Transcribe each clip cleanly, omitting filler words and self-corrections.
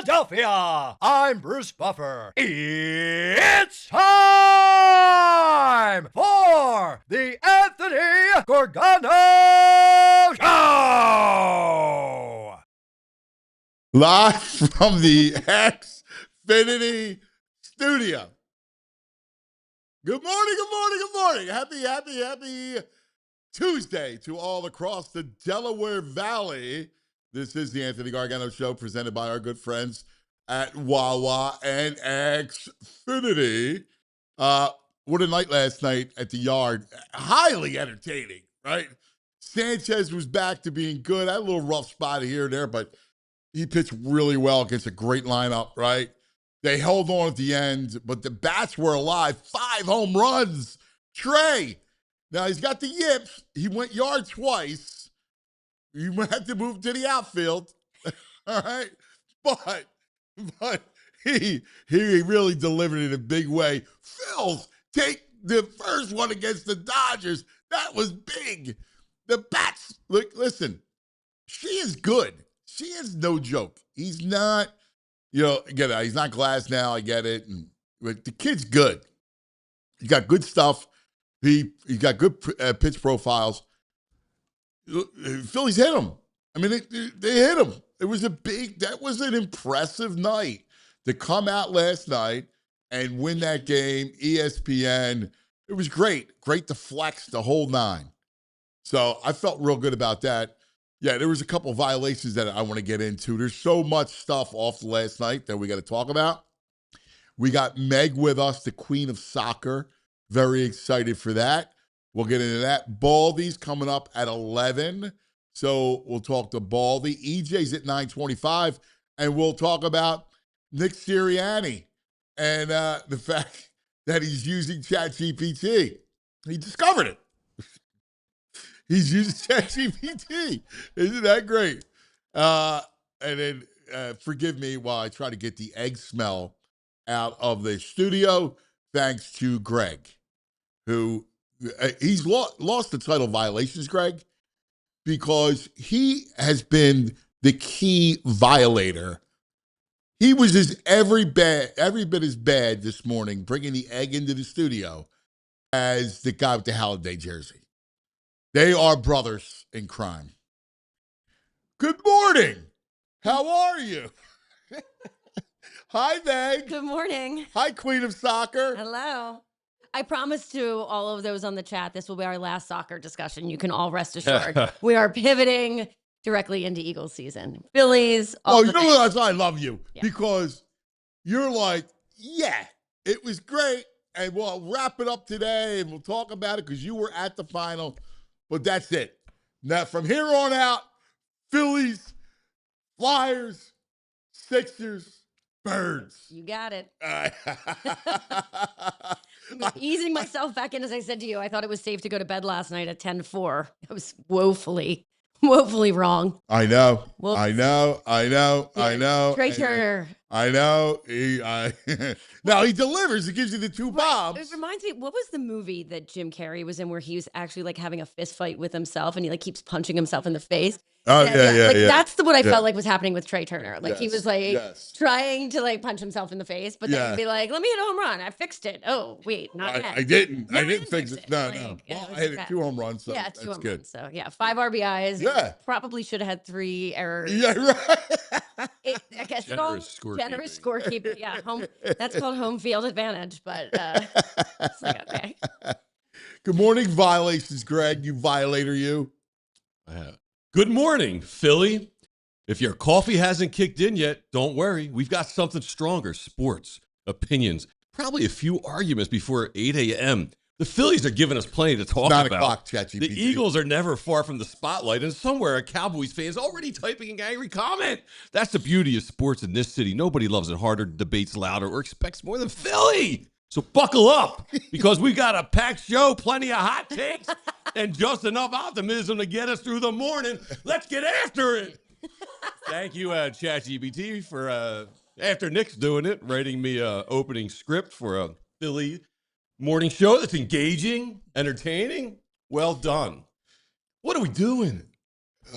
Philadelphia. I'm Bruce Buffer. It's time for the Anthony Gorgano Show. Live from the Xfinity studio. Good morning, good morning, good morning. Happy Tuesday to all across the Delaware Valley. This is the Anthony Gargano Show presented by our good friends at Wawa and Xfinity. What a night last night at the Yard. Highly entertaining, right? Sanchez was back to being good. Had a little rough spot here and there, but he pitched really well against a great lineup, right? They held on at the end, but the bats were alive. 5 home runs. Trea. Now, he's got the yips. He went yard twice. You had to move to the outfield. All right? But he really delivered it in a big way. Phillies take the first one against the Dodgers. That was big. The bats, look, listen, she is good. She is no joke. He's not, get it. He's not glass now. I get it. But the kid's good. He got good stuff. He got good pitch profiles. Phillies hit him. I mean, they hit him. That was an impressive night to come out last night and win that game. ESPN, it was great. Great to flex the whole 9. So I felt real good about that. Yeah, there was a couple of violations that I want to get into. There's so much stuff off last night that we got to talk about. We got Meg with us, the queen of soccer. Very excited for that. We'll get into that. Baldy's coming up at 11. So we'll talk to Baldy. EJ's at 9:25. And we'll talk about Nick Sirianni and the fact that he's using chatgpt. He discovered it. He's using chatgpt. Isn't that great? And then forgive me while I try to get the egg smell out of the studio, thanks to Greg, who he's lost the title violations, Greg, because he has been the key violator. He was every bit as bad this morning, bringing the egg into the studio, as the guy with the Halliday jersey. They are brothers in crime. Good morning. How are you? Hi, Meg. Good morning. Hi, Queen of Soccer. Hello. I promise to all of those on the chat, this will be our last soccer discussion. You can all rest assured. We are pivoting directly into Eagles season. Phillies. Oh, you know what? That's why I love you. Yeah. Because you're like, yeah, it was great. And we'll wrap it up today and we'll talk about it because you were at the final. But that's it. Now, from here on out, Phillies, Flyers, Sixers, Birds. You got it. Easing myself back in, as I said to you, I thought it was safe to go to bed last night at 10:04. I was woefully wrong. I know. Whoops. I know. Trea Turner. I know. Now he delivers. He gives you the 2 bombs. It reminds me, what was the movie that Jim Carrey was in where he was actually like having a fist fight with himself and he like keeps punching himself in the face? Oh, yeah. That's what I felt like was happening with Trea Turner. Like he was like trying to like punch himself in the face, but then he'd be like, let me hit a home run. I fixed it. Oh, wait, not yet. I didn't fix it. No. Well, I hit 2 home runs. So 2 home runs. So 5 RBIs. Yeah. Probably should have had 3 errors. Yeah, right. I guess generous scorekeeping. Yeah, that's called home field advantage, but it's like, okay. Good morning, violations, Greg. You violator, you. Good morning, Philly. If your coffee hasn't kicked in yet, don't worry. We've got something stronger. Sports, opinions, probably a few arguments before 8 a.m. The Phillies are giving us plenty to talk 9 about. o'clock, ChatGPT. The Eagles are never far from the spotlight, and somewhere a Cowboys fan is already typing an angry comment. That's the beauty of sports in this city. Nobody loves it harder, debates louder, or expects more than Philly. So buckle up, because we got a packed show, plenty of hot takes, and just enough optimism to get us through the morning. Let's get after it. Thank you, ChatGPT, for, after Nick's doing it, writing me an opening script for a Philly morning show that's engaging, entertaining. Well done. What are we doing?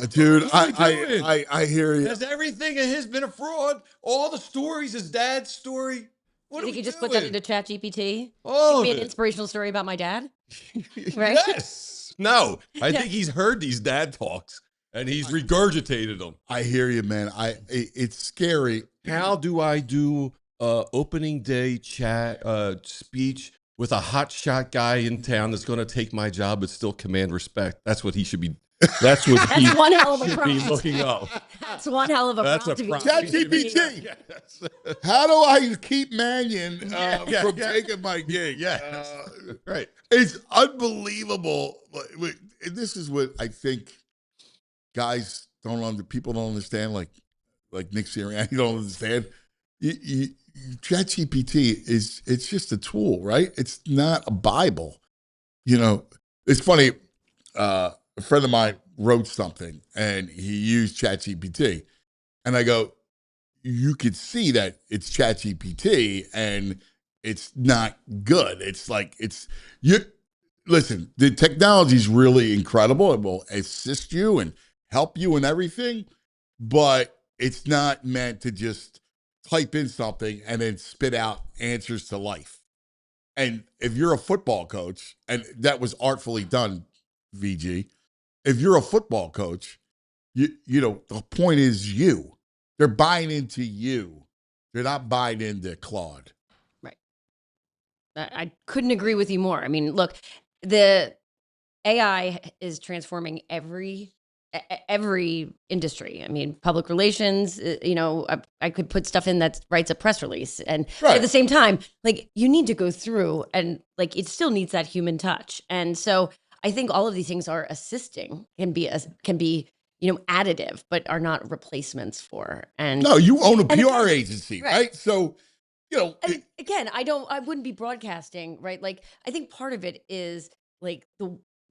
Dude, What are we doing? I hear you. Has everything of his been a fraud? All the stories, his dad's story. What You are think we you just doing? put that into ChatGPT? All Give of me an it. inspirational story about my dad. Right? Yes. No, I Yeah. think he's heard these dad talks and he's regurgitated them. I hear you, man. It's scary. How do I do opening day chat speech with a hotshot guy in town that's going to take my job but still command respect? That's what he should be. That's what he That's one hell of a should be prompt. looking up. That's one hell of a That's prompt a to be prompt. ChatGPT. Yes. How do I keep Mannion from yeah. taking my gig? Yes. Right. It's unbelievable. This is what I think guys people don't understand, like Nick Sirianni don't understand. ChatGPT it's just a tool, right? It's not a Bible. You know, it's funny. A friend of mine wrote something and he used ChatGPT, and I go, you could see that it's ChatGPT and it's not good. It's like listen, the technology is really incredible. It will assist you and help you and everything, but it's not meant to just type in something and then spit out answers to life. And if you're a football coach, and that was artfully done, VG, if you're a football coach, you know, the point is you. They're buying into you. They're not buying into Claude. Right. I couldn't agree with you more. I mean, look, the AI is transforming every industry. I mean, public relations, I could put stuff in that writes a press release. And Right. at the same time, like, you need to go through and, like, it still needs that human touch. And so I think all of these things are assisting, can be additive, but are not replacements for. And No, you own a and PR again, agency, right. right? So, you know, and again, I wouldn't be broadcasting, right? Like, I think part of it is like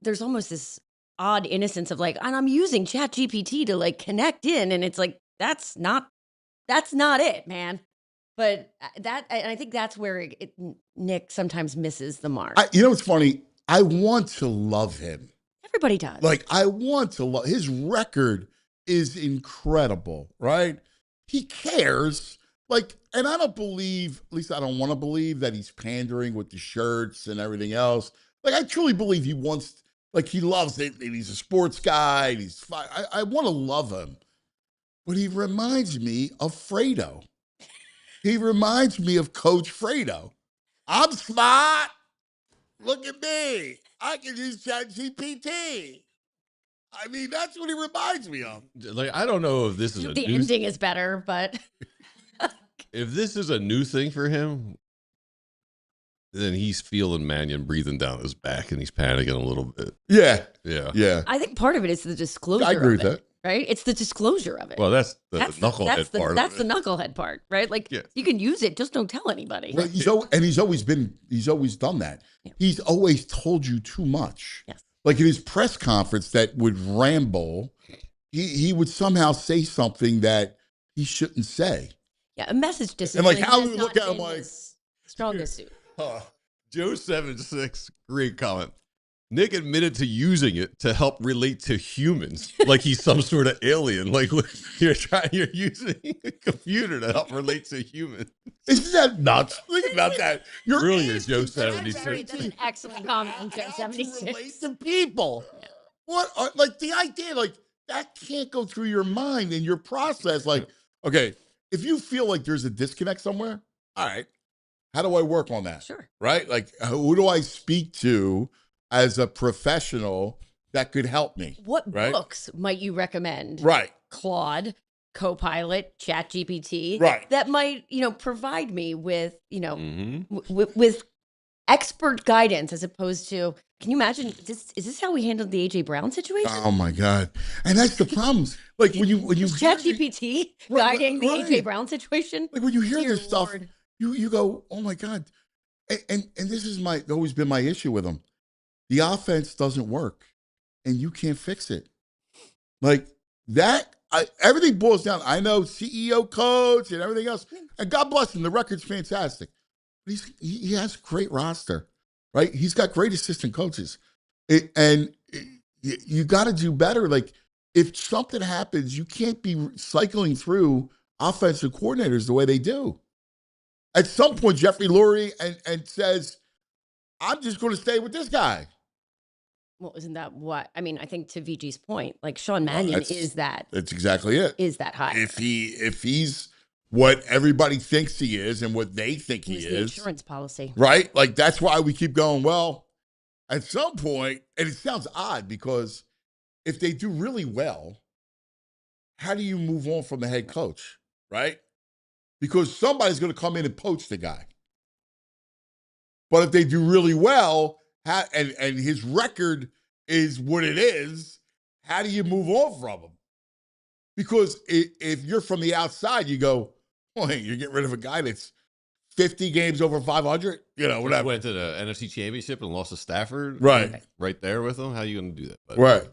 there's almost this odd innocence of like, and I'm using ChatGPT to like connect in, and it's like that's not it, man. But and I think that's where Nick sometimes misses the mark. you know what's funny? I want to love him. Everybody does. Like, I want to love his record is incredible, right? He cares. Like, and I don't believe, at least I don't want to believe, that he's pandering with the shirts and everything else. Like, I truly believe he wants, like, he loves it, and he's a sports guy, and he's fine. I want to love him. But he reminds me of Fredo. He reminds me of Coach Fredo. I'm smart. Look at me. I can use ChatGPT. I mean, that's what he reminds me of. Like, I don't know if this is the ending is better, but if this is a new thing for him, then he's feeling Mannion breathing down his back and he's panicking a little bit. Yeah. Yeah. Yeah. I think part of it is the disclosure. I agree with of it, that. Right? It's the disclosure of it. Well, that's the knucklehead part. That's the knucklehead part, right? Like, Yeah. you can use it, just don't tell anybody. Well, he's always done that. Yeah. He's always told you too much. Yes. Like in his press conference that would ramble, he would somehow say something that he shouldn't say. Yeah, a message discipline. like, how has we not look at him been like- his strongest suit. Joe76, great comment. Nick admitted to using it to help relate to humans, like he's some sort of alien. Like you're using a computer to help relate to humans. Isn't that nuts? Think about that. You're Brilliant, Joe That's 76. an excellent comment, Joe How to 76. relate to people. What are, like, the idea, like, that can't go through your mind and your process. Like, okay, if you feel like there's a disconnect somewhere, all right, how do I work on that? Sure. Right? Like, who do I speak to as a professional that could help me? What Right? books might you recommend? Right. Claude, Copilot, ChatGPT. Right. That might, provide me with, Mm-hmm. with expert guidance as opposed to, can you imagine, is this how we handled the AJ Brown situation? Oh my God. And that's the problem. Like when you Was ChatGPT Right, guiding the right. AJ Brown situation? like when you hear Dear this stuff, Lord. you go, oh my God. And this is always been my issue with them. The offense doesn't work and you can't fix it. Like that, everything boils down. I know CEO, coach, and everything else. And God bless him, the record's fantastic. But he has a great roster, right? He's got great assistant coaches. You got to do better. Like, if something happens, you can't be cycling through offensive coordinators the way they do. At some point, Jeffrey Lurie and says, I'm just going to stay with this guy. Well, isn't that what? I mean, I think to VG's point, like Sean Mannion That's exactly it. Is that high? If he's what everybody thinks he is and what they think he is. The insurance policy. Right? Like, that's why we keep going, well, at some point, and it sounds odd because if they do really well, how do you move on from the head coach? Right? Because somebody's going to come in and poach the guy. But if they do really well, and his record is what it is, how do you move on from him? Because if you're from the outside, you go, well, hey, you're getting rid of a guy that's 50 games over 500, whatever. Just went to the NFC Championship and lost to Stafford. Right. Right there with them. How are you going to do that? Buddy? Right.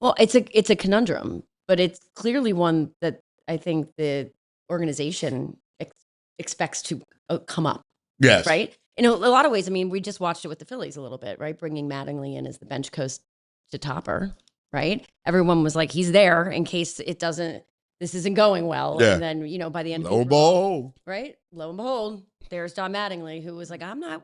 Well, it's a conundrum, but it's clearly one that I think the organization expects to come up. Yes. Right? In a lot of ways, I mean, we just watched it with the Phillies a little bit, right? Bringing Mattingly in as the bench coach to topper, right? Everyone was like, he's there in case this isn't going well. Yeah. And then, by the end Lo and behold. right? Lo and behold, there's Don Mattingly, who was like, I'm not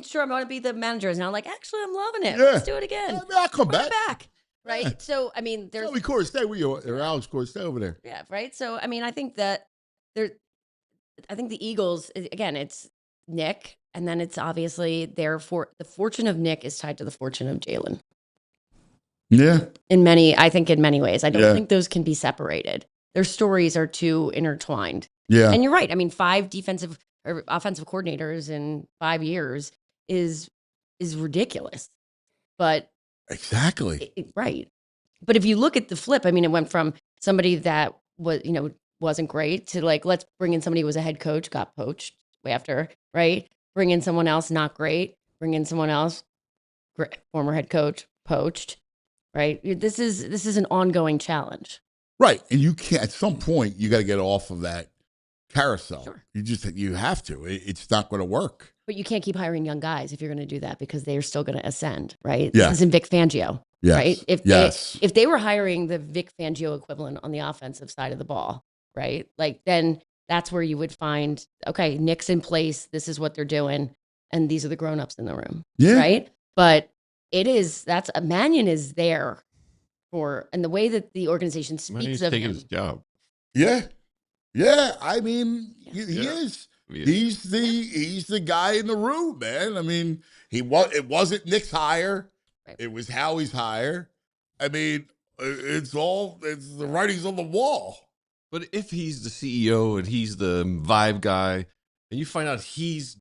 sure I'm going to be the manager. And I'm like, actually, I'm loving it. Yeah. Let's do it again. I'll come Bring back. it back. Right? Yeah. So, I mean, there's... Tell me, Corey, stay with you. Or Alex, Corey, stay over there. Yeah, right? So, I mean, I think that I think the Eagles, again, it's Nick, and then it's obviously the fortune of Nick is tied to the fortune of Jalen. Yeah. I think in many ways. I don't think those can be separated. Their stories are too intertwined. Yeah. And you're right. I mean, 5 defensive or offensive coordinators in 5 years is ridiculous. But exactly. Right. But if you look at the flip, I mean, it went from somebody that was, wasn't great to like, let's bring in somebody who was a head coach, got poached way after, right? Bring in someone else, not great. Bring in someone else, great, former head coach, poached, right? This is an ongoing challenge. Right. And you can't, at some point, you got to get off of that carousel. Sure. You have to. It's not going to work. But you can't keep hiring young guys if you're going to do that because they're still going to ascend, right? Yeah. This isn't Vic Fangio, Yes. right? If they were hiring the Vic Fangio equivalent on the offensive side of the ball, right? Like then that's where you would find, okay, Nick's in place. This is what they're doing. And these are the grownups in the room. Yeah. Right. But Mannion is there and the way that the organization speaks of taking him. his job. Yeah. Yeah. I mean, he Yeah. is. Yeah. He's the guy in the room, man. I mean, it wasn't Nick's hire. Right. It was Howie's hire. I mean, it's the writing's on the wall. But if he's the CEO and he's the vibe guy, and you find out he's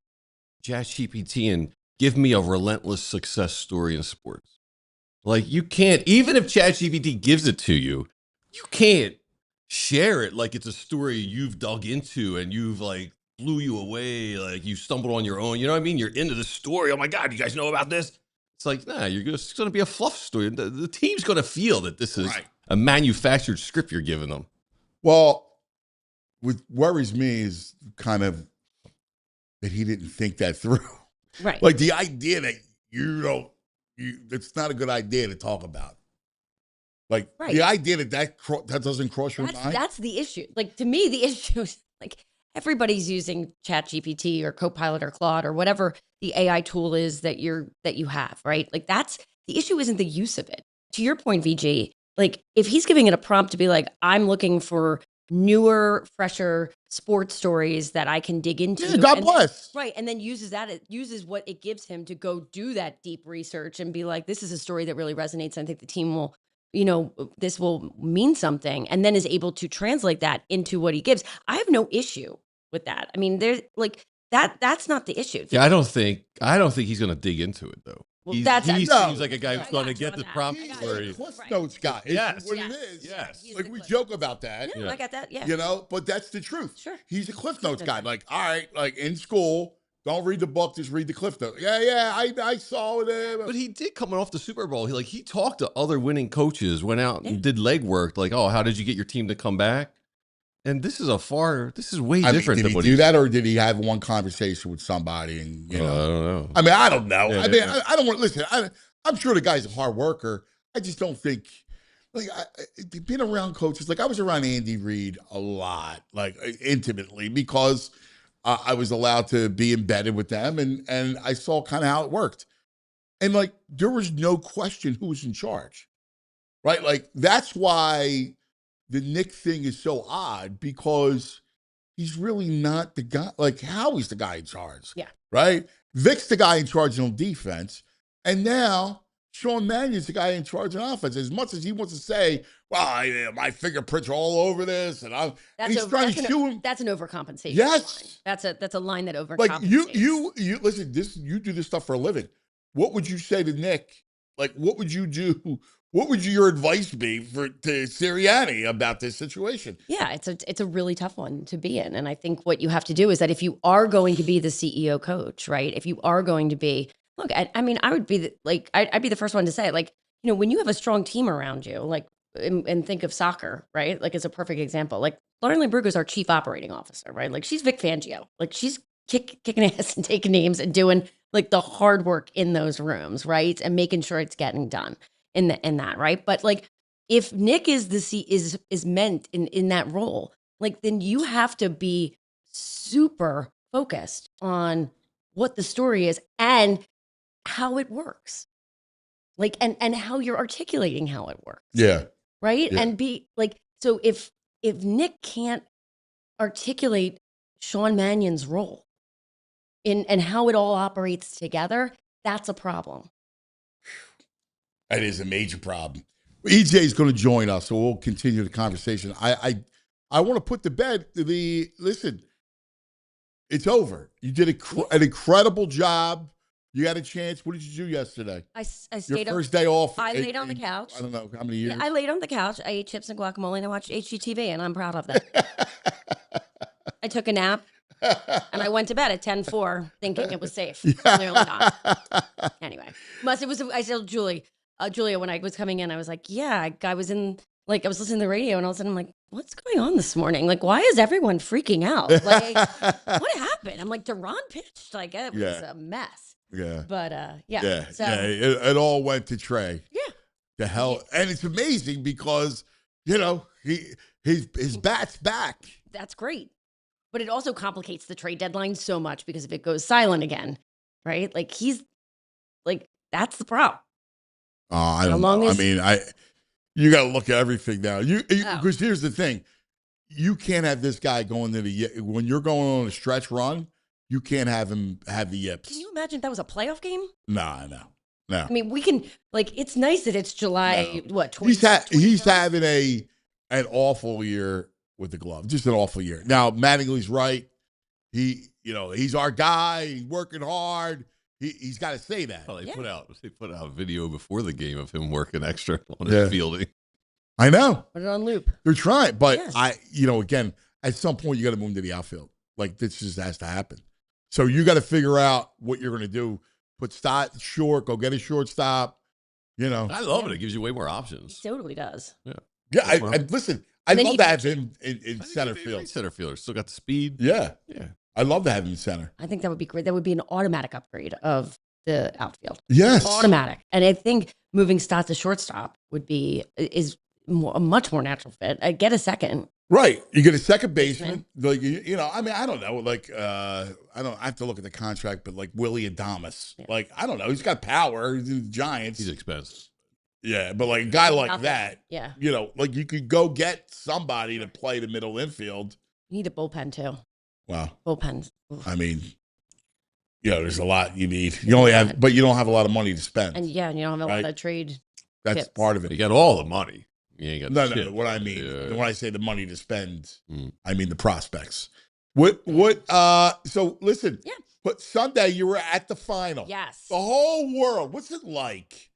ChatGPT and give me a relentless success story in sports. Like you can't, even if ChatGPT gives it to you, you can't share it like it's a story you've dug into and you've like blew you away, like you stumbled on your own. You know what I mean? You're into the story. Oh my God, you guys know about this? It's like, nah, it's going to be a fluff story. The team's going to feel that this is Right. a manufactured script you're giving them. Well, what worries me is kind of that he didn't think that through. Right. Like the idea that it's not a good idea to talk about. Like Right. the idea that doesn't cross your mind. That's the issue. Like to me, the issue is like everybody's using ChatGPT or Copilot or Claude or whatever the AI tool is that you have, right? Like that's the issue isn't the use of it. To your point, VG, like if he's giving it a prompt to be like, I'm looking for newer, fresher sports stories that I can dig into. Yeah, God bless. Right. And then uses what it gives him to go do that deep research and be like, this is a story that really resonates. I think the team will, this will mean something, and then is able to translate that into what he gives. I have no issue with that. I mean, there's like that's not the issue. Yeah, I don't think he's going to dig into it though. Well, he no. seems like a guy who's I going to got you get on the that. prompt I got for you. you. Cliff Right. Notes guy. It's Yes. what Yes. it is. Yes. He's Like the we Cliff joke Notes about guy. that. No, I got that. Yeah. But that's the truth. Sure. He's a Cliff Notes guy. Like, all right, like in school, don't read the book, just read the Cliff Notes. Yeah, I saw it. But he did coming off the Super Bowl. He talked to other winning coaches, went out and did legwork. Like, oh, how did you get your team to come back? And this is way different Did than he what do that, or did he have one conversation with somebody? And I don't know. I mean, I don't know. Yeah, I mean, I don't want to listen. I'm sure the guy's a hard worker. I just don't think like being around coaches, like I was around Andy Reid a lot, like intimately, because I was allowed to be embedded with them, and I saw kind of how it worked. And like there was no question who was in charge, right? Like that's why the Nick thing is so odd, because he's really not the guy. Like Howie's the guy in charge, Yeah. right? Vic's the guy in charge on defense, and now Sean Mannion's the guy in charge on offense. As much as he wants to say, "Well, my fingerprints are all over this," and he's trying to shoe him. That's an overcompensation. Yes, line. That's a line that overcompensates. like you listen. You do this stuff for a living. What would you say to Nick? Like, what would you do? What would your advice be to Sirianni about this situation? Yeah, it's a really tough one to be in. And I think what you have to do is that if you are going to be the CEO coach, right? If you are going to be, look, I mean, I would be I'd be the first one to say, like, when you have a strong team around you, like, and think of soccer, right? Like, as a perfect example, like Lauren Brugge is our chief operating officer, right? Like, she's Vic Fangio. Like, she's kicking ass and taking names and doing like the hard work in those rooms, right? And making sure it's getting done in that, right? But like, if Nick is is meant in that role, like, then you have to be super focused on what the story is and how it works, like, and how you're articulating how it works. Yeah. Right. Yeah. And be like, so if Nick can't articulate Sean Mannion's role and how it all operates together, that's a problem. That is a major problem. EJ is going to join us, so we'll continue the conversation. I want to put to bed listen. It's over. You did an incredible job. You had a chance. What did you do yesterday? I stayed Your first day off. I laid on the couch. I don't know how many years. Yeah, I laid on the couch. I ate chips and guacamole, and I watched HGTV, and I'm proud of that. I took a nap, and I went to bed at 10:04, thinking it was safe. Yeah. Clearly not. Anyway, I told Julia, when I was coming in, I was like, yeah, I was in, like, I was listening to the radio, and all of a sudden I'm like, what's going on this morning? Like, why is everyone freaking out? Like, what happened? I'm like, Duran pitched. Like, it was a mess. Yeah. But Yeah. So, yeah. It all went to Trea. Yeah. The hell. And it's amazing because, his bat's back. That's great. But it also complicates the trade deadline so much, because if it goes silent again, right? Like, that's the problem. I don't know. I mean, you got to look at everything now. Because here's the thing. You can't have this guy going to when you're going on a stretch run, you can't have him have the yips. Can you imagine if that was a playoff game? No. I mean, we can, like, it's nice that it's July, No. what, 20, he's having an awful year with the glove. Just an awful year. Now, Mattingly's right. He's our guy. He's working hard. He's got to say that. Well, they put out a video before the game of him working extra on his fielding. I know. Put it on loop. They're trying, but Yes. again, at some point you got to move to the outfield. Like, this just has to happen. So you got to figure out what you're going to do. Put Stott short. Go get a shortstop. I love it. It gives you way more options. It totally does. Yeah. Listen. I'd love to have him in center field. Center fielder still got the speed. Yeah. Yeah. I'd love to have him in center. I think that would be great. That would be an automatic upgrade of the outfield. Yes. Automatic. And I think moving Stott to shortstop is a much more natural fit. I get a second. Right. You get a second baseman. Like, I mean, I don't know. Like, I have to look at the contract, but like Willie Adames. Yeah. Like, I don't know. He's got power. He's in the Giants. He's expensive. Yeah, but like a guy like that, Yeah. Like you could go get somebody to play the middle infield. You need a bullpen too. Wow. Bullpens. I mean, there's a lot you need. You only have, but you don't have a lot of money to spend. And you don't have a lot of trade. That's chips. part of it. You got all the money. You ain't got No. What I mean, when I say the money to spend, I mean the prospects. So listen. Yeah. But Sunday you were at the final. Yes. The whole world. What's it like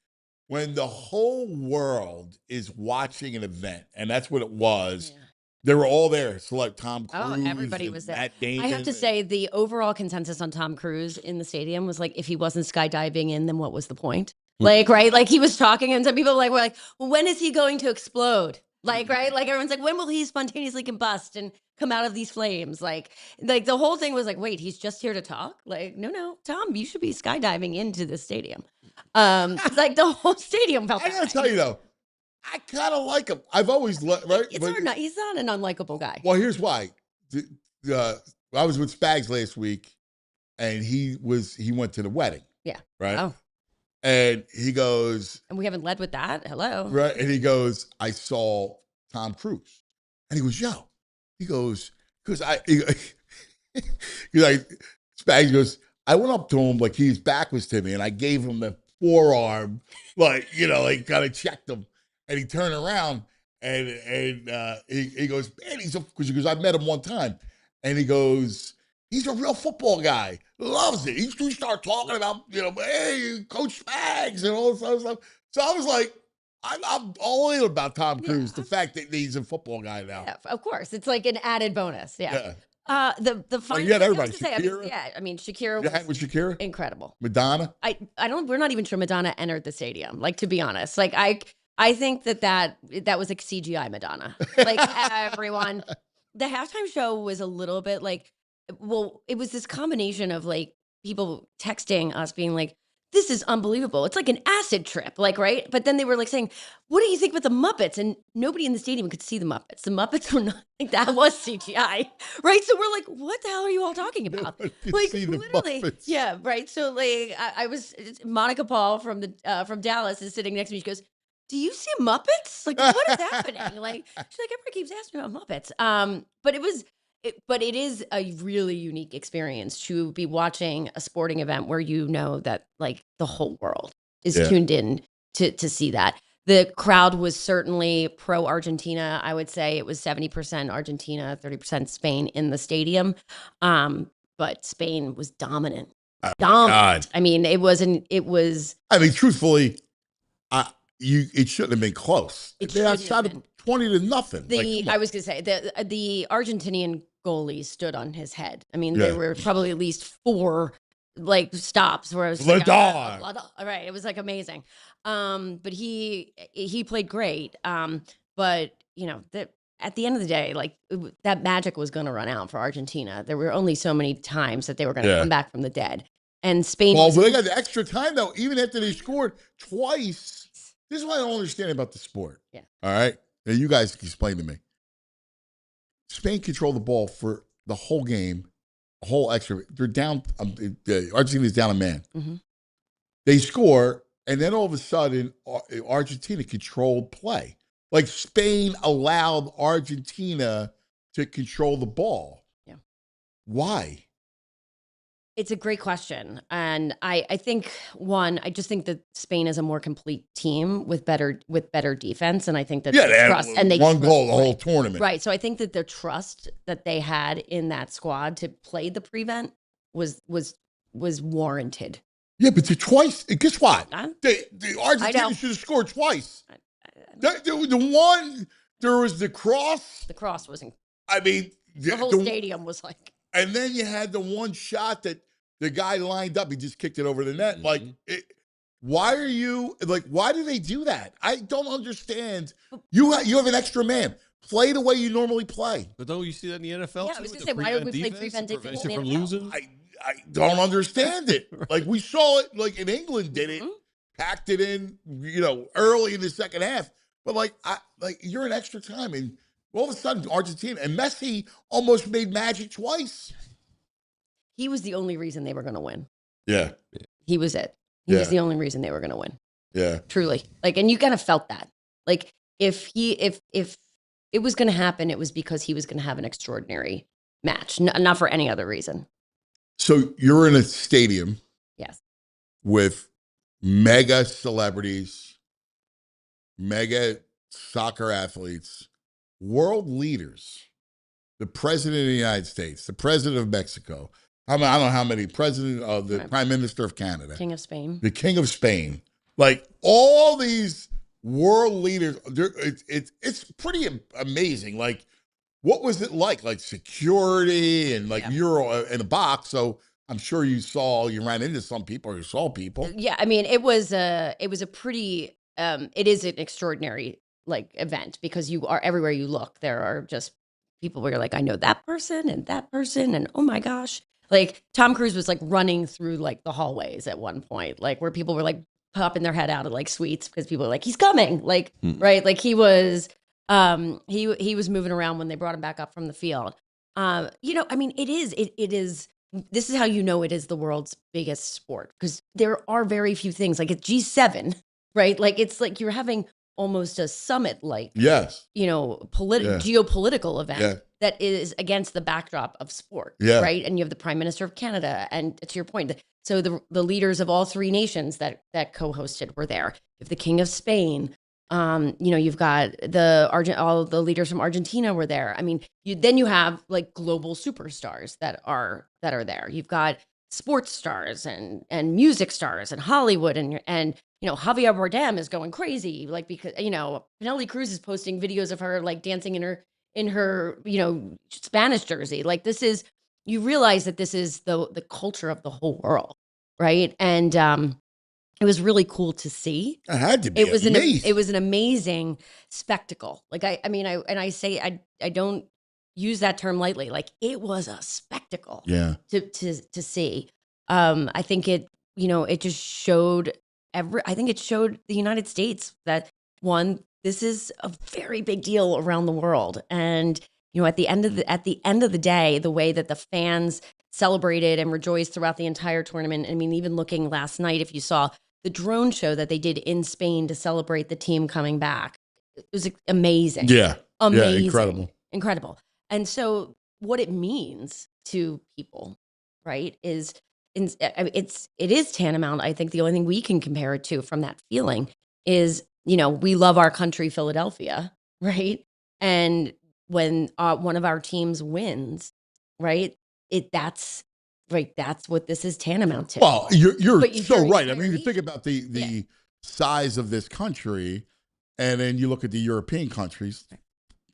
when the whole world is watching an event? And that's what it was. Yeah. They were all there. So like Tom Cruise. Oh, everybody was there. Matt Damon. I have to say the overall consensus on Tom Cruise in the stadium was like, if he wasn't skydiving in, then what was the point? Like, right? Like, he was talking and some people were like, well, when is he going to explode? Like, right? Like, everyone's like, when will he spontaneously combust and come out of these flames? Like the whole thing was like, wait, he's just here to talk? Like, no, Tom, you should be skydiving into the stadium. Like, the whole stadium felt I gotta tell you though, I kind of like him. I've always right. It's not, he's not an unlikable guy. Well, here's why. I was with Spags last week, and he went to the wedding. Yeah. Right. Oh. And he goes, and we haven't led with that. Hello. Right. And he goes, I saw Tom Cruise. And he goes, yo. He goes, because Spags goes, I went up to him like his back was to me, and I gave him the forearm, like kind of checked him. And he turned around and he goes, man, because he goes, I met him one time. And he goes, he's a real football guy. Loves it. He started talking about, hey, Coach Spags and all this other stuff. So I was like, I'm all in about Tom Cruise. The fact that he's a football guy now. Yeah, of course. It's like an added bonus. Yeah. The final. You had everybody. Shakira. You hang with Shakira? Incredible. Madonna? We're not even sure Madonna entered the stadium. Like, to be honest, like I think that was like CGI Madonna. Like everyone, the halftime show was a little bit like, well, it was this combination of like people texting us being like, this is unbelievable. It's like an acid trip, like, right? But then they were like saying, what do you think about the Muppets? And nobody in the stadium could see the Muppets. The Muppets were not, like, that was CGI, right? So we're like, what the hell are you all talking about? Like, literally. Muppets. Yeah, right. So like, I was, Monica Paul from Dallas is sitting next to me. She goes, do you see Muppets? Like, what is happening? Like, she's like, everybody keeps asking about Muppets. But it is a really unique experience to be watching a sporting event where that like the whole world is tuned in to see that. The crowd was certainly pro Argentina. I would say it was 70% Argentina, 30% Spain in the stadium. But Spain was dominant. God. I mean, it was. I mean, truthfully, it shouldn't have been close. They outside of 20-0. I was going to say the Argentinian goalie stood on his head. I mean, there were probably at least 4 like stops where I was like, right. It was like amazing. But he played great. But at the end of the day, like that magic was going to run out for Argentina. There were only so many times that they were going to come back from the dead. And Spain. Well, they got the extra time though. Even after they scored twice. This is what I don't understand about the sport. Yeah. All right. Now you guys can explain to me. Spain controlled the ball for the whole game, a whole extra. They're down. Argentina's down a man. Mm-hmm. They score, and then all of a sudden, Argentina controlled play. Like Spain allowed Argentina to control the ball. Yeah. Why? It's a great question. And I think, I just think that Spain is a more complete team with better defense. And I think that they trust, and they one goal the whole tournament. Right. So I think that their trust that they had in that squad to play the prevent was warranted. Yeah, but twice. Guess what? The Argentina should have scored twice. The one, there was the cross. The cross wasn't. I mean, the whole stadium was like. And then you had the one shot that the guy lined up. He just kicked it over the net. Mm-hmm. Like, why do they do that? I don't understand. You have an extra man. Play the way you normally play. But don't you see that in the NFL? Yeah, I was going to say, why would we play prevent defense from losing? I don't understand it. Like, we saw it, like, in England did it, packed it in, early in the second half. But, you're in extra time, and all of a sudden, Argentina and Messi almost made magic twice. He was the only reason they were going to win. Yeah. He was it. He was the only reason they were going to win. Yeah. Truly. Like, and you kind of felt that. Like, if it was going to happen, it was because he was going to have an extraordinary match, not for any other reason. So you're in a stadium. Yes. With mega celebrities, mega soccer athletes, world leaders, the president of the United States, the president of Mexico. I don't know how many, president of the prime minister of Canada, King of Spain, the king of Spain, like all these world leaders. It's pretty amazing. Like, what was it like? Like security and you're in a box. So I'm sure you ran into some people or you saw people. Yeah, I mean, it was a pretty. It is an extraordinary event because you are everywhere you look. There are just people where you're like, I know that person, and oh my gosh. Like Tom Cruise was running through the hallways at one point, where people were popping their head out of like suites because people are like, he's coming, like right, like he was moving around when they brought him back up from the field. You know, I mean, it is. This is how you know it is the world's biggest sport, because there are very few things like it's G7, right? Like it's like you're having almost a summit, like Yes. you know, Yeah. geopolitical event Yeah. that is against the backdrop of sport, Yeah. right? And you have the Prime Minister of Canada, and to your point, so the leaders of all three nations that co-hosted were there. You have the King of Spain. You know, you've got all the leaders from Argentina were there. I mean, then you have like global superstars that are there. You've got sports stars and music stars and Hollywood and you know, Javier Bardem is going crazy, like, because you know, Penelope Cruz is posting videos of her like dancing in her you know, Spanish jersey. Like, this is, you realize that this is the culture of the whole world, right? And it was really cool to see. It had to be. It was amazing. an amazing spectacle. Like I mean, I say I don't use that term lightly. Like, it was a spectacle. Yeah. To see. I think it, you know, it just showed I think it showed the United States that, one, this is a very big deal around the world. And, you know, at the end of the day, the way that the fans celebrated and rejoiced throughout the entire tournament. I mean, even looking last night, if you saw the drone show that they did in Spain to celebrate the team coming back, it was amazing. Yeah. Amazing. Yeah, incredible. Incredible. And so what it means to people, right, is it is tantamount. I think the only thing we can compare it to from that feeling is, you know, we love our country, Philadelphia, right? And when one of our teams wins, right, that's what this is tantamount to. Well, you're But so right. I mean, you think about the size of this country, and then you look at the European countries.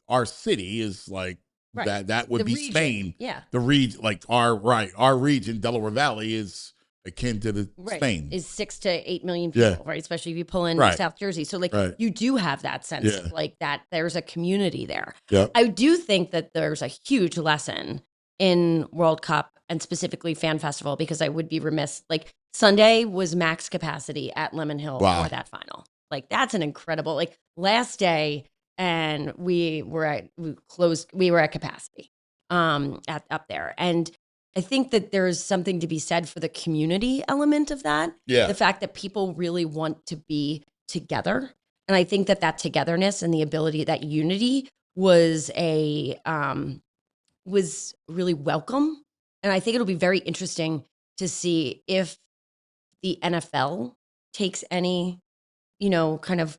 Our city is like that would The be region. Spain. Yeah. The region, like our region, Delaware Valley, is akin to the Spain. Is 6 to 8 million people, right? Especially if you pull in South Jersey. So like you do have that sense of like that there's a community there. Yeah. I do think that there's a huge lesson in World Cup and specifically Fan Festival, because I would be remiss. Like, Sunday was max capacity at Lemon Hill for that final. Like, that's an incredible, like, last day, and we were at capacity up there. And I think that there's something to be said for the community element of that. Yeah. The fact that people really want to be together. And I think that togetherness and the ability, that unity was was really welcome. And I think it'll be very interesting to see if the NFL takes any, you know, kind of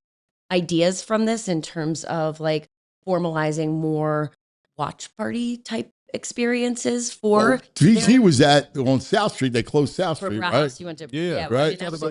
ideas from this in terms of like formalizing more watch party type experiences for. He was on South Street. They closed South for Street, Brat right? House. You went to right.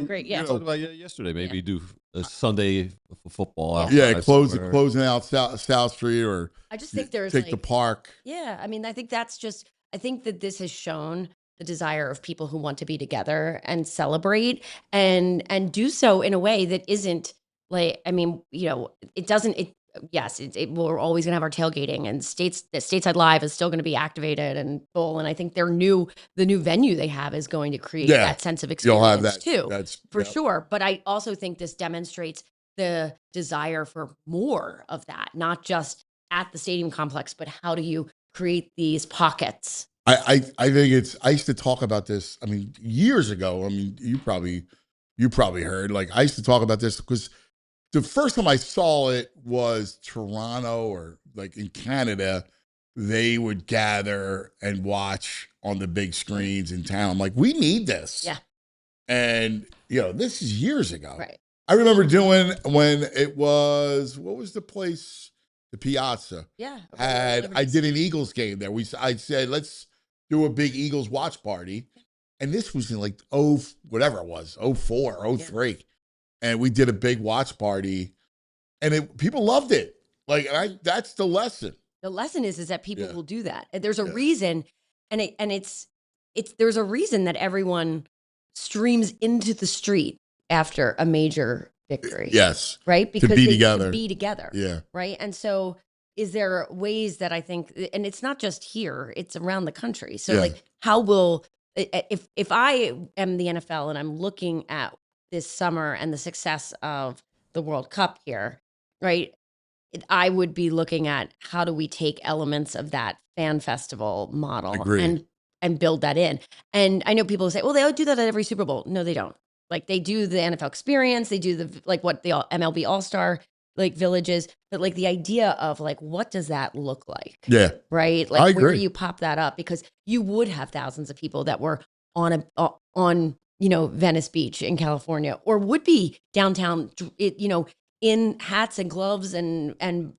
Great. Yeah. We talked about yesterday. Maybe do a Sunday football out. Closing out South Street, or I just think there's take the park. Yeah, I mean, I think that this has shown the desire of people who want to be together and celebrate and do so in a way that isn't like, I mean, you know, we're always going to have our tailgating, and Stateside Live is still going to be activated and full. And I think the new venue they have is going to create that sense of experience. You'll have that too. That's for sure. But I also think this demonstrates the desire for more of that, not just at the stadium complex, but how do you create these pockets? I think I used to talk about this, I mean, years ago. I mean, you probably heard, like, I used to talk about this because the first time I saw it was Toronto, or like in Canada, they would gather and watch on the big screens in town. I'm like, we need this. Yeah. And, you know, this is years ago. Right. I remember doing when it was, what was the place? The Piazza. Yeah. I did an Eagles game there. I said, let's do a big Eagles watch party. And this was in like, whatever it was, 04, 03. Yeah. And we did a big watch party, and people loved it. Like, that's the lesson. The lesson is that people will do that. There's a reason, and there's a reason that everyone streams into the street after a major victory. Yes. Right? Because to be together. Yeah. Right? And so is there ways that I think, and it's not just here, it's around the country. So like, how will, if I am the NFL and I'm looking at this summer and the success of the World Cup here, right? I would be looking at how do we take elements of that fan festival model Agreed. and build that in. And I know people say, well, they do that at every Super Bowl. No, they don't. Like they do the NFL experience, they do the like what the MLB All-Star like villages, but like the idea of like what does that look like? Yeah. Right? I Like where agree. do you pop that up? Because you would have thousands of people that were on Venice Beach in California, or would be downtown, in hats and gloves and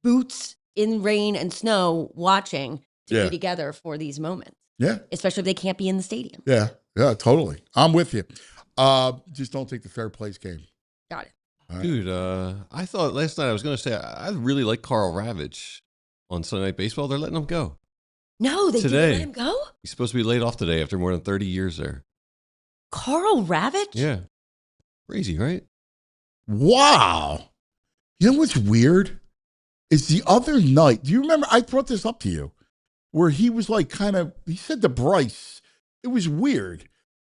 boots in rain and snow, watching to be together for these moments. Yeah. Especially if they can't be in the stadium. Yeah. Yeah, totally. I'm with you. Just don't take the fair plays game. Got it. All right. Dude, I thought last night I was going to say I really like Carl Ravitch on Sunday Night Baseball. They're letting him go. No, they didn't let him go? He's supposed to be laid off today after more than 30 years there. Carl Ravitch? Yeah. Crazy, right? Wow. You know what's weird? Is the other night, do you remember, I brought this up to you, where he was like he said to Bryce, it was weird,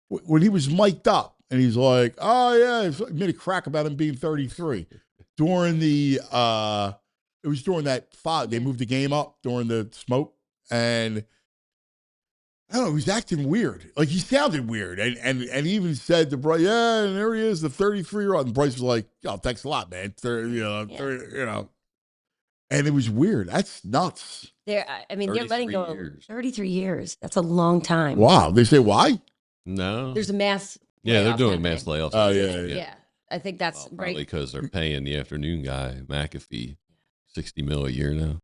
when he was mic'd up, and he's like, oh yeah, he made a crack about him being 33. During the, it was during that fog, they moved the game up during the smoke, and I don't know, he was acting weird. Like, he sounded weird. And he even said to Bryce, yeah, and there he is, the 33-year-old. And Bryce was like, oh, thanks a lot, man. 30. And it was weird. That's nuts. They're letting go years. 33 years. That's a long time. Wow. They say why? No. There's a mass. Yeah, they're layoff doing happening. mass layoffs. Oh, yeah. Yeah. I think that's Probably right. because they're paying the afternoon guy, McAfee, $60 million a year now.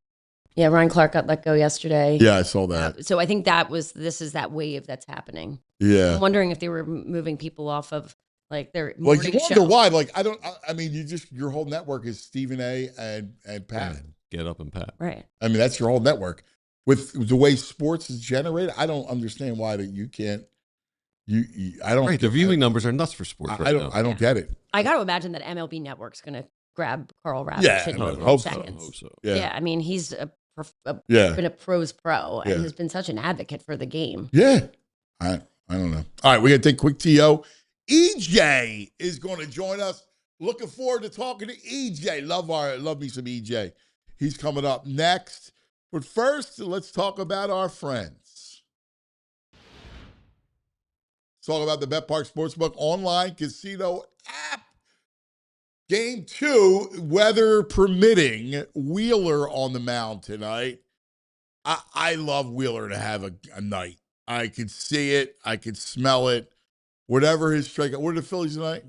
Yeah, Ryan Clark got let go yesterday. Yeah, I saw that. So I think this is that wave that's happening. Yeah. I'm wondering if they were moving people off of like their Like, morning you wonder show. why. Like, your whole network is Stephen A. and Pat. Get up and Pat. Right. I mean, that's your whole network. With the way sports is generated, I don't understand why that you can't. I don't. Right, the viewing numbers are nuts for sports right now. I don't get it. I got to imagine that MLB Network's going to grab Carl Ravitch Yeah, in I hope so. seconds. Yeah. Yeah, I mean, he's Yeah. been a pros pro and Yeah. has been such an advocate for the game. Yeah. I don't know. All right, we got to take a quick TO. EJ is going to join us. Looking forward to talking to EJ. Love me some EJ. He's coming up next. But first, let's talk about our friends. Let's talk about the Bet Park Sportsbook online casino app. Game 2, weather permitting, Wheeler on the mound tonight. I love Wheeler to have a night. I could see it. I could smell it. Whatever his strikeout. What are the Phillies tonight?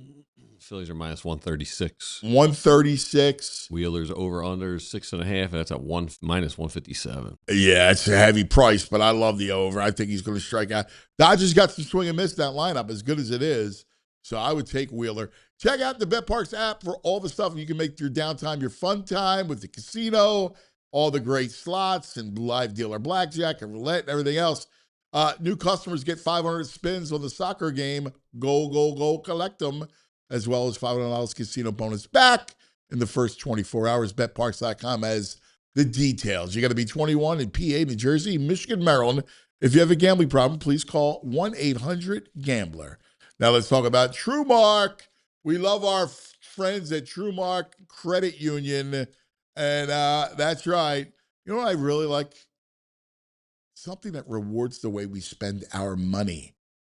Phillies are minus 136. 136. Wheeler's over under 6.5, and that's at minus 157. Yeah, it's a heavy price, but I love the over. I think he's going to strike out. Dodgers got some swing and miss that lineup, as good as it is. So I would take Wheeler. Check out the BetParks app for all the stuff you can make your downtime your fun time with the casino, all the great slots and live dealer blackjack and roulette and everything else. New customers get 500 spins on the soccer game. Go, collect them, as well as $500 casino bonus back in the first 24 hours. BetParks.com has the details. You got to be 21 in PA, New Jersey, Michigan, Maryland. If you have a gambling problem, please call 1-800-GAMBLER. Now let's talk about TrueMark. We love our friends at TrueMark Credit Union. And that's right. You know what I really like? Something that rewards the way we spend our money.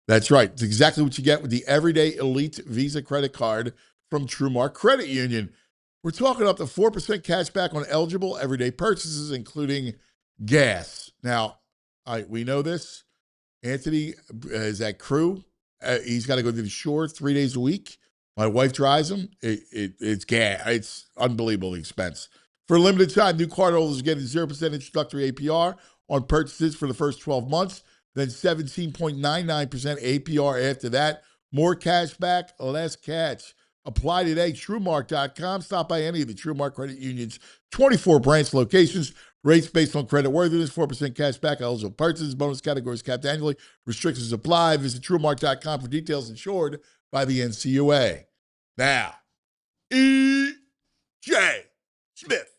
That's right. It's exactly what you get with the Everyday Elite Visa credit card from TrueMark Credit Union. We're talking up to 4% cash back on eligible everyday purchases, including gas. Now, we know this. Anthony is at Crew. He's got to go to the shore 3 days a week. My wife drives him. It's gas. It's unbelievable expense. For a limited time, new cardholders get a 0% introductory APR on purchases for the first 12 months, then 17.99% APR after that. More cash back, less catch. Apply today, TrueMark.com. Stop by any of the TrueMark Credit Union's 24 branch locations. Rates based on credit worthiness, 4% cash back, eligible purchases, bonus categories capped annually. Restrictions apply. Visit TrueMark.com for details. Insured by the NCUA. Now, E.J. Smith.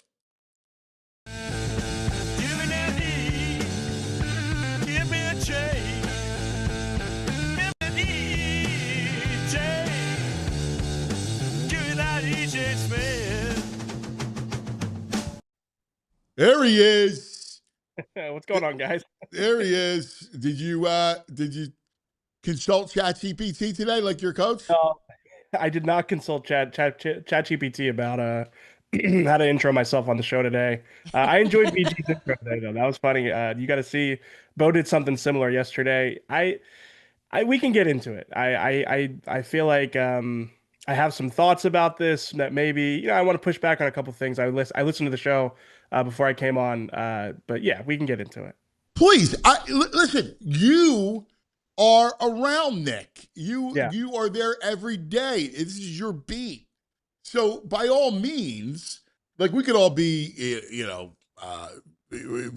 Give me a change. There he is. What's going on, guys? There he is. Did you consult ChatGPT today, like your coach? No, I did not consult ChatGPT about how to intro myself on the show today. I enjoyed BG's intro today, though. That was funny. You got to see Bo did something similar yesterday. We can get into it. I feel like I have some thoughts about this that maybe I want to push back on a couple things. I listened to the show before I came on, but yeah, we can get into it. Please, listen. You are around Nick. You are there every day. This is your beat. So by all means, like we could all be,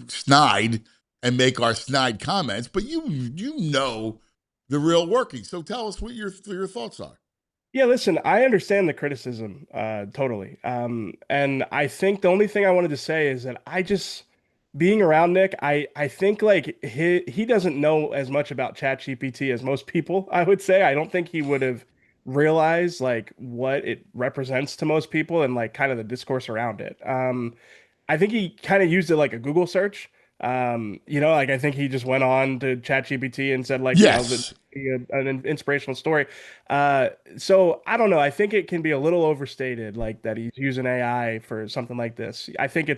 snide and make our snide comments, but you know the real working. So tell us what your thoughts are. Yeah, listen, I understand the criticism totally. And I think the only thing I wanted to say is that being around Nick, I think like he doesn't know as much about ChatGPT as most people, I would say. I don't think he would have realized like what it represents to most people and like kind of the discourse around it. I think he kind of used it like a Google search. Like I think he just went on to ChatGPT and said like, yes, an inspirational story. So I don't know. I think it can be a little overstated, like that he's using AI for something like this. I think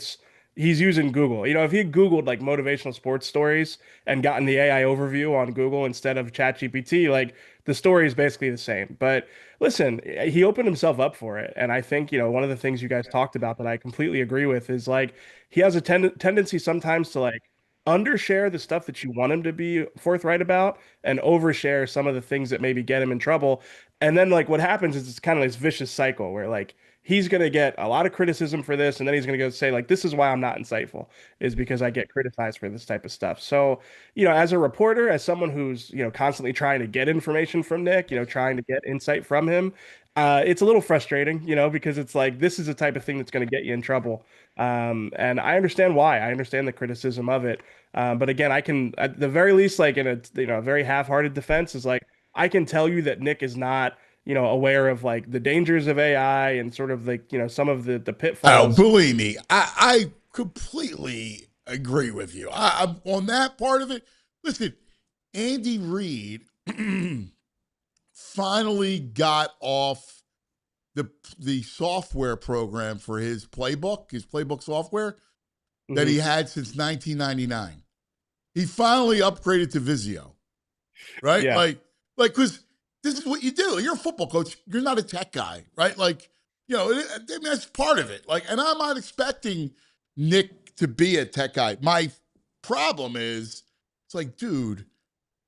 he's using Google. If he Googled like motivational sports stories and gotten the AI overview on Google instead of ChatGPT, like the story is basically the same. But listen, he opened himself up for it. And I think, one of the things you guys talked about that I completely agree with is like he has a tendency sometimes to like undershare the stuff that you want him to be forthright about and overshare some of the things that maybe get him in trouble. And then like what happens is it's kind of this vicious cycle where like he's going to get a lot of criticism for this, and then he's going to go say like, this is why I'm not insightful, is because I get criticized for this type of stuff. So, as a reporter, as someone who's, constantly trying to get information from Nick, trying to get insight from him, it's a little frustrating, because it's like, this is the type of thing that's going to get you in trouble. And I understand why. I understand the criticism of it. But again, I can, at the very least, like in a very half-hearted defense is like, I can tell you that Nick is not, aware of like the dangers of AI and sort of like, some of the pitfalls. Oh, believe me, I completely agree with you. I'm on that part of it. Listen, Andy Reid finally got off the software program for his playbook software that he had since 1999. He finally upgraded to Visio, right? Yeah. Like, because this is what you do. You're a football coach. You're not a tech guy, right? Like, that's part of it. Like, and I'm not expecting Nick to be a tech guy. My problem is, it's like, dude,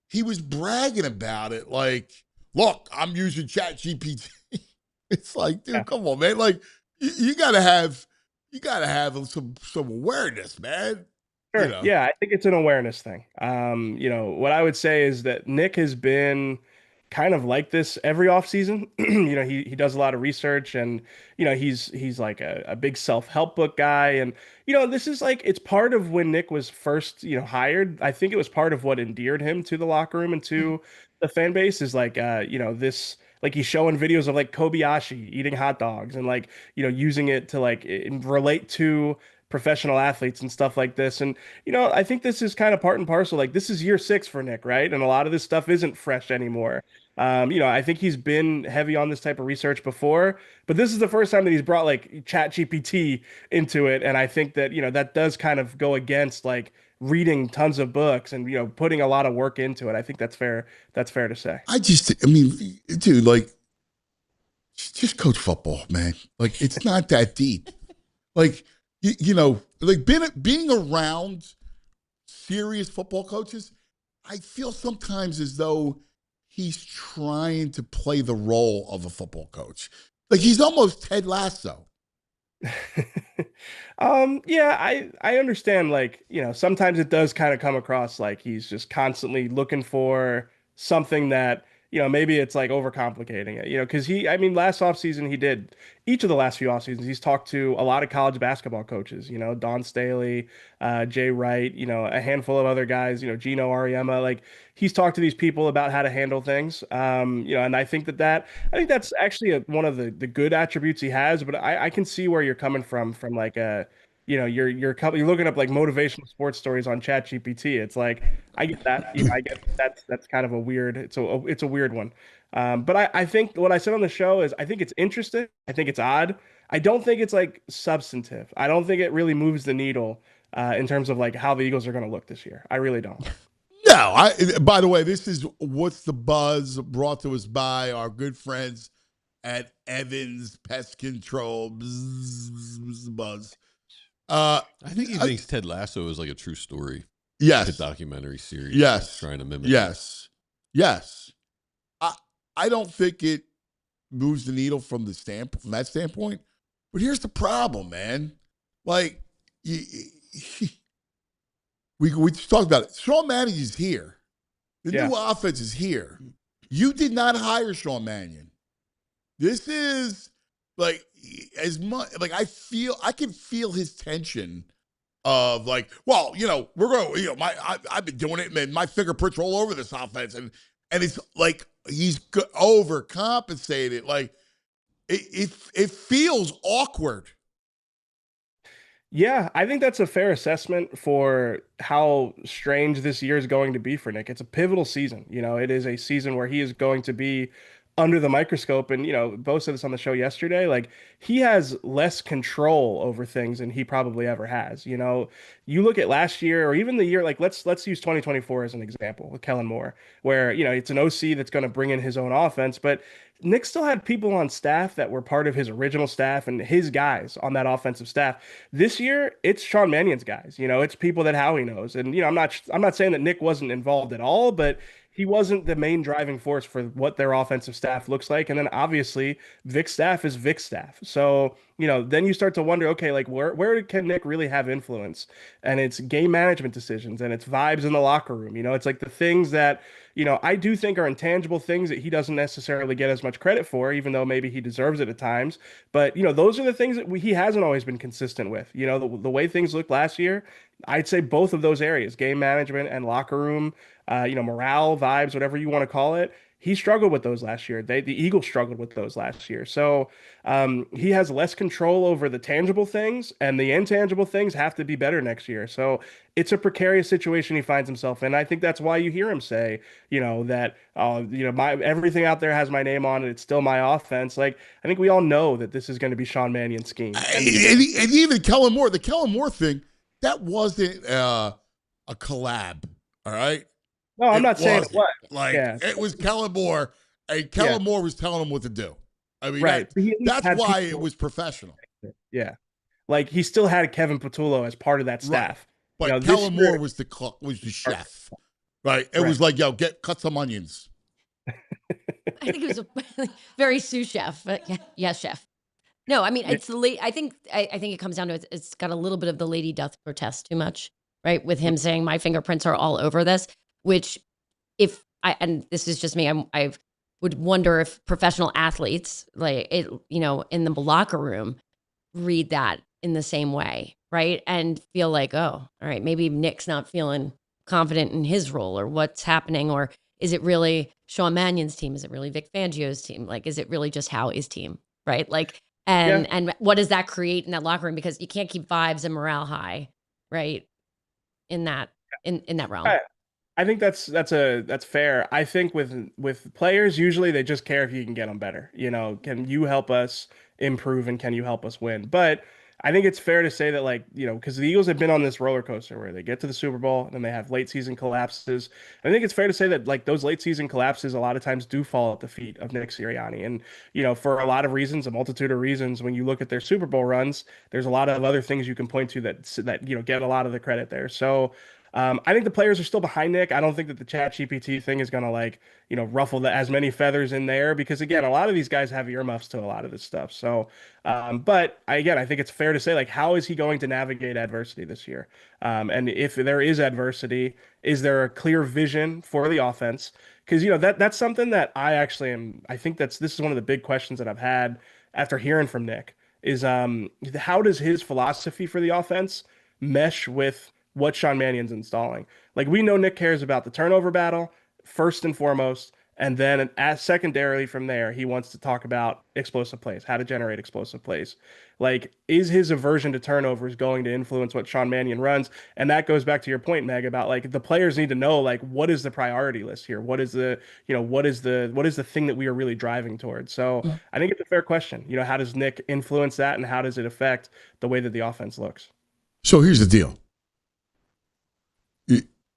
he was bragging about it. Like, look, I'm using ChatGPT. It's like, dude, come on, man. Like, you gotta have some awareness, man. Sure. Yeah, I think it's an awareness thing. What I would say is that Nick has been kind of like this every offseason. He does a lot of research and, he's like a big self-help book guy. And, this is like, it's part of when Nick was first, hired. I think it was part of what endeared him to the locker room and to the fan base is like, this, like he's showing videos of like Kobayashi eating hot dogs and like, using it to like relate to professional athletes and stuff like this. And, I think this is kind of part and parcel. Like this is year 6 for Nick, right? And a lot of this stuff isn't fresh anymore. I think he's been heavy on this type of research before, but this is the first time that he's brought like ChatGPT into it. And I think that, that does kind of go against like reading tons of books and, putting a lot of work into it. I think that's fair. That's fair to say. Dude, like, just coach football, man. Like, it's not that deep. Like, like being around serious football coaches, I feel sometimes as though he's trying to play the role of a football coach. Like he's almost Ted Lasso. Yeah, I understand. Like, sometimes it does kind of come across like he's just constantly looking for something that, maybe it's like overcomplicating it, because last offseason each of the last few off seasons, he's talked to a lot of college basketball coaches, Don Staley, Jay Wright, a handful of other guys, Gino Ariema, like he's talked to these people about how to handle things. And I think that's actually one of the good attributes he has, but I can see where you're coming from like you're looking up like motivational sports stories on ChatGPT. It's like I get that. I get that's kind of a weird. It's a weird one. But I think what I said on the show is I think it's interesting. I think it's odd. I don't think it's like substantive. I don't think it really moves the needle in terms of like how the Eagles are going to look this year. I really don't. No, by the way, this is What's the Buzz, brought to us by our good friends at Evans Pest Control. Buzz. I think he thinks Ted Lasso is like a true story. Yes. A documentary series. Yes. Trying to mimic. Yes. Yes. I don't think it moves the needle from that standpoint. But here's the problem, man. Like, we talked about it. Sean Mannion is here. The new offense is here. You did not hire Sean Mannion. This is like as much like I can feel his tension of like, well, we're going, I've been doing it, man. My fingerprints are all over this offense, and it's like he's overcompensated. Like it feels awkward. Yeah, I think that's a fair assessment for how strange this year is going to be for Nick. It's a pivotal season. It is a season where he is going to be under the microscope. And, Bo said this on the show yesterday, like he has less control over things than he probably ever has. You look at last year or even the year, like let's use 2024 as an example with Kellen Moore, where, it's an OC that's going to bring in his own offense, but Nick still had people on staff that were part of his original staff and his guys on that offensive staff. This year, it's Sean Mannion's guys. It's people that Howie knows. And I'm not saying that Nick wasn't involved at all, but he wasn't the main driving force for what their offensive staff looks like. And then obviously Vic's staff is Vic's staff. So, then you start to wonder, okay, like where can Nick really have influence? And it's game management decisions and it's vibes in the locker room. It's like the things that, I do think are intangible things that he doesn't necessarily get as much credit for, even though maybe he deserves it at times. But, those are the things that he hasn't always been consistent with. The way things looked last year, I'd say both of those areas, game management and locker room, morale, vibes, whatever you want to call it. He struggled with those last year. The Eagles struggled with those last year. So he has less control over the tangible things, and the intangible things have to be better next year. So it's a precarious situation he finds himself in. I think that's why you hear him say, that my everything out there has my name on it. It's still my offense. Like I think we all know that this is going to be Sean Mannion's scheme. And even Kellen Moore, the Kellen Moore thing, that wasn't a collab. All right. No, I'm not saying it was. Like, it was Kellen Moore, and Kellen Moore was telling him what to do. I mean, right. that's why it was professional. Yeah. Like, he still had Kevin Patullo as part of that staff. Right. But Kellen Moore was the chef. Right. It was like, cut some onions. I think it was a very sous chef, but yes, chef. No, I mean, it's the late. I think it comes down to it's got a little bit of the lady doth protest too much, right? With him saying my fingerprints are all over this. Which and this is just me, I would wonder if professional athletes like it, in the locker room read that in the same way, right? And feel like, oh, all right, maybe Nick's not feeling confident in his role or what's happening, or is it really Sean Mannion's team? Is it really Vic Fangio's team? Like, is it really just Howie's team, right? Like, and what does that create in that locker room? Because you can't keep vibes and morale high, right? In that realm. I think that's fair. I think with players, usually they just care if you can get them better. Can you help us improve and can you help us win? But I think it's fair to say that, like, because the Eagles have been on this roller coaster where they get to the Super Bowl and then they have late season collapses. I think it's fair to say that, like, those late season collapses a lot of times do fall at the feet of Nick Sirianni. And, for a lot of reasons, a multitude of reasons, when you look at their Super Bowl runs, there's a lot of other things you can point to that get a lot of the credit there. So I think the players are still behind Nick. I don't think that the ChatGPT thing is going to ruffle as many feathers in there because, again, a lot of these guys have earmuffs to a lot of this stuff. So, but I think it's fair to say, like, how is he going to navigate adversity this year? And if there is adversity, is there a clear vision for the offense? Because, that's something that I think this is one of the big questions that I've had after hearing from Nick is how does his philosophy for the offense mesh with what Sean Mannion's installing? Like, we know Nick cares about the turnover battle first and foremost, And then as secondarily from there, he wants to talk about explosive plays, how to generate explosive plays. Like, is his aversion to turnovers going to influence what Sean Mannion runs? And that goes back to your point, Meg, about like the players need to know like what is the priority list here? What is the, what is the thing that we are really driving towards? So I think it's a fair question. How does Nick influence that, and how does it affect the way that the offense looks? So here's the deal.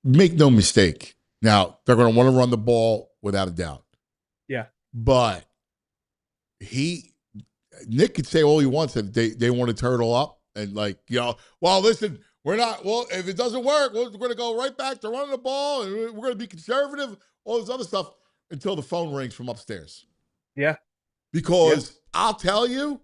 Make no mistake. Now, they're going to want to run the ball without a doubt. Yeah. But Nick could say all he wants if they want to turtle up and well, listen, if it doesn't work, we're going to go right back to running the ball and we're going to be conservative, all this other stuff until the phone rings from upstairs. Yeah. Because I'll tell you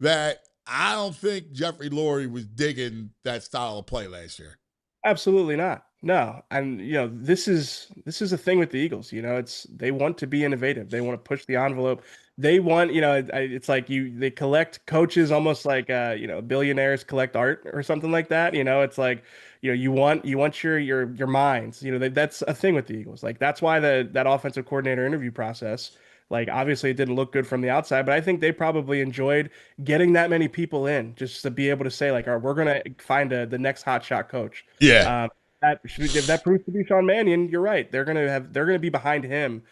that I don't think Jeffrey Lurie was digging that style of play last year. Absolutely not. No. And this is a thing with the Eagles. They want to be innovative. They want to push the envelope. They want, it's like they collect coaches almost like billionaires collect art or something like that. It's like, you want your minds. That's a thing with the Eagles. Like, that's why that offensive coordinator interview process, like, obviously it didn't look good from the outside, but I think they probably enjoyed getting that many people in just to be able to say like, all right, we're going to find the next hotshot coach. Yeah. If that proves to be Sean Mannion, you're right. They're gonna be behind him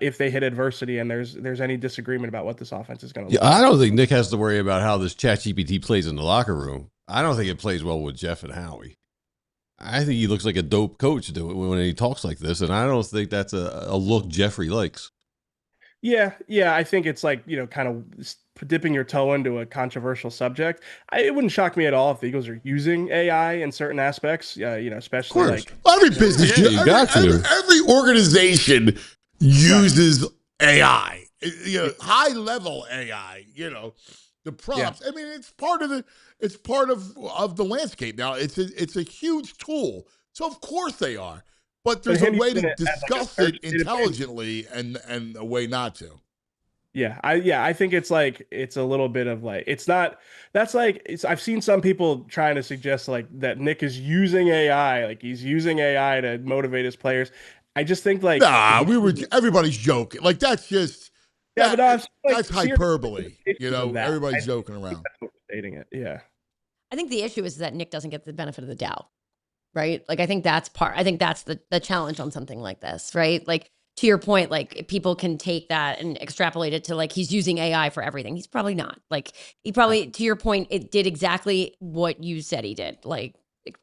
if they hit adversity and there's any disagreement about what this offense is going to look like. I don't think Nick has to worry about how this ChatGPT plays in the locker room. I don't think it plays well with Jeff and Howie. I think he looks like a dope coach when he talks like this, and I don't think that's a look Jeffrey likes. Yeah, I think it's like, kind of dipping your toe into a controversial subject. It wouldn't shock me at all if the Eagles are using AI in certain aspects, especially like every business, every organization uses AI, high level AI, the prompts. Yeah. I mean, it's part of the landscape now. It's a huge tool. So of course they are. But there's a way to discuss it intelligently and a way not to. Yeah, I think it's a little bit of like, it's not, that's like, I've seen some people trying to suggest like that Nick is using AI, like he's using AI to motivate his players. I just think like, everybody's joking. Like that's just, but that's hyperbole. Everybody's joking around. That's stating it. Yeah. I think the issue is that Nick doesn't get the benefit of the doubt. Right? Like, I think that's the challenge on something like this, right? Like, to your point, like, people can take that and extrapolate it to like, he's using AI for everything. He's probably not. Like, he probably, to your point, it did exactly what you said he did. Like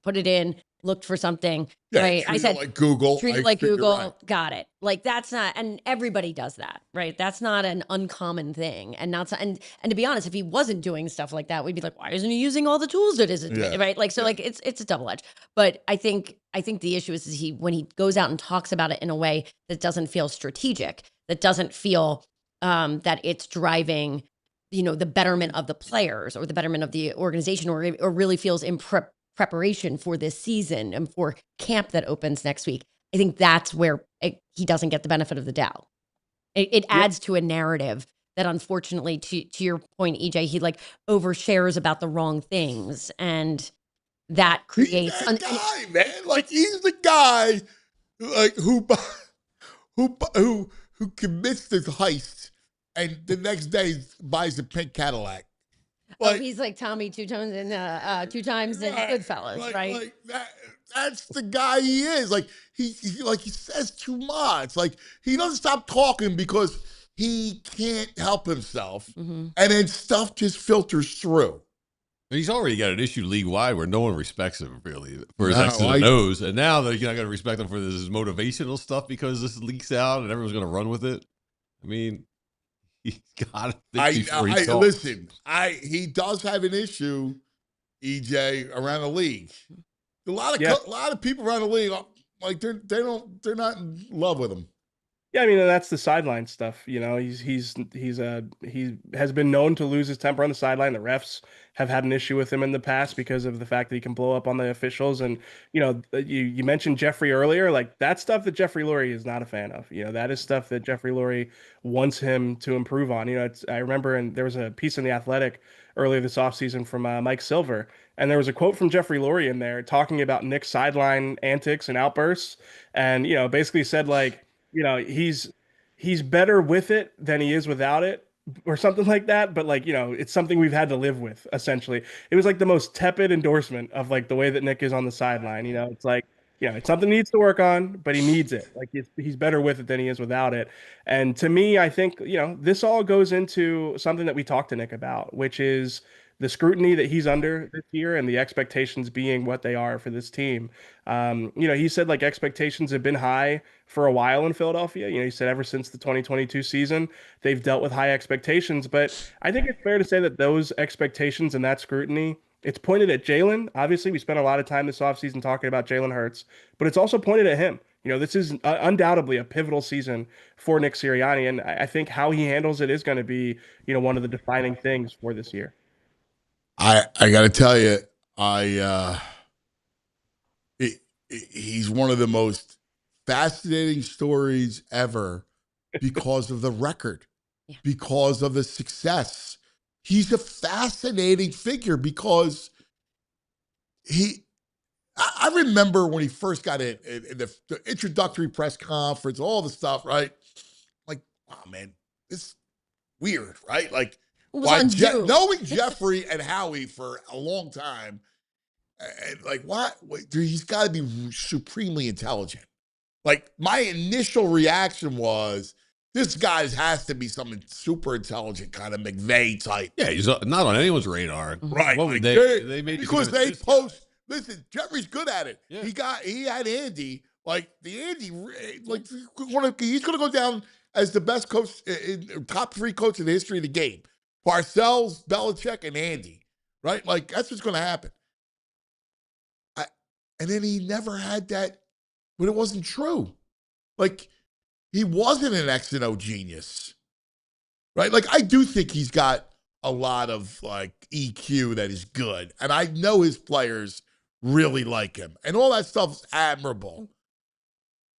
put it in, looked for something, right? I said, like Google. Treat it like Google. Right. Got it. Like, that's not, and everybody does that, right? That's not an uncommon thing. And and to be honest, if he wasn't doing stuff like that, we'd be like, why isn't he using all the tools that isn't, right? Like, so like, it's a double edge. But I think the issue is when he goes out and talks about it in a way that doesn't feel strategic, that doesn't feel that it's driving, the betterment of the players or the betterment of the organization, or really feels in preparation for this season and for camp that opens next week. I think that's where he doesn't get the benefit of the doubt. It adds to a narrative that, unfortunately, to your point, EJ, he like overshares about the wrong things, and that creates he's that guy, man. Like, he's the guy like who commits this heist and the next day buys a pink Cadillac. Like, he's like Tommy two times in Goodfellas, right? Like that's the guy he is. Like he says too much. Like, he doesn't stop talking because he can't help himself, and then stuff just filters through. He's already got an issue league-wide where no one respects him, really, for his X's and O's. And now they're not going to respect him for this motivational stuff because this leaks out and everyone's going to run with it. I mean, he got to think before he talks. Listen, he does have an issue, EJ, around the league. A lot of people around the league, like, they're not in love with him. Yeah, I mean, that's the sideline stuff. He has been known to lose his temper on the sideline. The refs have had an issue with him in the past because of the fact that he can blow up on the officials. And you mentioned Jeffrey earlier. Like, that's stuff that Jeffrey Lurie is not a fan of. That is stuff that Jeffrey Lurie wants him to improve on. I remember, and there was a piece in The Athletic earlier this offseason from Mike Silver, and there was a quote from Jeffrey Lurie in there talking about Nick's sideline antics and outbursts, and basically said like, he's better with it than he is without it, or something like that. But like, it's something we've had to live with, essentially. It was like the most tepid endorsement of like the way that Nick is on the sideline. It's like, it's something he needs to work on, but he needs it. Like he's better with it than he is without it. And to me, I think, this all goes into something that we talked to Nick about, which is the scrutiny that he's under this year and the expectations being what they are for this team. He said like expectations have been high for a while in Philadelphia. He said ever since the 2022 season, they've dealt with high expectations. But I think it's fair to say that those expectations and that scrutiny, it's pointed at Jalen. Obviously, we spent a lot of time this offseason talking about Jalen Hurts, but it's also pointed at him. This is undoubtedly a pivotal season for Nick Sirianni, and I think how he handles it is going to be, one of the defining things for this year. I got to tell you, he's one of the most fascinating stories ever because of the record, because of the success. He's a fascinating figure because I remember when he first got in the introductory press conference, all the stuff, right? Like, wow, man, it's weird, right? Like, knowing Jeffrey and Howie for a long time, and like, what? He's got to be supremely intelligent. Like, my initial reaction was, this guy has to be some super intelligent kind of McVay type. Yeah, he's not on anyone's radar. Right. What like, would they made because they post, listen, Jeffrey's good at it. Yeah. He had Andy, like the Andy, like he's going to go down as the best coach, top 3 coach in the history of the game. Parcells, Belichick, and Andy, right? Like, that's what's going to happen. And then he never had that, but it wasn't true. Like, he wasn't an X and O genius, right? Like, I do think he's got a lot of, like, EQ that is good. And I know his players really like him. And all that stuff's admirable.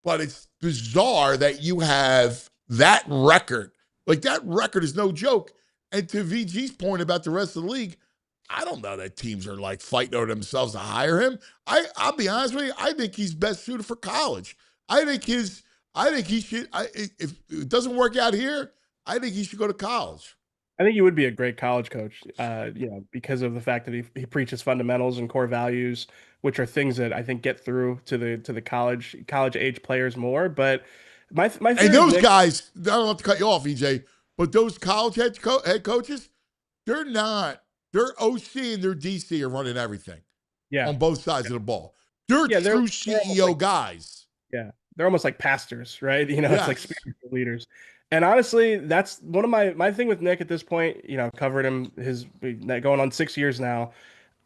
But it's bizarre that you have that record. Like, that record is no joke. And to VG's point about the rest of the league, I don't know that teams are like fighting over themselves to hire him. I'll be honest with you. I think he's best suited for college. I think he should. If it doesn't work out here, I think he should go to college. I think he would be a great college coach, because of the fact that he preaches fundamentals and core values, which are things that I think get through to the college age players more. But my and those guys, I don't have to cut you off, EJ, but those college head coaches, they're OC and their DC are running everything. Yeah, on both sides of the ball. They're true CEO guys. Yeah, they're almost like pastors, right? It's like spiritual leaders. And honestly, that's one of my thing with Nick at this point. Covered him going on 6 years now.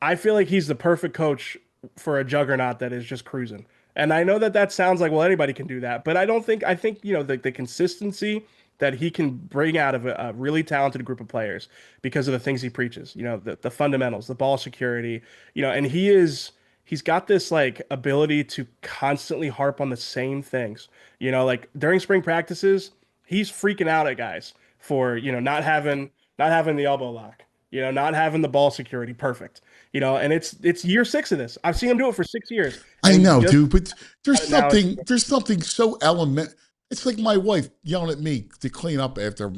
I feel like he's the perfect coach for a juggernaut that is just cruising. And I know that sounds like, well, anybody can do that, but I think the consistency that he can bring out of a really talented group of players because of the things he preaches, the fundamentals, the ball security, and he's got this like ability to constantly harp on the same things, like during spring practices, he's freaking out at guys for, not having the elbow lock, not having the ball security perfect, and it's year 6 of this. I've seen him do it for 6 years. I know, dude, but there's something so elemental. It's like my wife yelling at me to clean up after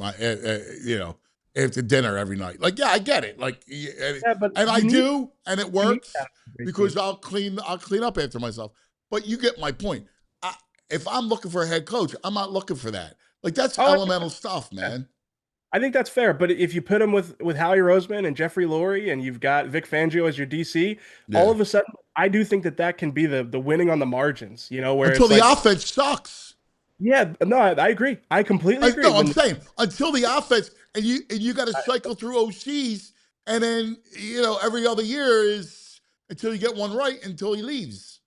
after dinner every night. Like, yeah, I get it. Like, and I do, and it works because I'll clean up after myself. But you get my point. If I'm looking for a head coach, I'm not looking for that. Like, that's elemental stuff, man. I think that's fair. But if you put him with Howie Roseman and Jeffrey Lurie, and you've got Vic Fangio as your DC, all of a sudden, I do think that can be the winning on the margins. Where until the offense sucks. Yeah, no, I agree. I completely agree. No, I'm saying until the offense, and you got to cycle through OCs, and then every other year is until you get one right until he leaves.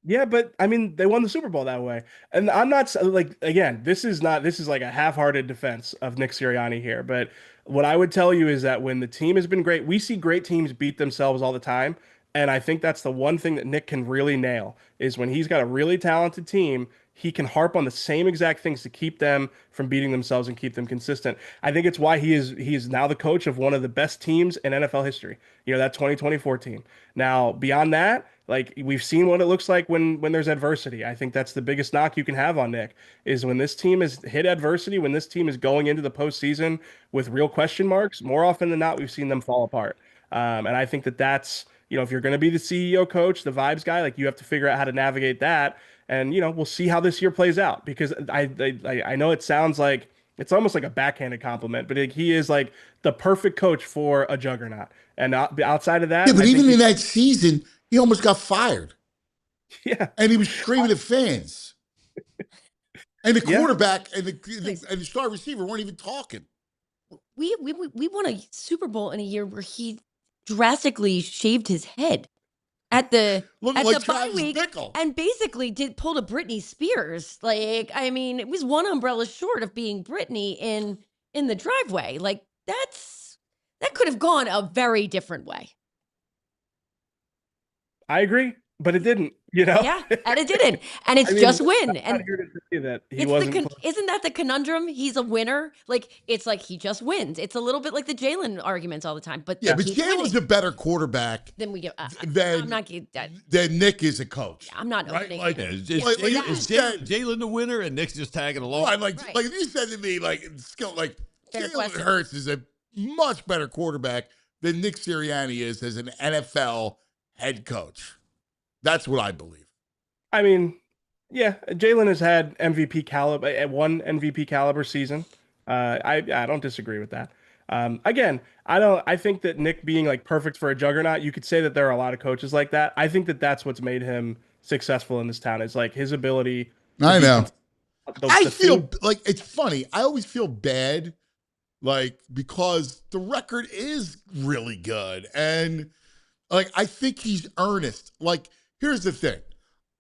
Yeah, but I mean, they won the Super Bowl that way, and I'm not like, again, this is like a half-hearted defense of Nick Sirianni here. But what I would tell you is that when the team has been great, we see great teams beat themselves all the time. And I think that's the one thing that Nick can really nail is when he's got a really talented team, he can harp on the same exact things to keep them from beating themselves and keep them consistent. I think it's why he is now the coach of one of the best teams in NFL history. That 2024 team. Now, beyond that, Like we've seen what it looks like when there's adversity. I think that's the biggest knock you can have on Nick is when this team has hit adversity, when this team is going into the postseason with real question marks. More often than not, we've seen them fall apart. And I think that's if you're going to be the CEO coach, the vibes guy, like you have to figure out how to navigate that. And we'll see how this year plays out because I know it sounds like it's almost like a backhanded compliment, but he is like the perfect coach for a juggernaut. And outside of that, Yeah, but I think even in that season, he almost got fired. yeah, And he was screaming at fans. And the Yeah. quarterback and the star receiver weren't even talking. We won a Super Bowl in a year where he drastically shaved his head at the Looking at like the bye Travis week Bickle. and basically pulled a Britney Spears. Like, I mean, it was one umbrella short of being Britney in the driveway. Like that could have gone a very different way. I agree, but it didn't. You know, Yeah, and it didn't. And it's I mean, just win. I'm And not here to say that he it's wasn't. isn't that the conundrum? He's a winner. Like it's like he just wins. It's a little bit like the Jalen arguments all the time. But Yeah, they but keep Jalen's winning. a better quarterback Then we get. than I'm not. Nick is a coach. I'm not Right? opening. Like, Yeah, is Jalen the winner and Nick's just tagging along? Right, like Right. if you said to me, like Fair Jalen question. Hurts is a much better quarterback than Nick Sirianni is as an NFL head coach. That's what I believe. I mean, yeah, Jalen has had MVP caliber, one MVP caliber season. I don't disagree with that. Again, I think that Nick being like perfect for a juggernaut, you could say that there are a lot of coaches like that. I think that that's what's made him successful in this town. Is like his ability. I know. I the feel thing- like it's funny. I always feel bad, like because the record is really good, and like I think he's earnest. Like here's the thing,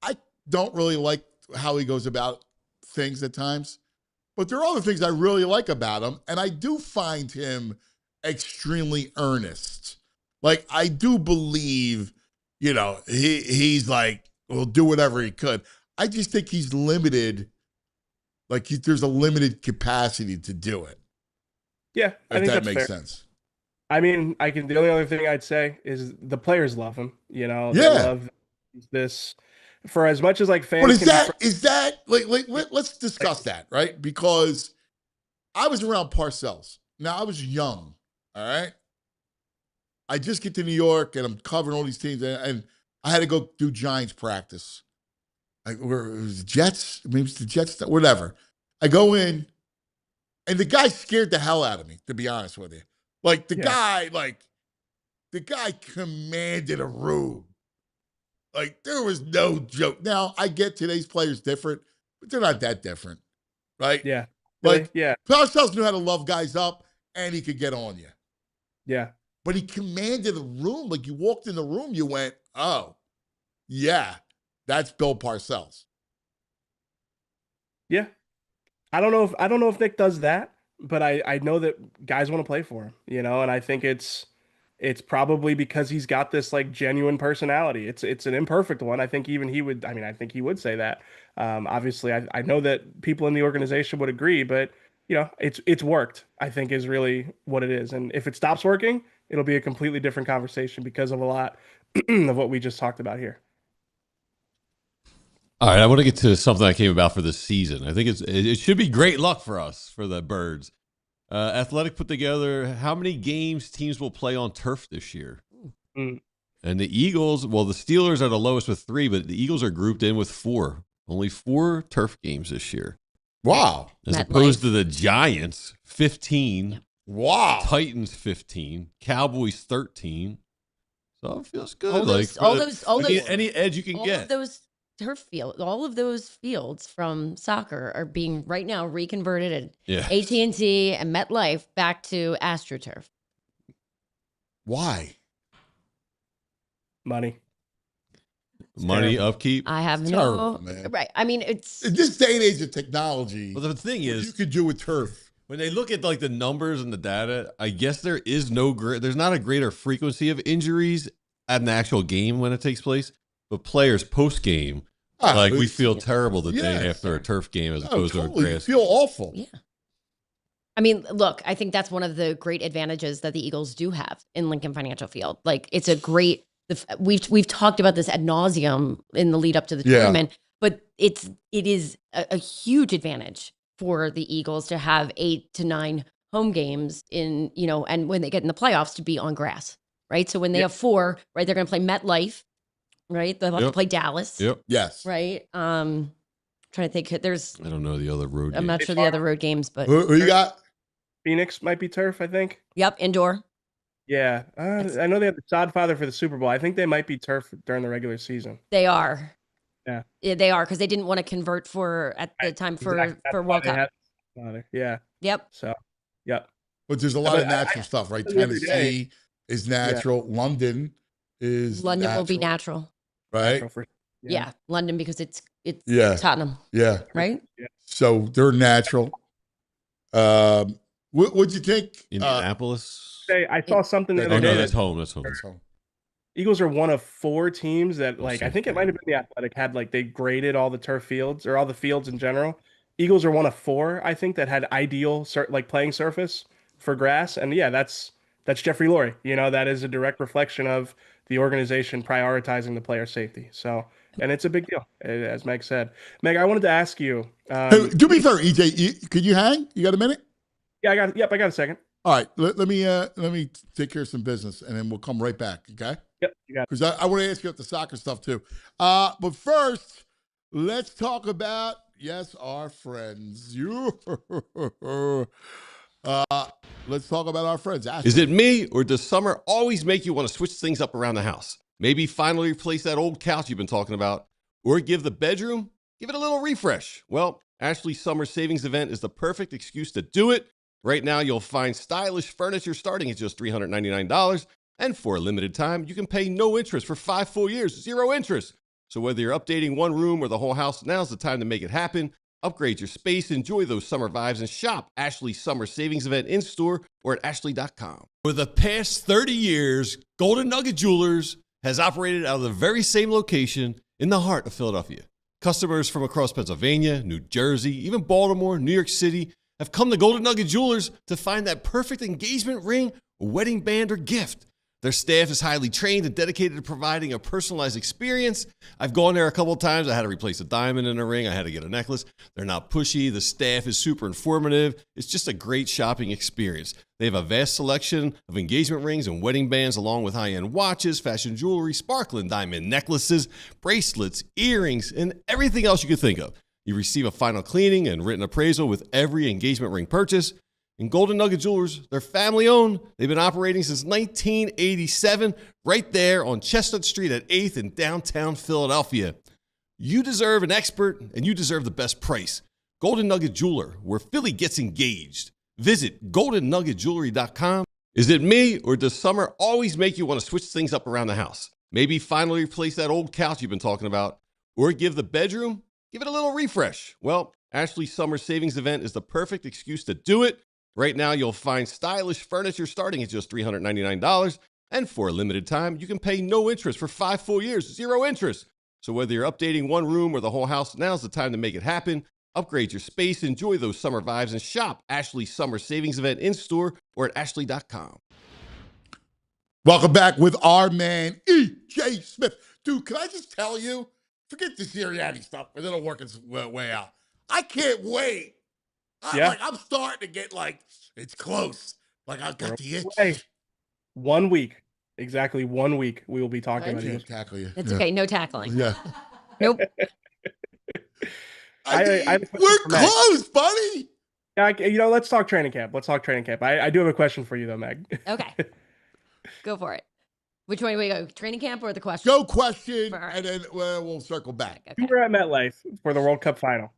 I don't really like how he goes about things at times, but there are other things I really like about him, and I do find him extremely earnest. Like I do believe, he's like will do whatever he could. I just think he's limited. Like there's a limited capacity to do it. Yeah, I If think that that's makes fair. sense. I mean, the only other thing I'd say is the players love him. They Yeah. love this. For as much as like fans, But can is that let's discuss that, right? Because I was around Parcells. Now I was young, all right? I just get to New York and I'm covering all these teams, and I had to go do Giants practice. It was the Jets, maybe it's the Jets, whatever. I go in, and the guy scared the hell out of me, to be honest with you. Like the guy commanded a room. Like there was no joke. Now I get today's players different, but they're not that different, right? yeah, Like really? Yeah, Parcells knew how to love guys up, and he could get on you. yeah. But he commanded the room. Like you walked in the room, you went, "Oh, yeah, that's Bill Parcells." Yeah. I don't know if Nick does that, but I know that guys want to play for him, and I think it's probably because he's got this like genuine personality. It's an imperfect one. I think even I think he would say that. Obviously I know that people in the organization would agree, but it's worked, I think is really what it is. And if it stops working, it'll be a completely different conversation because of a lot of what we just talked about here. All right, I want to get to something that came about for this season. I think it should be great luck for us, for the Birds. Athletic put together how many games teams will play on turf this year. Mm. And the Eagles, well, the Steelers are the lowest with 3, but the Eagles are grouped in with 4. Only 4 turf games this year. Wow. As MetLife. opposed to the Giants, 15. Yep. Wow. Titans, 15. Cowboys, 13. So it feels good. Any edge you can all get. of those turf field, all of those fields from soccer are being right now reconverted at Yeah. AT&T and MetLife back to AstroTurf. Why? Money. Money, terrible. upkeep. I have Terrible, man. right. I mean, it's In this day and age of technology, Well, the thing what is, you could do with turf. when they look at like the numbers and the data, I guess there's not a greater frequency of injuries at an actual game when it takes place, but players post game, like we feel terrible the day Yes. after a turf game as Oh, opposed to a totally. You grass. feel awful. yeah. I mean, look, I think that's one of the great advantages that the Eagles do have in Lincoln Financial Field. Like, it's a great we've talked about this ad nauseum in the lead up to the Yeah. tournament, but it is a huge advantage for the Eagles to have 8 to 9 home games in, and when they get in the playoffs to be on grass, right? So when they have 4, right, they're going to play MetLife, right? They'll have to play Dallas, Yep. Yes. right? Trying to think, there's, I don't know the other road. I'm games. not sure the other road games, but Who you got? Phoenix might be turf, I think. yep, indoor. Yeah, I know they have the Godfather for the Super Bowl. I think they might be turf during the regular season. They are. Yeah. They are, because they didn't want to convert at the time for World Cup. Yeah. Yep. So, yep. But there's a lot of natural stuff, right? every day. Tennessee is natural. London is London will be natural, natural. right? Yeah. London, because it's Yeah. Tottenham, Yeah. right? So they're natural. What'd you think? Indianapolis. I saw something the Oh, other Oh day. no, that that's home. That's home. So- Eagles are one of 4 teams that, like, I so think it might have been the Athletic had, like, they graded all the turf fields or all the fields in general. Eagles are one of 4, I think, that had ideal playing surface for grass. And yeah, that's Jeffrey Lurie. That is a direct reflection of the organization prioritizing the player safety. So, and it's a big deal, as Meg said. Meg, I wanted to ask you. Hey, do me a favor, EJ. Could you hang? You got a minute? Yeah, I got a second. All right. Let me take care of some business, and then we'll come right back. Okay? Yep, you got it. Because I want to ask you about the soccer stuff too. But first, let's talk about our friends. Let's talk about our friends. Ashley. Is it me, or does summer always make you want to switch things up around the house? Maybe finally replace that old couch you've been talking about, or give the bedroom, give it a little refresh. Well, Ashley's summer savings event is the perfect excuse to do it. Right now, you'll find stylish furniture starting at just $399, and for a limited time, you can pay no interest for 5 full years, 0 interest. So whether you're updating one room or the whole house, now's the time to make it happen. Upgrade your space, enjoy those summer vibes, and shop Ashley's summer savings event in store or at ashley.com. For the past 30 years, Golden Nugget Jewelers has operated out of the very same location in the heart of Philadelphia. Customers from across Pennsylvania, New Jersey, even Baltimore, New York City have come to Golden Nugget Jewelers to find that perfect engagement ring, wedding band, or gift. Their staff is highly trained and dedicated to providing a personalized experience. I've gone there a couple of times. I had to replace a diamond in a ring. I had to get a necklace. They're not pushy. The staff is super informative. It's just a great shopping experience. They have a vast selection of engagement rings and wedding bands, along with high-end watches, fashion jewelry, sparkling diamond necklaces, bracelets, earrings, and everything else you could think of. You receive a final cleaning and written appraisal with every engagement ring purchase. And Golden Nugget Jewelers, they're family owned. They've been operating since 1987, right there on Chestnut Street at 8th in downtown Philadelphia. You deserve an expert, and you deserve the best price. Golden Nugget Jeweler, where Philly gets engaged. Visit goldennuggetjewelry.com. Is it me, or does summer always make you want to switch things up around the house? Maybe finally replace that old couch you've been talking about, or give the bedroom, give it a little refresh. Well, Ashley's summer savings event is the perfect excuse to do it. Right now, you'll find stylish furniture starting at just $399, and for a limited time, you can pay no interest for 5 full years, 0 interest. So whether you're updating one room or the whole house, now's the time to make it happen. Upgrade your space, enjoy those summer vibes, and shop Ashley's summer savings event in store or at ashley.com. Welcome back with our man, E.J. Smith. Dude, can I just tell you, forget the Sirianni stuff, but it'll work its way out. I can't wait. I'm starting to get it's close. I've got the itch. Hey, 1 week. Exactly 1 week we will be talking about I it. can't tackle you. It's okay. No tackling. Yeah. Nope. We're close, buddy. Let's talk training camp. I do have a question for you, though, Meg. Okay. Go for it. Which way do we go? Training camp or the question? Go question, All right. and then we'll circle back. Okay. You were at MetLife for the World Cup final.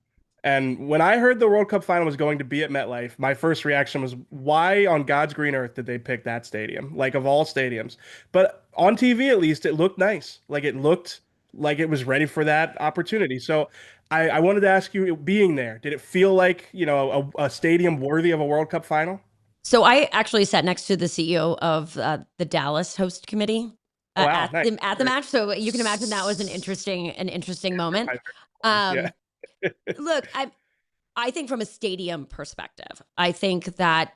And when I heard the World Cup final was going to be at MetLife, my first reaction was, why on God's green earth did they pick that stadium? Of all stadiums. But on TV, at least, it looked nice. It looked like it was ready for that opportunity. So I wanted to ask you, being there, did it feel like, a stadium worthy of a World Cup final? So I actually sat next to the CEO of the Dallas host committee Wow, at, nice. at the match. So you can imagine that was an interesting moment. Look, I think from a stadium perspective, I think that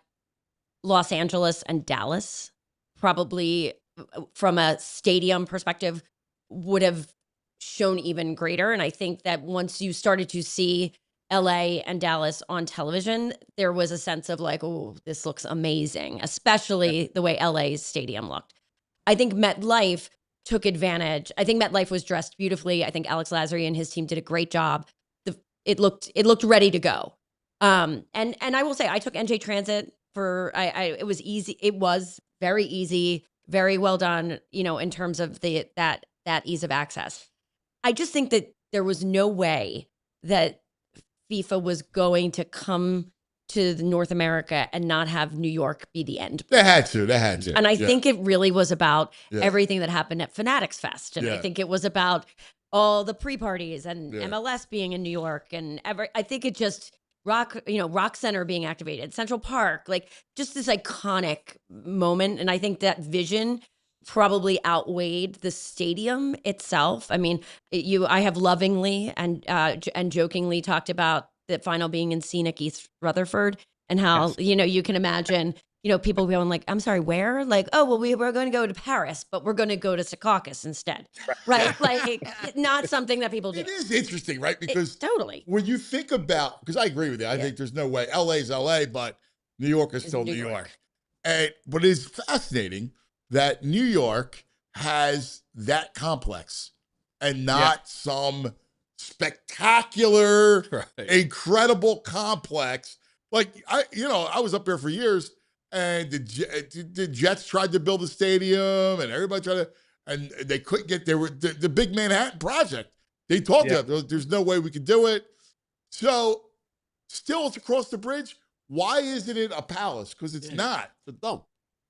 Los Angeles and Dallas probably from a stadium perspective would have shown even greater. And I think that once you started to see LA and Dallas on television, there was a sense of like, oh, this looks amazing, especially the way LA's stadium looked. I think MetLife took advantage. I think MetLife was dressed beautifully. I think Alex Lazary and his team did a great job. It looked ready to go. And I will say I took NJ Transit for it was easy. It was very easy, very well done, in terms of that ease of access. I just think that there was no way that FIFA was going to come to North America and not have New York be the end. They had to. And I think it really was about everything that happened at Fanatics Fest. And I think it was about all the pre-parties and MLS being in New York and I think it just Rock Center being activated, Central Park, like just this iconic moment. And I think that vision probably outweighed the stadium itself. I mean, I have lovingly and jokingly talked about the final being in scenic East Rutherford and how, you can imagine, people going like, I'm sorry, where? Like, oh, well, we're going to go to Paris, but we're going to go to Secaucus instead. Right? Like, not something that people do. It is interesting, right? Because totally. When you think about, because I agree with you, I think there's no way. LA's LA, but New York is still New York. But it is fascinating that New York has that complex and not some spectacular, incredible complex. Like, I was up there for years, and the Jets tried to build a stadium, and everybody tried to, and they couldn't get there. The big Manhattan project. They talked about there's no way we could do it. So, still, it's across the bridge. Why isn't it a palace? Because it's not. It's dumb.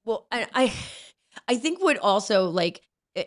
Well, I think what also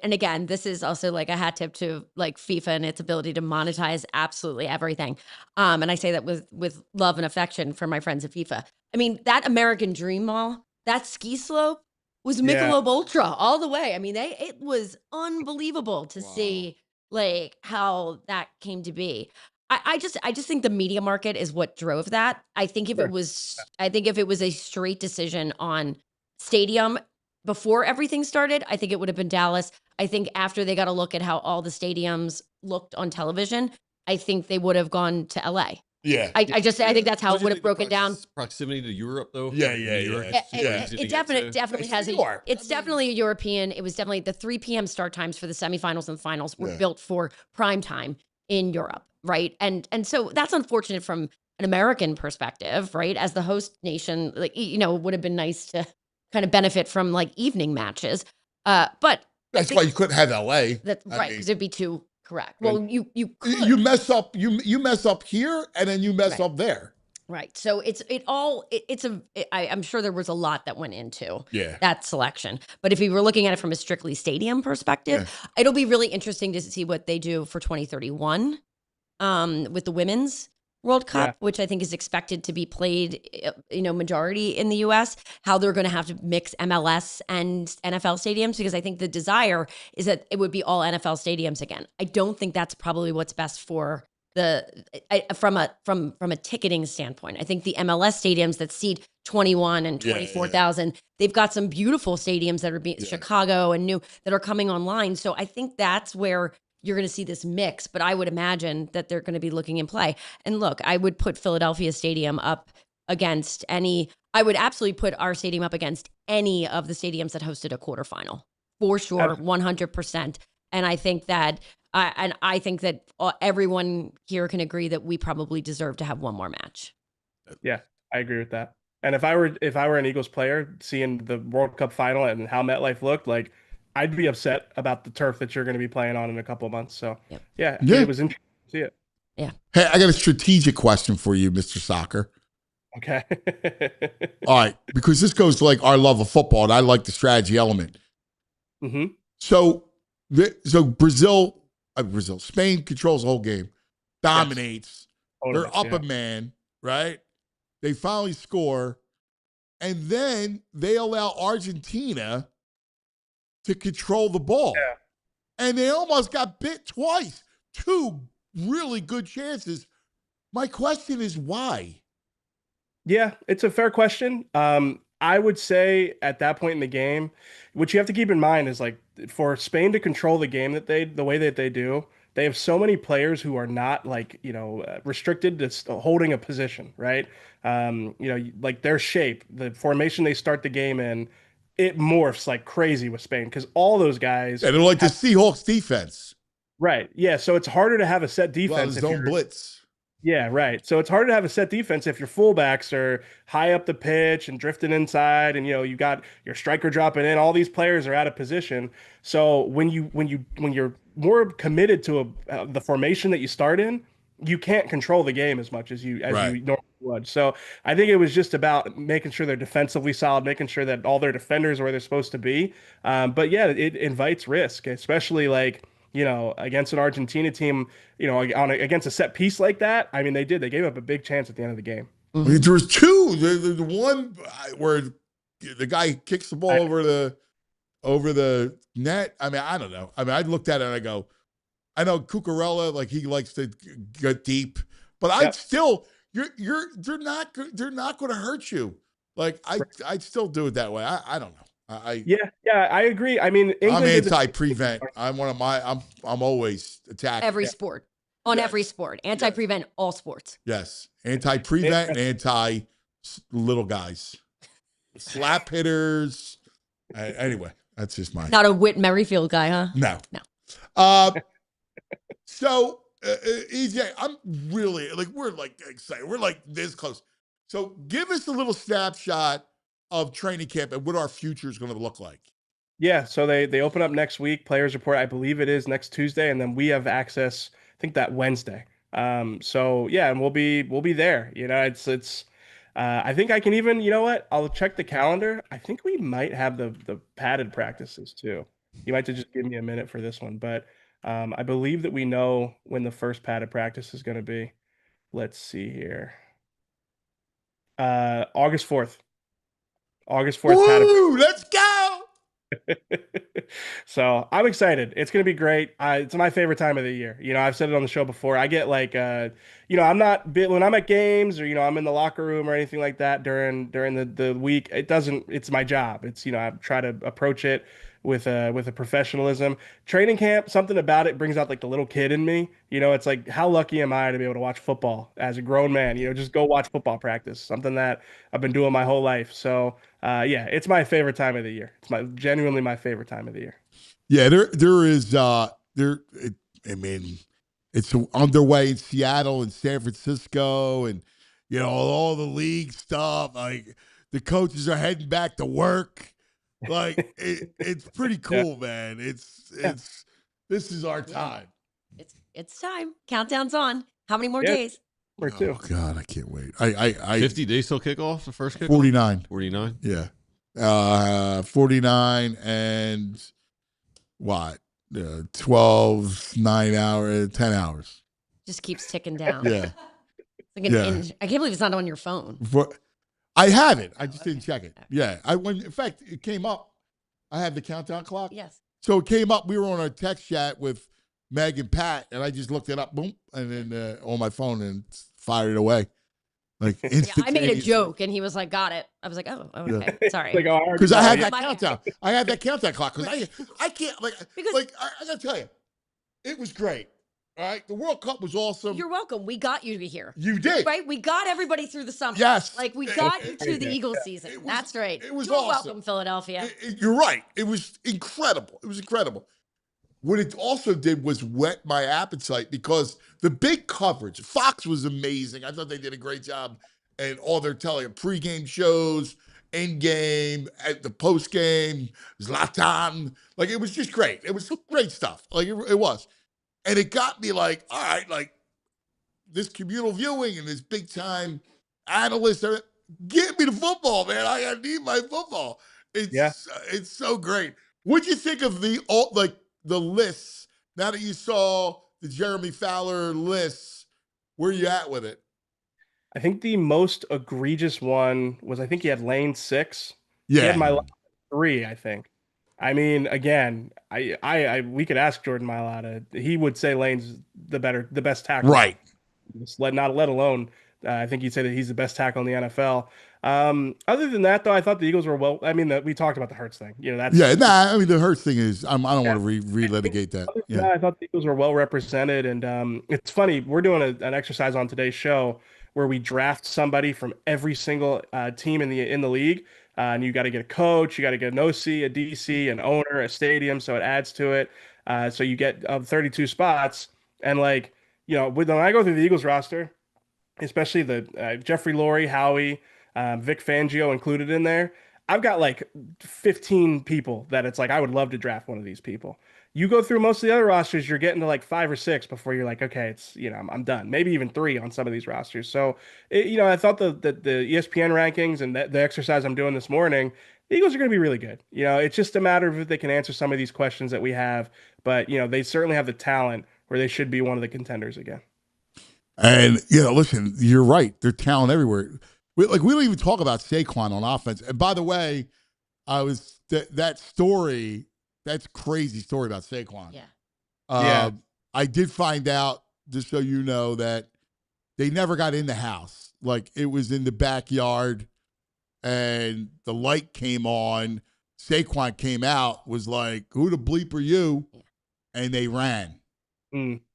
and again, this is also like a hat tip to like FIFA and its ability to monetize absolutely everything. And I say that with love and affection for my friends at FIFA. I mean, that American Dream Mall, that ski slope was Michelob Ultra all the way. I mean, it was unbelievable to see like how that came to be. I just think the media market is what drove that. I think if it was a straight decision on stadium before everything started, I think it would have been Dallas. I think after they got a look at how all the stadiums looked on television, I think they would have gone to LA. Yeah. I think that's how it would have broken down. Proximity to Europe, though. Yeah. It definitely has it's definitely a European. It was definitely the 3 p.m. start times for the semifinals and the finals were built for prime time in Europe, right? And so that's unfortunate from an American perspective, right? As the host nation, like it would have been nice to kind of benefit from like evening matches. But that's why you couldn't have LA. That's right, because it'd be too correct. Well, you could. You mess up. You mess up here, and then you mess up there. Right. So I'm sure there was a lot that went into that selection. But if we were looking at it from a strictly stadium perspective, it'll be really interesting to see what they do for 2031 with the women's World Cup, which I think is expected to be played, majority in the U.S., how they're going to have to mix MLS and NFL stadiums, because I think the desire is that it would be all NFL stadiums again. I don't think that's probably what's best for from a ticketing standpoint. I think the MLS stadiums that seat 21 and 24,000, they've got some beautiful stadiums that are being Chicago and new that are coming online. So I think that's where you're going to see this mix, but I would imagine that they're going to be looking in play. And look, I would put Philadelphia Stadium up against I would absolutely put our stadium up against any of the stadiums that hosted a quarterfinal, for sure, 100%. And I think that, everyone here can agree that we probably deserve to have one more match. Yeah, I agree with that. And if I were an Eagles player, seeing the World Cup final and how MetLife looked, like, I'd be upset about the turf that you're going to be playing on in a couple of months. So, it was interesting to see it. Yeah. Hey, I got a strategic question for you, Mr. Soccer. Okay. All right, because this goes to like our love of football, and I like the strategy element. Mm-hmm. So Spain controls the whole game, dominates. Yes. They're up a man, right? They finally score, and then they allow Argentina to control the ball. Yeah. And they almost got bit twice. 2 really good chances. My question is why? Yeah, it's a fair question. I would say at that point in the game, what you have to keep in mind is like for Spain to control the game the way that they do, they have so many players who are not like, restricted to holding a position, right? Like their shape, the formation they start the game in, it morphs like crazy with Spain because all those guys And they're like the Seahawks defense. right. Yeah, so it's harder to have a set A lot of defense if zone you're blitz. yeah, right. So it's harder to have a set defense if your fullbacks are high up the pitch and drifting inside, and you got your striker dropping in. All these players are out of position. So when you're more committed to the formation that you start in, you can't control the game as much as you Right. normally would. So I think it was just about making sure they're defensively solid, making sure that all their defenders are where they're supposed to be. But yeah, it invites risk, especially like against an Argentina team, against a set piece like that. I mean, they did. They gave up a big chance at the end of the game. I mean, there was two. The one where the guy kicks the ball over the net. I mean, I don't know. I mean, I looked at it and I go, I know Cucurella, like he likes to get deep, but I'd still, they're not going to hurt you. Like I'd still do it that way. I don't know. I agree. I mean, England I'm did the- anti-prevent. I'm always attacking Every sport. On every sport. Anti-prevent all sports. Yes, anti-prevent and anti-little guys, slap hitters. Anyway, that's just my. Not a Whit Merrifield guy, huh? No. No. So EJ, I'm really we're excited. We're like this close. So give us a little snapshot of training camp and what our future is going to look like. Yeah, so they open up next week. Players report, I believe it is next Tuesday, and then we have access, I think that Wednesday. So yeah, and we'll be there. It's I think I can even, you know what? I'll check the calendar. I think we might have the padded practices too. You might have to just give me a minute for this one, but I believe that we know when the first padded practice is going to be. Let's see here. August 4th. August 4th. Woo! Let's go! So I'm excited. It's going to be great. It's my favorite time of the year. I've said it on the show before. I get like, I'm not when I'm at games or, I'm in the locker room or anything like that during the week. It's my job. It's, I try to approach it with a professionalism. Training camp, something about it brings out like the little kid in me. It's like, how lucky am I to be able to watch football as a grown man? Just go watch football practice, something that I've been doing my whole life. So it's my favorite time of the year. It's genuinely my favorite time of the year. Yeah, there is I mean, it's underway in Seattle and San Francisco, and all the league stuff. Like the coaches are heading back to work. Like it's pretty cool, man. This is our time. It's time. Countdown's on. How many more days? Or two. Oh God, I can't wait. I 50 days till kickoff, the first kickoff? 49. 49? Yeah. 49 and what? 12, 9 hours, 10 hours. Just keeps ticking down. Yeah. Like I can't believe it's not on your phone. I have it. I just didn't check it. Yeah. In fact, it came up. I had the countdown clock. Yes. So it came up. We were on a text chat with Meg and Pat, and I just looked it up, boom, and then on my phone and fired it away. Like I made a joke, and he was like, "Got it." I was like, "Oh, okay, sorry." Because I had that countdown. I had that countdown clock. Because I can't I gotta tell you, it was great. All right, the World Cup was awesome. You're welcome. We got you to be here. You did, right? We got everybody through the summer. Yes, we got you to the Eagles season. That's right. It was You're awesome. welcome, Philadelphia. You're right. It was incredible. It was incredible. What it also did was whet my appetite because the big coverage, Fox was amazing. I thought they did a great job, and all they're telling you, pregame shows, endgame, at the postgame, Zlatan, like it was just great. It was great stuff. Like it was. And it got me like, all right, like this communal viewing and this big time analyst, get me the football, man. I need my football. It's so great. What'd you think of the lists now that you saw the Jeremy Fowler lists? Where are you at with it? I think the most egregious one was, I think he had lane 6. Yeah. He had my 3, I think. I mean, again, we could ask Jordan Mailata. He would say Lane's the best tackle. Right. Let alone, I think he'd say that he's the best tackle in the NFL. Other than that, though, I thought the Eagles were well. I mean, we talked about the Hurts thing. You know, that's Yeah, nah. I mean, the Hurts thing is, I don't yeah. want to relitigate that. Other than Yeah, that, I thought the Eagles were well represented, and it's funny. We're doing an exercise on today's show where we draft somebody from every single team in the league, and you got to get a coach, you got to get an OC, a DC, an owner, a stadium, so it adds to it. So you get 32 spots, and like when I go through the Eagles roster, especially the Jeffrey Lurie, Howie, Vic Fangio included in there. I've got like 15 people that it's like I would love to draft one of these people. You go through most of the other rosters, you're getting to like 5 or 6 before you're like, okay, it's I'm done. Maybe even 3 on some of these rosters. So I thought the ESPN rankings and the exercise I'm doing this morning, the Eagles are going to be really good. It's just a matter of if they can answer some of these questions that we have. But they certainly have the talent where they should be one of the contenders again. and listen, you're right. There's talent everywhere. We don't even talk about Saquon on offense. And by the way, that story. That's a crazy story about Saquon. Yeah. Yeah. I did find out, just so you know, that they never got in the house. Like, it was in the backyard, and the light came on. Saquon came out, was like, "Who the bleep are you?" And they ran.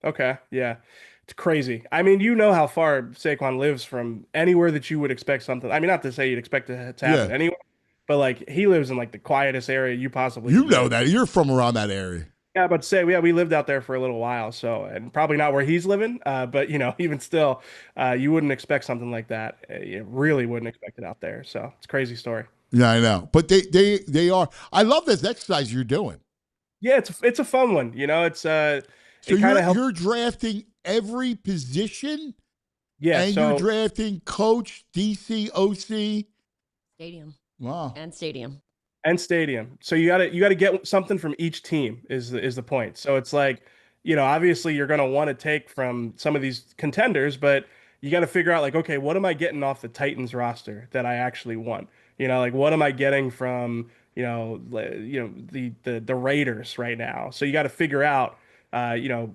Okay. Yeah. It's crazy. I mean, how far Saquon lives from anywhere that you would expect something. I mean, not to say you'd expect it to happen anywhere, but like he lives in like the quietest area you possibly You could know live. that. You're from around that area. Yeah, but say we lived out there for a little while, so and probably not where he's living, but even still, you wouldn't expect something like that. You really wouldn't expect it out there. So it's a crazy story. Yeah, I know. But they are. I love this exercise you're doing. Yeah, it's a fun one. It's So it kind of helps. you're drafting every position, Yeah, and so you're drafting coach, DC, OC. Stadium Wow. and stadium. and stadium. So you gotta get something from each team is the point. So it's like, obviously you're gonna want to take from some of these contenders, but you got to figure out like, okay, what am I getting off the Titans roster that I actually want? Like what am I getting from the Raiders right now? So you got to figure out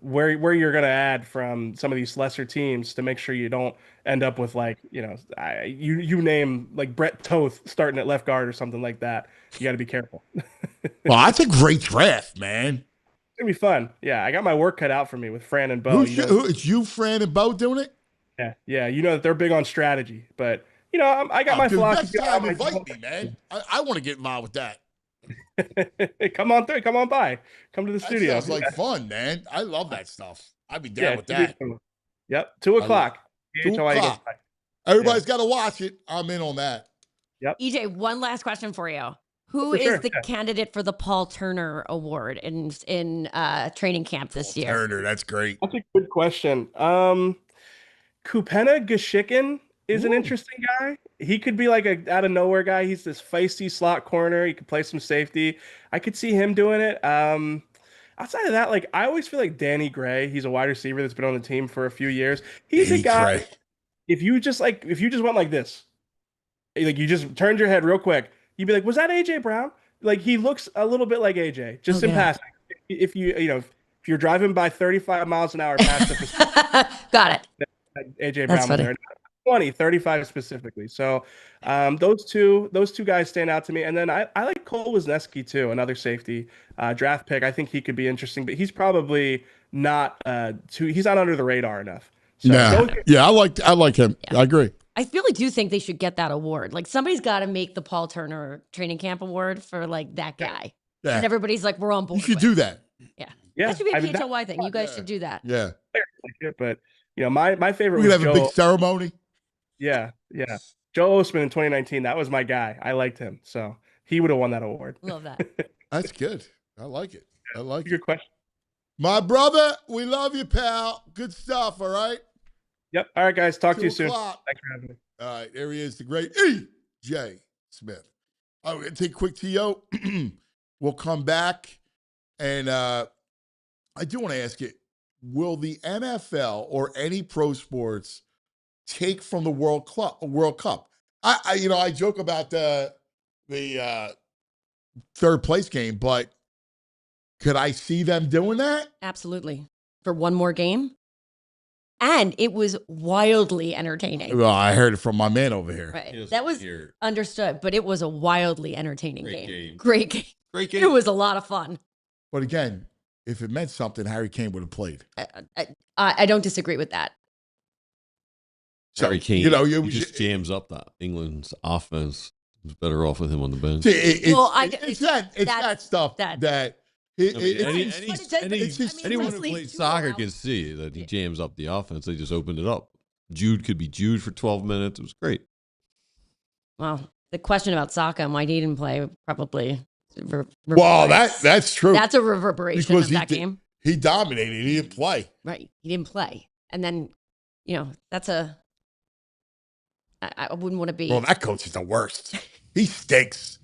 where you're going to add from some of these lesser teams to make sure you don't end up with like you name like Brett Toth starting at left guard or something like that. You got to be careful. Well, that's a great draft, man. It's gonna be fun. Yeah, I got my work cut out for me with Fran and Bo. It's you, Fran, and Bo doing it? Yeah. You know that they're big on strategy, but I got my Dude, next philosophy. time, invite me, man. I want to get involved with that. Come on through. Come on by. Come to the That studio. sounds like fun, man. I love that stuff. I'd be down with that. Yep. 2:00. 2 o'clock. Everybody's got to watch it. I'm in on that. Yep. EJ, one last question for you. Who For is sure, the yeah. candidate for the Paul Turner Award in training camp this year? Turner, that's great. That's a good question. Kupena Gashikin is an interesting guy. He could be like a out of nowhere guy. He's this feisty slot corner. He could play some safety. I could see him doing it. Outside of that, like I always feel like Danny Gray. He's a wide receiver that's been on the team for a few years. He's a guy. Gray. If you just went like this, like you just turned your head real quick, you'd be like, "Was that AJ Brown?" Like he looks a little bit like AJ, just in passing. If you're driving by 35 miles an hour past the Got it. AJ That's Brown was funny. there. 20, 35 specifically. So those two guys stand out to me. And then I like Cole Wisniewski too, another safety draft pick. I think he could be interesting, but he's probably not he's not under the radar enough. So Yeah, I like him. Yeah. I agree. I really do think they should get that award. Like somebody's got to make the Paul Turner Training Camp Award for like that guy. Yeah. And everybody's like, we're on board. You should with. do that. Yeah. Yeah, That should be a I mean, PHLY thing. You guys should do that. Yeah. but my favorite We could was have a Joe. big ceremony. Yeah. Joe Osman in 2019. That was my guy. I liked him. So he would have won that award. Love that. That's good. I like it. I like it. Good question. My brother, we love you, pal. Good stuff, all right? Yep. All right, guys. Talk to you 2 soon. o'clock. Thanks for having me. All right, there he is, the great E.J. Smith. All right, we're going to take a quick TO. We'll come back. And I do want to ask you, will the NFL or any pro sports take from the World Cup? I joke about the third place game, but could I see them doing that? Absolutely. For one more game? And it was wildly entertaining. Well, I heard it from my man over here. Right. That was understood, but it was a wildly entertaining game. Great Great game. Great game. It was a lot of fun. But again, if it meant something, Harry Kane would have played. I don't disagree with that. So, Harry Kane, he just jams up that England's offense. It was better off with him on the bench. See, it's that stuff that anyone who plays soccer can see that he jams up the offense. They just opened it up. Jude could be Jude for 12 minutes. It was great. Well, the question about Saka and why he didn't play probably. Well, that's true. That's a reverberation of that game. He dominated. He didn't play. Right. He didn't play. And then, that's I wouldn't want to be. Well, that coach is the worst. He stinks.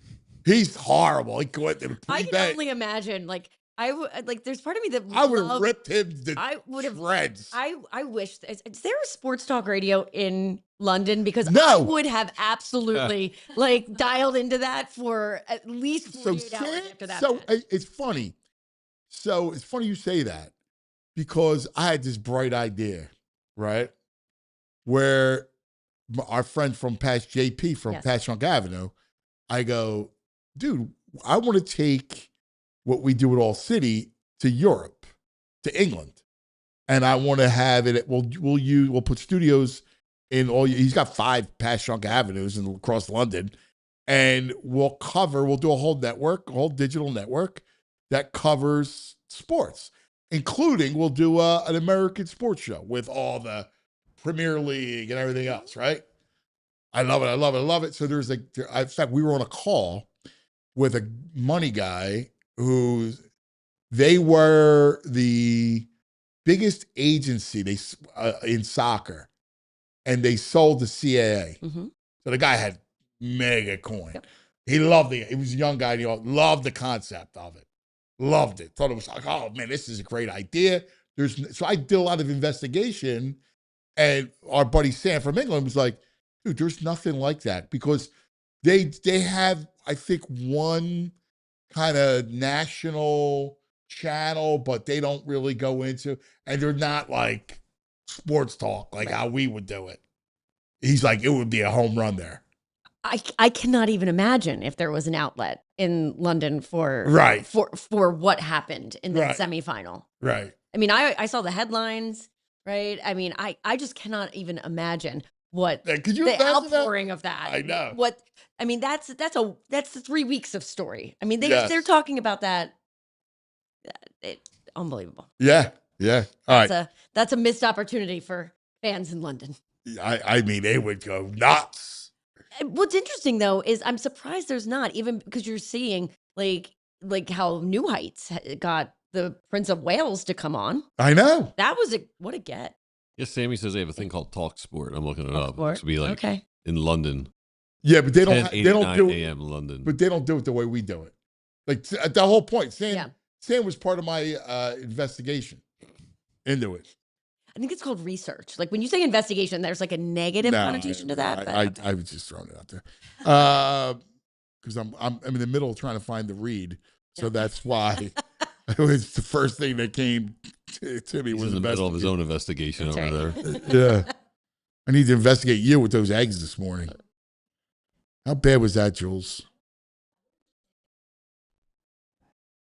He's horrible. He went to the I can only imagine. There's part of me that I would have ripped him to shreds. I wish. Is there a sports talk radio in London? Because no. I would have absolutely dialed into that for at least 48 hours after that. So it's funny. So it's funny you say that because I had this bright idea, right? Where our friend from past JP from Passyunk Avenue, I go, dude, I want to take what we do at All City to Europe, to England. And I want to have it, we'll put studios in he's got 5 Passyunk Avenues across London. And we'll do a whole network, a whole digital network that covers sports, including we'll do an American sports show with all the Premier League and everything else, right? I love it. I love it. I love it. So in fact, we were on a call with a money guy they were the biggest agency in soccer, and they sold the CAA. Mm-hmm. So the guy had mega coin. Yep. He loved he was a young guy, and he loved the concept of it. Loved it. Thought it was like, oh man, this is a great idea. So I did a lot of investigation, and our buddy Sam from England was like, dude, there's nothing like that because they have, I think, one kind of national channel, but they don't really go into, and they're not like sports talk like how we would do it. He's like, it would be a home run there. I cannot even imagine if there was an outlet in London for what happened in the semifinal. Right. I mean, I saw the headlines, right? I mean, I just cannot even imagine what the outpouring of that. I know. That's 3 weeks of story. I mean, they're talking about that. Unbelievable. Yeah. Yeah. All right. That's a missed opportunity for fans in London. I mean, they would go nuts. What's interesting though is I'm surprised there's not, even because you're seeing like how New Heights got the Prince of Wales to come on. I know. That was what a get. Yes, Sammy says they have a thing called Talk Sport. I'm looking it up. It's be like in London. Yeah, but they don't do it. a.m. London. But they don't do it the way we do it. Like the whole point. Sam was part of my investigation into it. I think it's called research. Like when you say investigation, there's like a negative connotation to that. I was just throwing it out there because I'm in the middle of trying to find the read, so that's why it was the first thing that came to me. He's was in the middle of his own investigation over there. Yeah, I need to investigate you with those eggs this morning. How bad was that, Jules?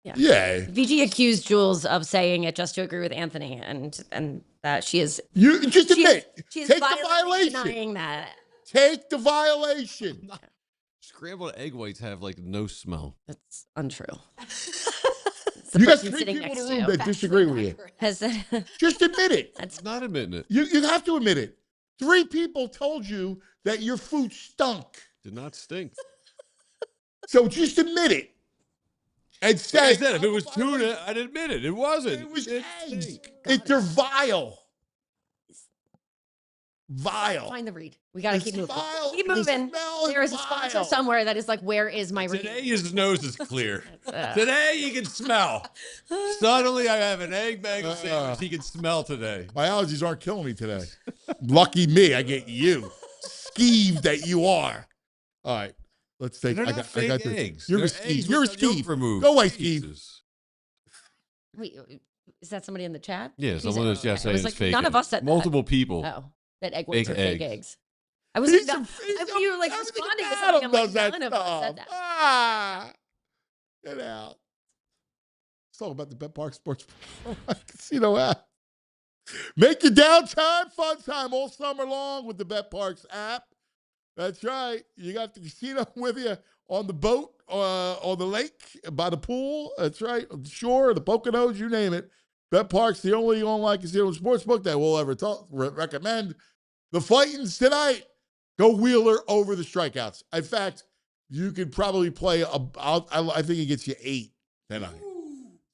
Yeah. VG accused Jules of saying it just to agree with Anthony, and that she is. You just admit. She is take the violation. Denying that. Take the violation. Scrambled egg whites have like no smell. That's untrue. You got 3 people in the room that disagree with you. Just admit it. That's not admitting it. You have to admit it. 3 people told you that your food stunk. Did not stink. So just admit it. And say, like I said, if it was tuna, I'd admit it. It wasn't. It was eggs. They're vile. Vile. Find the read. We got to keep moving. Vile. Keep moving. There is a sponsor somewhere that is like, where is my read? Today his nose is clear. Today you can smell. Suddenly I have an egg bag sandwich he can smell today. My allergies aren't killing me today. Lucky me, I get you. Skeeve that you are. All right. Let's take. I got eggs. You're a Skeeve. You're a Skeeve. Go away, Skeeve. Wait, Is that somebody in the chat? Yeah, Who's someone it? was just Okay. I was saying like, it's fake. none of us said Multiple people. that. Oh, that egg Fake whites are fake eggs. eggs. I was He's like, a- I he's thought a- you were like everything responding to about something. him I'm like, does that none of us said stuff. that. Ah, get out. Let's talk about the Bet Park Sports Casino app. Make your downtime fun time all summer long with the Bet Parks app. That's right. You got the casino with you on the boat, on the lake, by the pool. That's right. On the shore, the Poconos, you name it. Bet Park's the only online casino and sportsbook that we'll ever recommend. The fightings tonight. Go Wheeler over the strikeouts. In fact, you could probably play, I think it gets you 8 tonight.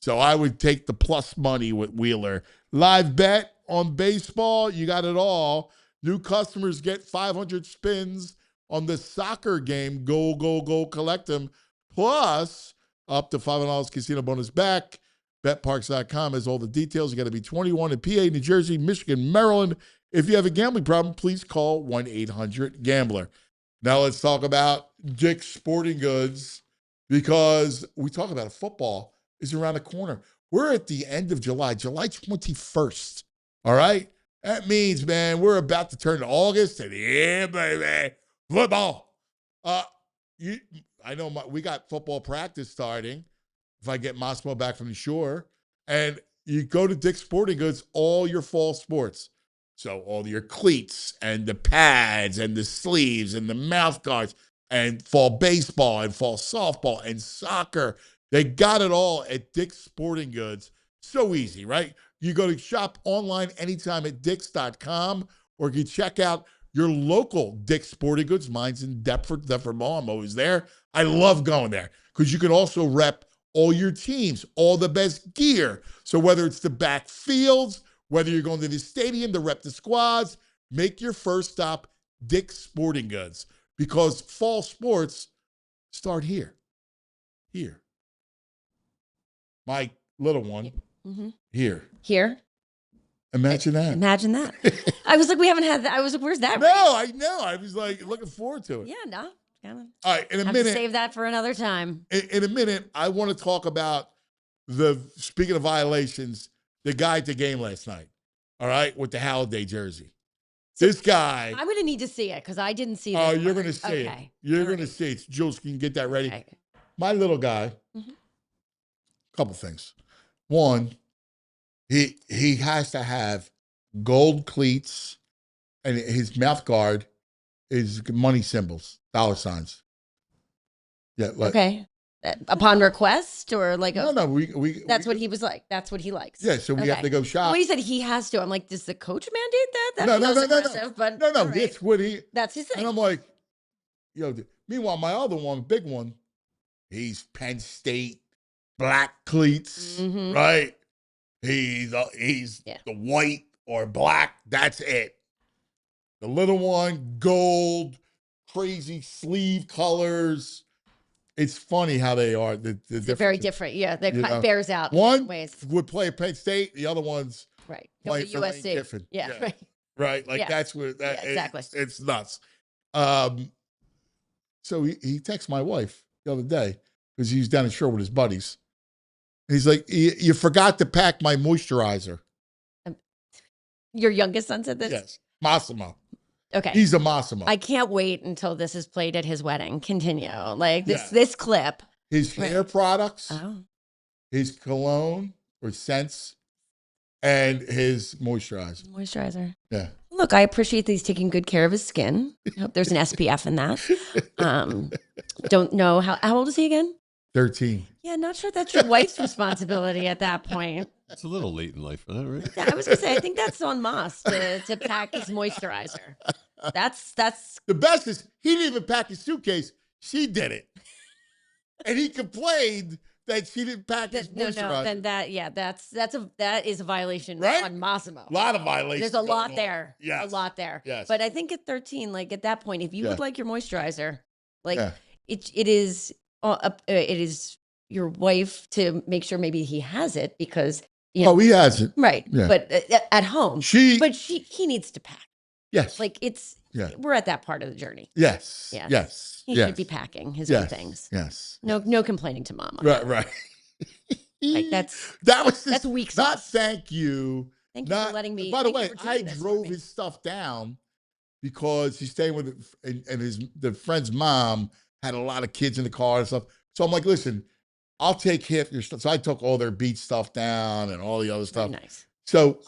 So I would take the plus money with Wheeler. Live bet on baseball. You got it all. New customers get 500 spins on the soccer game. Go, go, go, collect them. Plus, up to $5 casino bonus back. BetParks.com has all the details. You got to be 21 in PA, New Jersey, Michigan, Maryland. If you have a gambling problem, please call 1-800-GAMBLER. Now let's talk about Dick's Sporting Goods, because we talk about football is around the corner. We're at the end of July 21st. All right? That means, man, we're about to turn to August and yeah, baby, football. I know we got football practice starting if I get Massimo back from the shore. And you go to Dick's Sporting Goods, all your fall sports. So all your cleats and the pads and the sleeves and the mouth guards and fall baseball and fall softball and soccer. They got it all at Dick's Sporting Goods. So easy, right? You go to shop online anytime at Dicks.com, or you check out your local Dick's Sporting Goods. Mine's in Deptford Mall. I'm always there. I love going there because you can also rep all your teams, all the best gear. So whether it's the backfields, whether you're going to the stadium to rep the squads, make your first stop Dick's Sporting Goods, because fall sports start here. Here. My little one, here. Here? Imagine that. Imagine that. I was like, we haven't had that. I was like, where's that? No, I know. I was like looking forward to it. Yeah, no. All right, in a Have minute. to save that for another time. In a minute, I want to talk about speaking of violations, the guy at the game last night. All right, with the Halliday jersey. This guy. I'm going to need to see it because I didn't see Oh, this. you're going to see it. You're going to see it. Jules, can you get that ready? Okay. My little guy. Couple things. One, he has to have gold cleats, and his mouth guard is money symbols, dollar signs. Yeah. Okay. Upon request, or like No. We that's what he was like. That's what he likes. Yeah. So we have to go shop. When he said he has to, I'm like, does the coach mandate that? That No. aggressive, but No. all right. That's what That's his thing. And I'm like, meanwhile, my other one, big one, he's Penn State, black cleats, right? He's the white or black. That's it. The little one, gold, crazy sleeve colors. It's funny how they are. They're very different. Yeah, they bears out in one ways. would play at Penn State. The other one's Right. playing for Lane USC. Kiffin. Yeah. Right. Right. Like Yeah. that's what exactly. It's nuts. So he texted my wife the other day because he was down in shore with his buddies. And he's like, you forgot to pack my moisturizer. Your youngest son said this? Yes. Massimo. Okay. He's a Massimo. I can't wait until this is played at his wedding. Continue. Like this clip. His hair products, Oh. his cologne or scents, and his moisturizer. Moisturizer. Yeah. Look, I appreciate that he's taking good care of his skin. I hope there's an SPF in that. Don't know how old is he again? 13. Yeah, not sure that's your wife's responsibility at that point. It's a little late in life for that, right? Yeah, I was gonna say I think that's on Moss to pack his moisturizer. That's The best is he didn't even pack his suitcase. She did it. And he complained that she didn't pack his moisturizer. No, then that is a violation Right? on Massimo. A lot of violations. There's a lot going on. there. Yes. A lot there. Yes. But I think at 13, like at that point, if you would like your moisturizer, like Yeah. it is your wife to make sure maybe he has it because you know, Oh, he has it. right. Yeah. But at home, he needs to pack. Yes. Like we're at that part of the journey. Yes. Yes. Yes. He should be packing his own things. Yes. No complaining to mama. Right. Like that's weak not sauce. thank you. Thank you for letting me. By the thank you way, for doing I this for drove me. his stuff down because he's staying with and the friend's mom had a lot of kids in the car and stuff. So I'm like, listen, I'll take half your stuff. So I took all their beach stuff down and all the other stuff. Very nice. So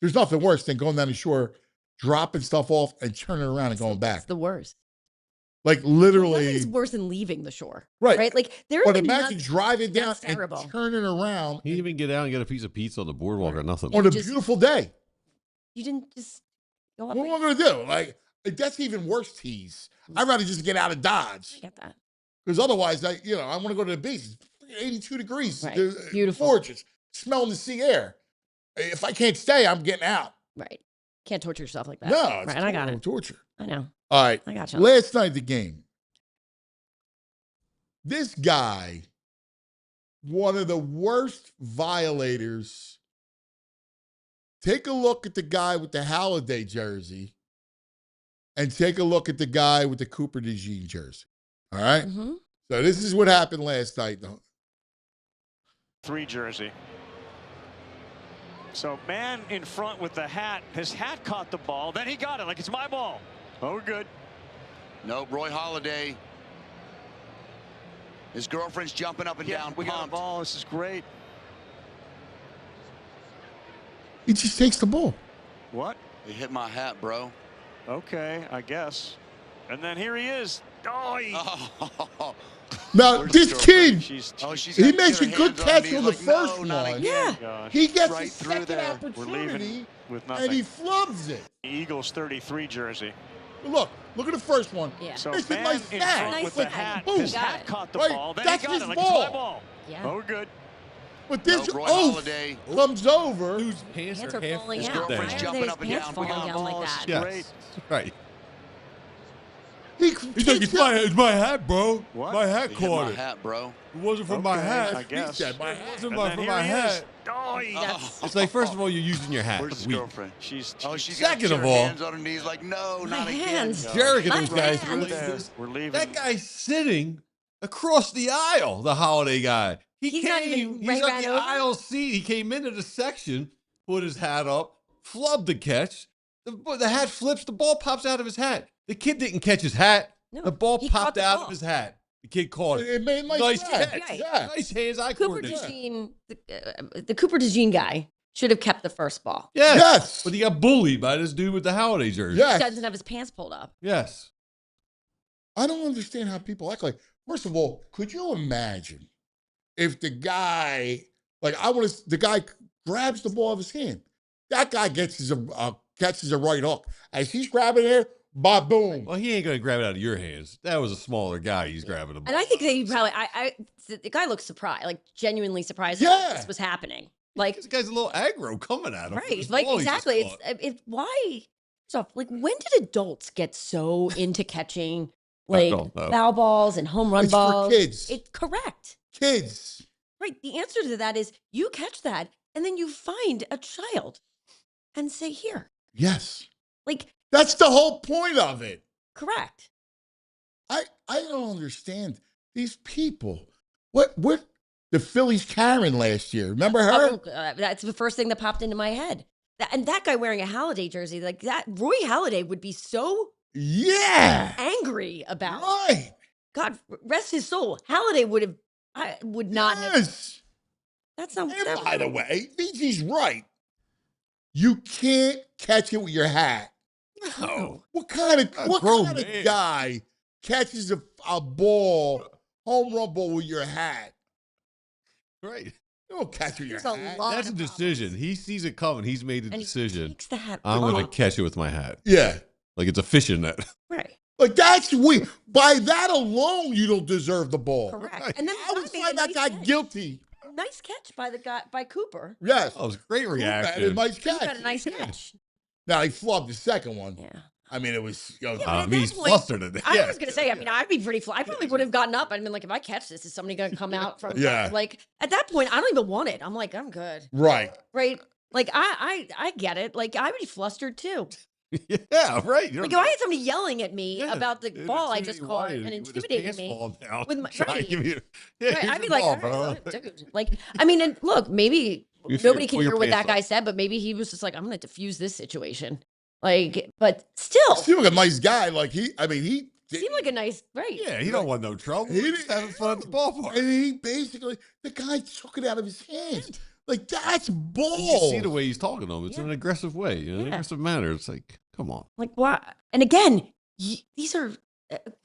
there's nothing worse than going down the shore, dropping stuff off and turning around and going back. It's the worst. Like literally, Nothing's worse than leaving the shore. right? Right. Like there's. But like imagine driving down that's and terrible. turning around He didn't even get out and get a piece of pizza on the boardwalk or nothing. on a just- beautiful day. You didn't just go up. What am I going to do? Like that's even worse tease. I'd rather just get out of Dodge. I get that. Because otherwise, I want to go to the beach. It's 82 degrees. Right. It's Beautiful. Gorgeous. Smelling the sea air. If I can't stay, I'm getting out. Right. Can't torture yourself like that. No, Right. it's And I got total it. torture. I know. All right. I got you. Last night, the game. This guy, one of the worst violators. Take a look at the guy with the Halliday jersey and take a look at the guy with the Cooper DeJean jersey. All right? Mm-hmm. So this is what happened last night. 3 jersey. So man in front with the hat. His hat caught the ball. Then he got it like it's my ball. Oh, we're good. Nope, Roy Halladay. His girlfriend's jumping up and down. We got a pumped. ball. This is great. He just takes the ball. What? It hit my hat, bro. Okay, I guess. And then here he is. Oh, he, Oh, Now, where's this his kid, girlfriend? She's he got makes her a good hands on catch me, on the like, first no, not one. again. Yeah. gosh. He gets Right a through second there. We're opportunity, leaving with and he nothing. flubs it. Eagles 33 jersey. Look at the first one. Yeah. So This is man my in sack. front Nice with the sack. hat. Boom. His Got hat it. caught the Right, ball. Then that's he got his it like it's my ball. ball. Yeah. Oh, we're good. But this Nope, Roy oaf Halladay. comes over. Dude's pants Pants are are half falling His out. girlfriend's Why are jumping his up and pants down. falling We got down like balls. that? Yes. Great. Right. He's like, it's my hat, bro. What? My hat It hit my caught it. hat, bro. It wasn't for my Okay, hat. I guess. He said, my It hat. wasn't And then for here my he hat. is. Oh, he, It's like, first of all, you're using your hat. Where's his Weak. girlfriend? she's Oh, she's Second got of her all- hands on her knees like, no, My not hands. again. Jarek and My those guys. hands. really- there. We're leaving. That guy's sitting across the aisle, the Holiday guy. He's not even He's right on ran the over? aisle seat. He came into the section, put his hat up, flubbed the catch. The hat flips, the ball pops out of his hat. The kid didn't catch his hat. No, The ball he caught popped the out ball. of his hat. The kid caught it. It made Nice catch. catch. Yeah. Nice hands-eye Cooper coordination. DeJean, the Cooper DeJean guy should have kept the first ball. Yes. Yes. But he got bullied by this dude with the Holiday jersey. He Yes. doesn't have his pants pulled up. Yes. I don't understand how people act like. First of all, could you imagine if the guy, the guy grabs the ball out of his hand, that guy catches a right hook as he's grabbing it, ba boom. Well, he ain't going to grab it out of your hands. That was a smaller guy he's grabbing the ball. And I think that he probably, the guy looks surprised, like genuinely surprised that Yeah. this was happening. Like, This guy's a little aggro coming at him. for right, this like ball he just exactly. caught. It's why. So, like, when did adults get so into catching like don't know. foul balls and home run It's for balls? kids. It's correct. Kids. Right. The answer to that is you catch that and then you find a child and say, here. Yes. Like, That's the whole point of it. correct. I don't understand these people. What the Phillies Karen last year? Remember her? That's the first thing that popped into my head. And that guy wearing a Halliday jersey, like that, Roy Halladay would be so Yeah. angry about. Right. God rest his soul. Halliday would not have. Yes. That's not. And by the way, VG's right. You can't catch it with your hat. No. What kind grown of man. guy catches a ball, home run ball with your hat? Right. You don't catch it with your There's a hat. lot That's a of decision. problems. He sees it coming. He's made a And he decision. takes the hat I'm going to off. catch it with my hat. Yeah. Like it's a fishing net. Right. Like that's weird. By that alone, you don't deserve the ball. Correct. Right. And then I would find that guy guilty. Nice catch by Cooper. Yes. Oh, it was a great Had a reaction. nice He catch. got a nice catch. Now he flubbed the second one. Yeah. I mean, it was. Yeah, but I at mean, that he's point, flustered at it. I Yeah. was gonna say, I mean, I'd be pretty. I probably would have gotten up. I'd been like, if I catch this, is somebody gonna come out from? Yeah. Like at that point, I don't even want it. I'm like, I'm good. Right. Right. Like I get it. Like I would be flustered too. Yeah, right. You Like, don't if I had somebody yelling at me Yeah, about the ball I just caught and with his intimidating pants me falling down, with my trying to right. give you, yeah, Right, here's I'd be your like, ball, all right, bro. well, dude. Like, I mean, and look, maybe You figure nobody can pull your hear what that pants guy up. said, but maybe he was just like, I'm going to diffuse this situation. Like, but still, Seemed like a nice guy. Like he seemed like a nice, right? Yeah, he don't want no trouble. He's just having fun at the ballpark. And he basically, the guy took it out of his hands. Like, that's balls. You see the way he's talking to him. It's Yeah. in an aggressive way, in an Yeah. aggressive manner. It's like, come on. Like, why? And again, these are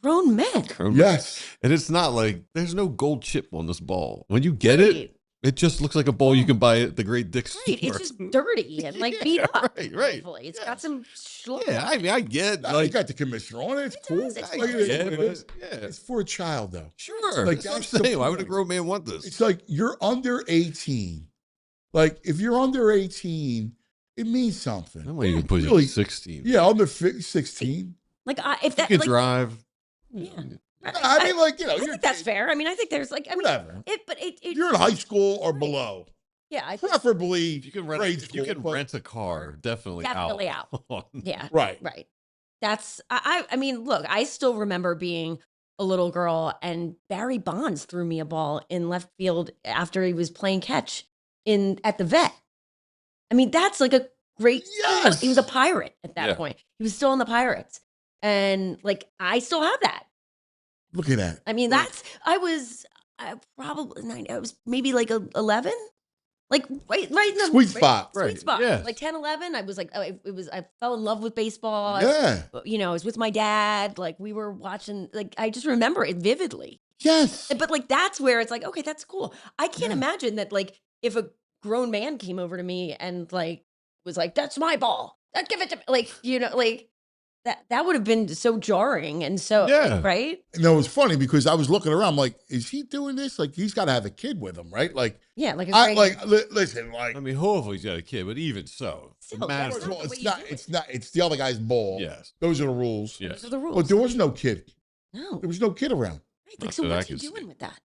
grown men. Yes. And it's not like there's no gold chip on this ball. When you get it, Right. it just looks like a ball you can buy at the Great Dick's Right. store. It's just dirty and like beat Yeah, up. right. Hopefully. It's got some schluck. Yeah, I mean, I get Nah, you like, got the commissioner on it. It's cool. does, it's Like, fine. it is yeah, what it but- is. yeah. It's for a child, though. Sure. Like, That's what I'm that's the saying. Why would a point. grown man want this? It's like you're under 18. Like, if you're under 18, it means something. I might even put you Really? at 16. Yeah, under 16. Like, if You that, can like, drive. yeah. I mean, like, you know, I you're think that's fair. I mean, I think there's like, I mean, whatever. it You're in high school or below. yeah, I think, Preferably You can rent. grade You school, can but- rent a car. Definitely out. out. Yeah, Right. right. That's, I mean, look, I still remember being a little girl and Barry Bonds threw me a ball in left field after he was playing catch at the vet. I mean, that's like a great, Yes. he was a Pirate at that Yeah. point. He was still in the Pirates. And like, I still have that. Look at that. I mean, I was probably 9, I was maybe like 11, like right in the Sweet spot. sweet Right, spot. yes. Like 10, 11. I was like, I fell in love with baseball. Yeah. You know, I was with my dad. Like we were watching, like, I just remember it vividly. Yes. But like, that's where it's like, okay, that's cool. I can't Yeah. imagine that, like, if a grown man came over to me and like, was like, that's my ball. Give it to me. Like, you know, like that would have been so jarring. And so, Yeah. right. No, it's funny because I was looking around, I'm like, is he doing this? Like, he's got to have a kid with him, right? Like, Yeah. Like, listen, like, I mean, hopefully he's got a kid, but even so, Still, it matters. that's first of all, the way it's you not, do it. it's not, it's the other guy's ball. Yes. Those are the rules. Yes. those are the rules. But there was no kid. No. There was no kid around. Right. Not Like, so that I what's he can see. doing with that?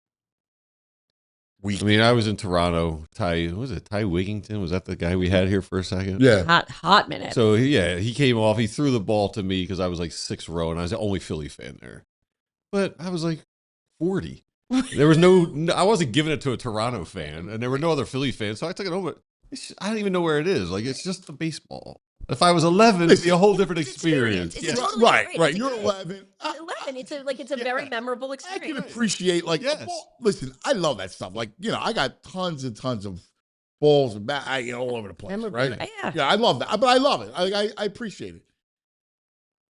I mean, I was in Toronto. Ty Wigington? Was that the guy we had here for a second? Yeah. Hot minute. So yeah, he came off. He threw the ball to me because I was like 6th row, and I was the only Philly fan there. But I was like 40. There was I wasn't giving it to a Toronto fan, and there were no other Philly fans, so I took it home. But I don't even know where it is. Like, it's just a baseball. If I was 11, it'd be a whole different experience. It's Yeah. totally Right, great. right. It's a You're great- 11. 11. It's a very memorable I can experience. appreciate, like, Yes. a ball. Listen, I love that stuff. Like, you know, I got tons and tons of balls and all over the place, Memorable. right? Yeah. Yeah, I love that. But I love it. I appreciate it.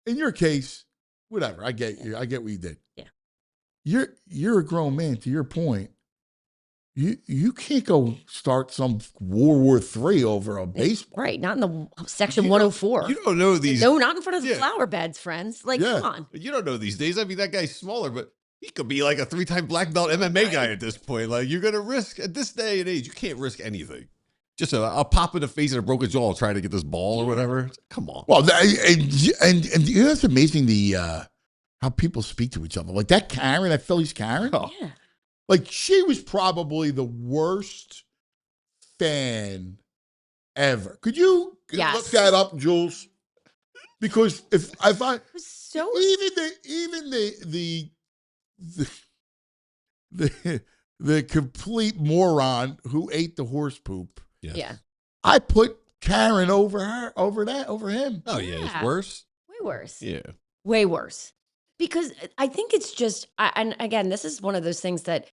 In your case, whatever. I get you. I get what you did. Yeah. You're a grown man, to your point. You can't go start some World War III over a baseball. Right. Not in the section You 104. You don't know these. No, not in front of the Yeah. flower beds, friends. Like, Yeah. come on. You don't know these days. I mean, that guy's smaller, but he could be like a 3-time black belt MMA guy at this point. Like, you're gonna risk at this day and age. You can't risk anything. Just a pop in the face and a broken jaw trying to get this ball or whatever. Come on. Well, and you know, it's amazing how people speak to each other. Like that Karen, that Phillies Karen. Oh. Yeah. Like, she was probably the worst fan ever. Could you Yes. look that up, Jules? Because if I It was so. even the complete moron who ate the horse poop, Yes. Yeah. I put Karen over him. Oh yeah, it's Yeah. worse. Way worse. Yeah. Way worse. Because I think it's just, and again, this is one of those things that,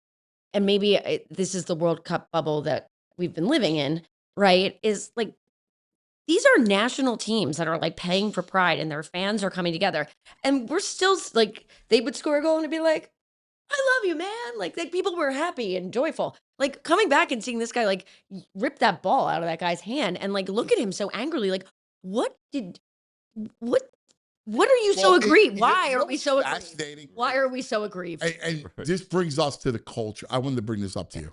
and maybe this is the World Cup bubble that we've been living in, right? Is like, these are national teams that are like paying for pride and their fans are coming together. And we're still like, they would score a goal and be like, I love you, man. Like people were happy and joyful. Like coming back and seeing this guy like rip that ball out of that guy's hand and like look at him so angrily, like, what are you so aggrieved? Why are we so aggrieved? fascinating? Why are we so aggrieved? And Right. this brings us to the culture. I wanted to bring this up to you.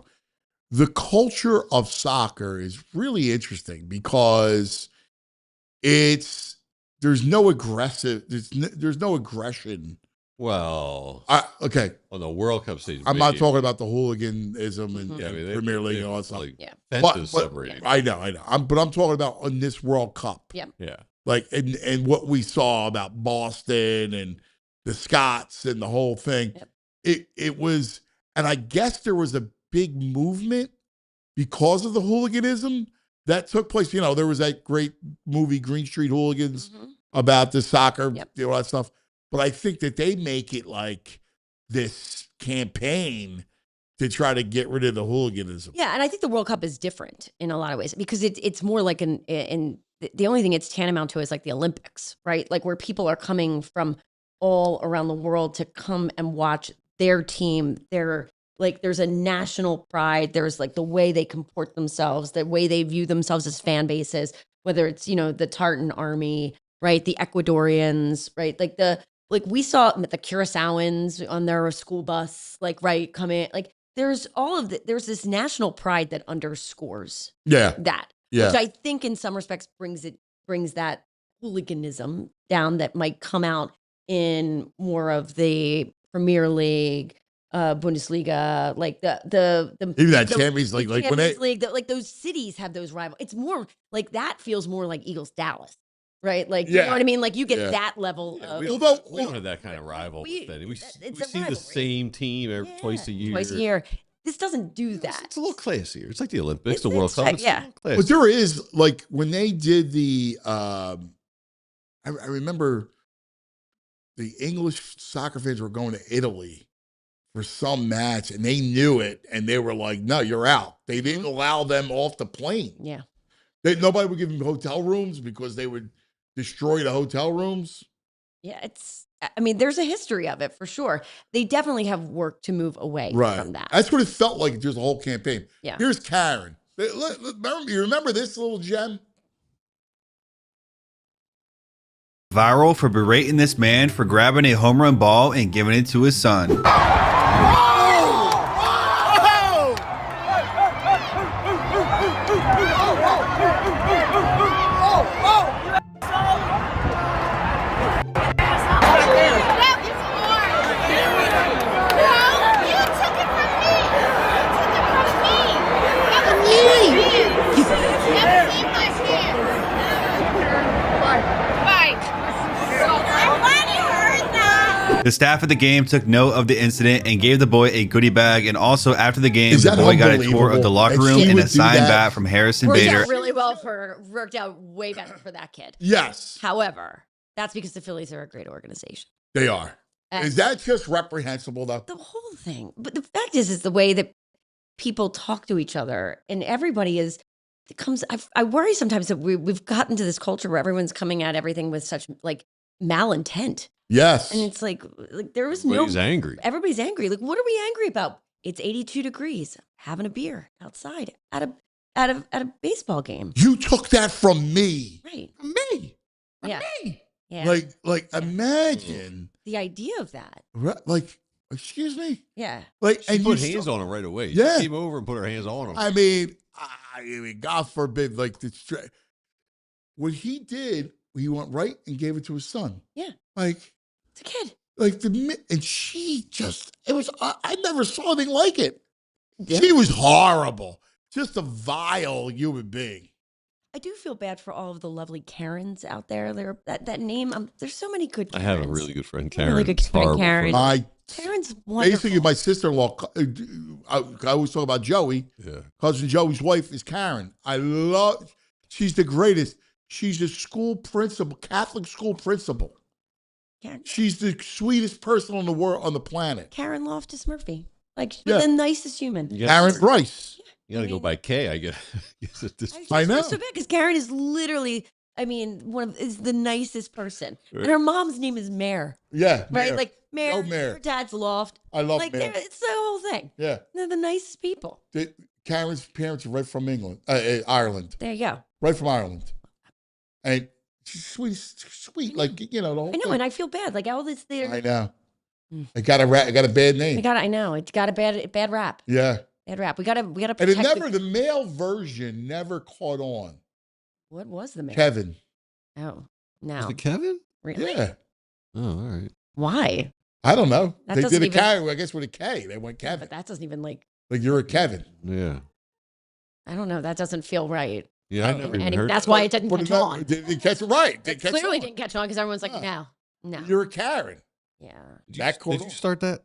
The culture of soccer is really interesting because there's no aggression. Well, Okay, on the World Cup stage, I'm not maybe. talking about the hooliganism and, Mhm. Yeah, I mean, Premier League and all that stuff. Like, Yeah. fences But separated. I know. But I'm talking about on this World Cup. Yeah. Yeah. Like, and what we saw about Boston and the Scots and the whole thing, it was, and I guess there was a big movement because of the hooliganism that took place. You know, there was that great movie, Green Street Hooligans, about the soccer, all that stuff. But I think that they make it like this campaign to try to get rid of the hooliganism. Yeah, and I think the World Cup is different in a lot of ways because it's more like the only thing it's tantamount to is like the Olympics, right? Like where people are coming from all around the world to come and watch their team. There's a national pride. There's like the way they comport themselves, the way they view themselves as fan bases, whether it's, the Tartan Army, right? The Ecuadorians, right? Like we saw the Curaçaoans on their school bus, come in. Like there's there's this national pride that underscores that, which I think in some respects brings that hooliganism down that might come out in more of the Premier League, Bundesliga, like the even that Champions League, like Champions League, like those cities have those rivals. It's more like that feels more like Eagles Dallas, right? Like you know what I mean? Like you get that level of. We don't have that kind of rival. We see the same team twice a year. Twice a year. This doesn't do that. It's a little classier. It's like the Olympics, the World Cup. But there is, like, when they did the, I remember the English soccer fans were going to Italy for some match, and they knew it, and they were like, no, you're out. They didn't allow them off the plane. Yeah. Nobody would give them hotel rooms because they would destroy the hotel rooms. Yeah, there's a history of it for sure. They definitely have work to move away from that. That's what it felt like through the whole campaign. Yeah. Here's Karen. You remember this little gem? Viral for berating this man for grabbing a home run ball and giving it to his son. The staff at the game took note of the incident and gave the boy a goodie bag. And also after the game, the boy got a tour of the locker room and a signed bat from Harrison Bader. Worked out way better for that kid. Yes. However, that's because the Phillies are a great organization. They are. Is that just reprehensible, though? The whole thing. But the fact is the way that people talk to each other, and everybody I worry sometimes that we've gotten to this culture where everyone's coming at everything with such like malintent. Yes. And it's like there was Everybody's angry. Everybody's angry. Like, what are we angry about? It's 82 degrees, having a beer outside at a baseball game. You took that from me. Right. From me. From Yeah. me. Yeah. Like imagine. The idea of that. Like, excuse me? Yeah. Like, She put hands on him right away. Yeah. She came over and put her hands on him. I mean, God forbid, like, what he did, he went right and gave it to his son. Yeah. Like, it's a kid. Like, and she just, it was, I never saw anything like it. Yeah. She was horrible. Just a vile human being. I do feel bad for all of the lovely Karens out there. That name, there's so many good Karens. I have a really good friend, Karen. Really good friend, Karen. Karen's wonderful. Basically, my sister-in-law, I always talk about Joey. Yeah. Cousin Joey's wife is Karen. She's the greatest. She's a school principal, Catholic school principal. Karen. She's the sweetest person on the world, on the planet. Karen Loftus Murphy. Like, she's the nicest human. Karen Bryce. You got to go by K, I guess. I know. So bad because Karen is literally, is the nicest person. Right. And her mom's name is Mare. Yeah. Right? Mare. Like, Mare. Oh, Mare. Her dad's Loft. I love like, Mare. It's the whole thing. Yeah. They're the nicest people. Karen's parents are right from England, Ireland. There you go. Right from Ireland. And she's sweet, like, the whole thing. And I feel bad. Like, all this there. I know. It got a bad name. I know. It got a bad rap. Yeah. Bad rap. We gotta protect And the male version never caught on. What was the male? Kevin. Oh, no. Was it Kevin? Really? Yeah. Oh, all right. Why? I don't know. That they did a K, I guess, with a K. They went Kevin. But that doesn't even like you're a Kevin. Yeah. I don't know. That doesn't feel right. Yeah, I never even And heard that's that. why it didn't catch on. Didn't catch it right. It clearly didn't catch on because everyone's like, no. You're a Karen. Yeah. Did you start that?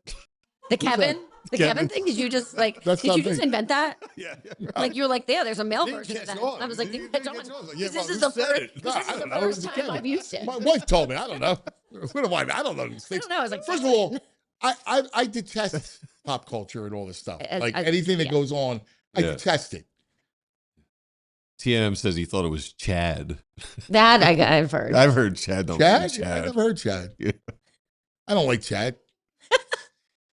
The Kevin? The Kevin Kevin? thing? Did you just did That's you not just me. invent that? Yeah. Like you're like, yeah, there's a male Didn't version of catch that. on. I was like, Didn't didn't catch catch on. on. Yeah, This well, is who the said first, it? this No, is I the don't know. first It was time Kevin. I've used it. My wife told me. I don't know. What do I don't know these things. I don't know. I was like, First of all, I detest pop culture and all this stuff. Like anything that goes on, I detest it. TM says he thought it was Chad. that I've heard. I've heard Chad. Chad? I never heard Chad. Yeah. I don't like Chad.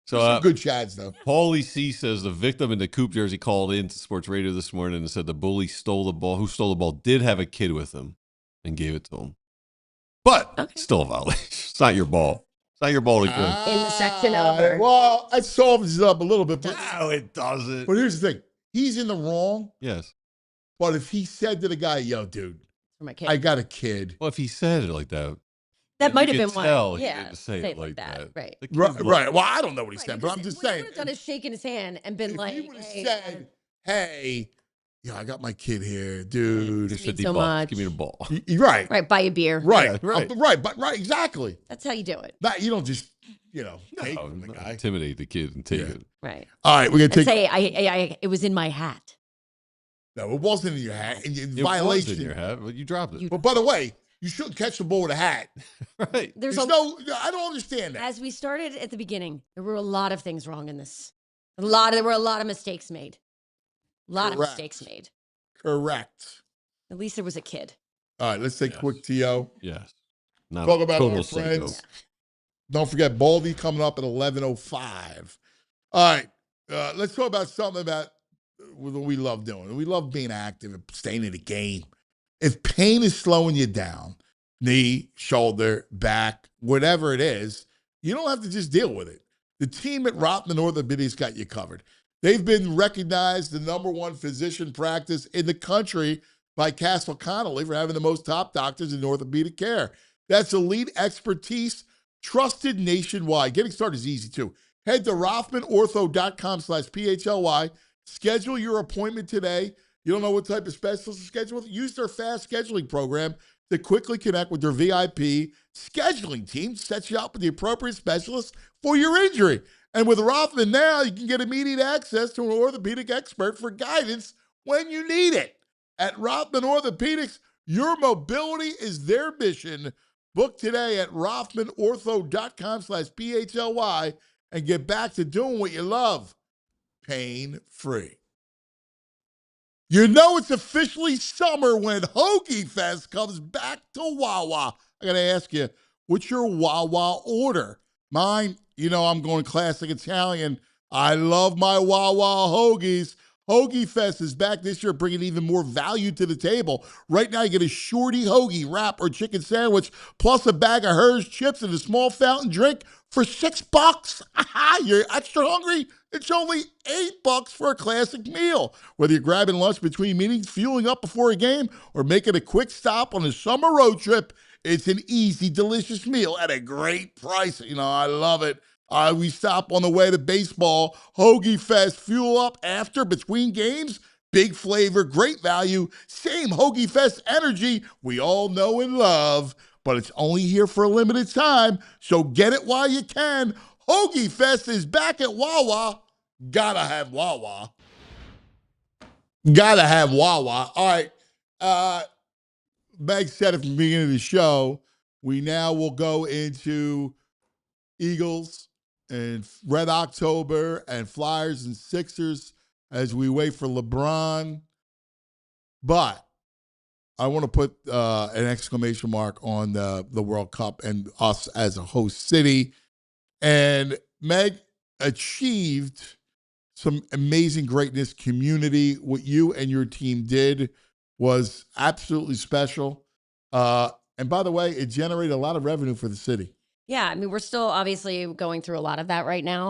So Some good Chads though. Paulie C says the victim in the Coop jersey called into sports radio this morning and said the bully stole the ball. Who stole the ball did have a kid with him and gave it to him. But still a violation. It's not your ball. It's not your ball to give. In the section over. Well, that solves it up a little bit. But, No, it doesn't. but here's the thing. He's in the wrong. Yes. But if he said to the guy, yo, dude, For my kid. I got a kid. Well, if he said it like that, That might you have could been tell one. he Yeah. didn't say it like that. Right. The kid Right. Well, I don't know what he said, but I'm Because just what he saying. would have done is shaken his hand and been If like, he would have hey, said, hey, I got my kid here, dude. Here's Sweet 50 so bucks. much. Give me the ball. Right. right, buy a beer. Right. Yeah, right. Right, exactly. That's how you do it. Not, you don't just, take No, from the not guy. intimidate the kid and take Yeah. it. Right. All right, we're going to And take. say, it was in my hat. No, it wasn't in your hat. And It violation. was in your hat, but you dropped it. But by the way, you shouldn't catch the ball with a hat. Right. There's I don't understand that. As we started at the beginning, there were a lot of things wrong in this. There were a lot of mistakes made. A lot of Correct. mistakes made. Correct. At least there was a kid. All right, let's take Yes. quick TO. Yes. Not Talk a about total our psycho. friends. Don't forget Baldy coming up at 11:05. All right, let's talk about something about what we love doing. We love being active and staying in the game. If pain is slowing you down, knee, shoulder, back, whatever it is, you don't have to just deal with it. The team at Rothman Orthopedics got you covered. They've been recognized the #1 physician practice in the country by Castle Connolly for having the most top doctors in orthopedic care. That's elite expertise, trusted nationwide. Getting started is easy too. Head to rothmanortho.com/PHLY. Schedule your appointment today. You don't know what type of specialist to schedule with? Use their fast scheduling program to quickly connect with their VIP scheduling team. Sets you up with the appropriate specialist for your injury. And with Rothman now, you can get immediate access to an orthopedic expert for guidance when you need it. At Rothman Orthopedics, your mobility is their mission. Book today at rothmanortho.com/PHLY and get back to doing what you love, pain-free. You know it's officially summer when Hoagie Fest comes back to Wawa. I got to ask you, what's your Wawa order? Mine, I'm going classic Italian. I love my Wawa hoagies. Hoagie Fest is back this year, bringing even more value to the table. Right now, you get a shorty hoagie, wrap, or chicken sandwich, plus a bag of Hers chips and a small fountain drink for $6. You're extra hungry? It's only $8 for a classic meal. Whether you're grabbing lunch between meetings, fueling up before a game, or making a quick stop on a summer road trip, it's an easy, delicious meal at a great price. I love it. We stop on the way to baseball. Hoagie Fest, fuel up after, between games. Big flavor, great value, same Hoagie Fest energy we all know and love. But it's only here for a limited time, so get it while you can. Hoagie Fest is back at Wawa. Gotta have Wawa. Gotta have Wawa. All right. Meg said it from the beginning of the show. We now will go into Eagles and Red October and Flyers and Sixers as we wait for LeBron. But I want to put an exclamation mark on the World Cup and us as a host city. And Meg achieved some amazing greatness. Community, what you and your team did was absolutely special. And by the way, it generated a lot of revenue for the city. Yeah, I mean, we're still obviously going through a lot of that right now.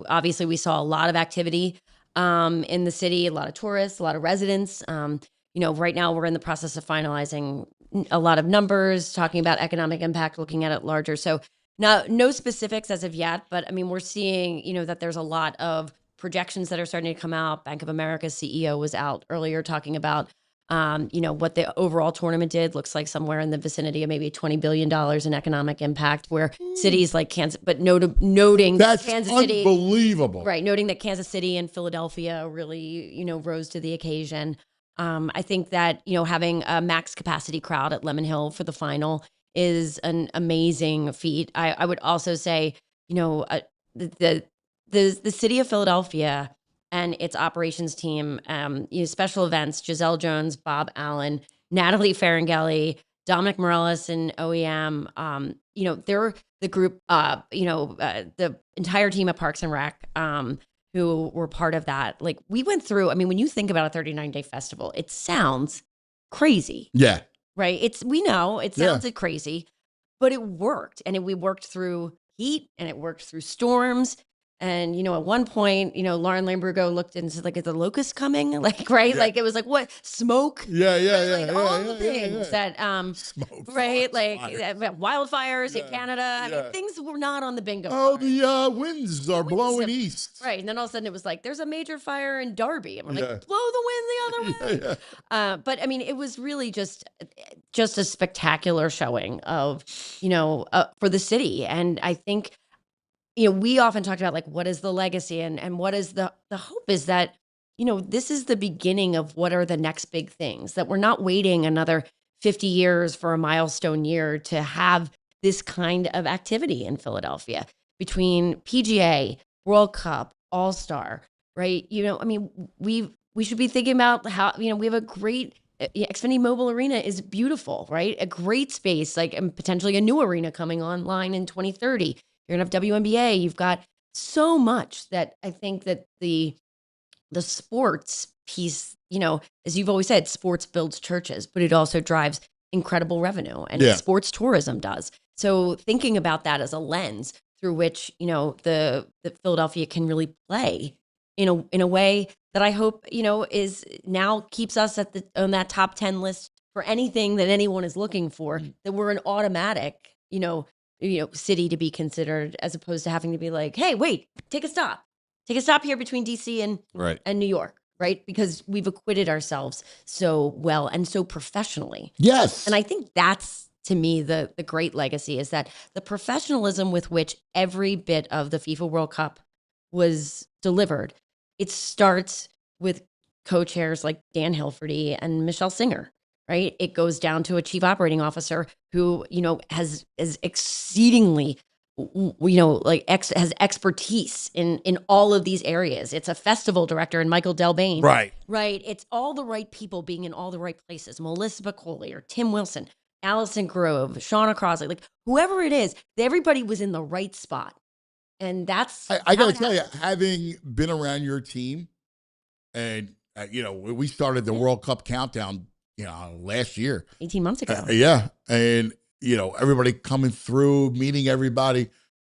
Obviously we saw a lot of activity in the city, a lot of tourists, a lot of residents. Right now we're in the process of finalizing a lot of numbers, talking about economic impact, looking at it larger. So no specifics as of yet, but I mean, we're seeing, that there's a lot of projections that are starting to come out. Bank of America's CEO was out earlier talking about, what the overall tournament did. Looks like somewhere in the vicinity of maybe $20 billion in economic impact, where cities like Kansas, but noting That's Kansas City, unbelievable. right? Noting that Kansas City and Philadelphia really, rose to the occasion. I think that, having a max capacity crowd at Lemon Hill for the final is an amazing feat. I would also say, the city of Philadelphia and its operations team, special events, Giselle Jones, Bob Allen, Natalie Ferengeli, Dominic Morales and OEM, they're the group, the entire team at Parks and Rec, who were part of that. Like, we went through, when you think about a 39-day festival, it sounds crazy. Yeah. Right? We know it sounds crazy, but it worked. And we worked through heat and it worked through storms. And, at one point, Lauren Lambrugo looked and said, like, is the locust coming? Like, right? Yeah. Like, it was like, what? Smoke? Yeah. All the things that, Smoke. right? Like, Fires. wildfires in Canada. Things were not on the bingo Oh, card. the winds are blowing east. Right. And then all of a sudden it was like, there's a major fire in Derby. And we're Yeah. like, blow the wind the other way. But it was really just a spectacular showing of, for the city. And I think, we often talked about, like, what is the legacy and what is the hope is that, this is the beginning of what are the next big things, that we're not waiting another 50 years for a milestone year to have this kind of activity in Philadelphia between PGA, World Cup, All-Star, right? We should be thinking about how, we have a great Xfinity Mobile Arena is beautiful, right? A great space, like, and potentially a new arena coming online in 2030. You're going to have WNBA. You've got so much that I think that the sports piece, as you've always said, sports builds churches, but it also drives incredible revenue, and sports tourism does. So thinking about that as a lens through which, the Philadelphia can really play in a way that I hope, is now keeps us on that top 10 list for anything that anyone is looking for, that we're an automatic, city to be considered, as opposed to having to be like, hey, wait, take a stop here between DC and New York, right? Because we've acquitted ourselves so well and so professionally. Yes. And I think that's, to me, the great legacy, is that the professionalism with which every bit of the FIFA World Cup was delivered. It starts with co-chairs like Dan Hilferty and Michelle Singer. Right. It goes down to a chief operating officer who, is exceedingly, has expertise in all of these areas. It's a festival director and Michael Delbane. Right. Right. It's all the right people being in all the right places. Melissa Bacoli or Tim Wilson, Allison Grove, Shauna Crosley, like, whoever it is, everybody was in the right spot. And that's, I got to tell you, having been around your team, and, we started the World Cup countdown, last year. 18 months ago. And, everybody coming through, meeting everybody.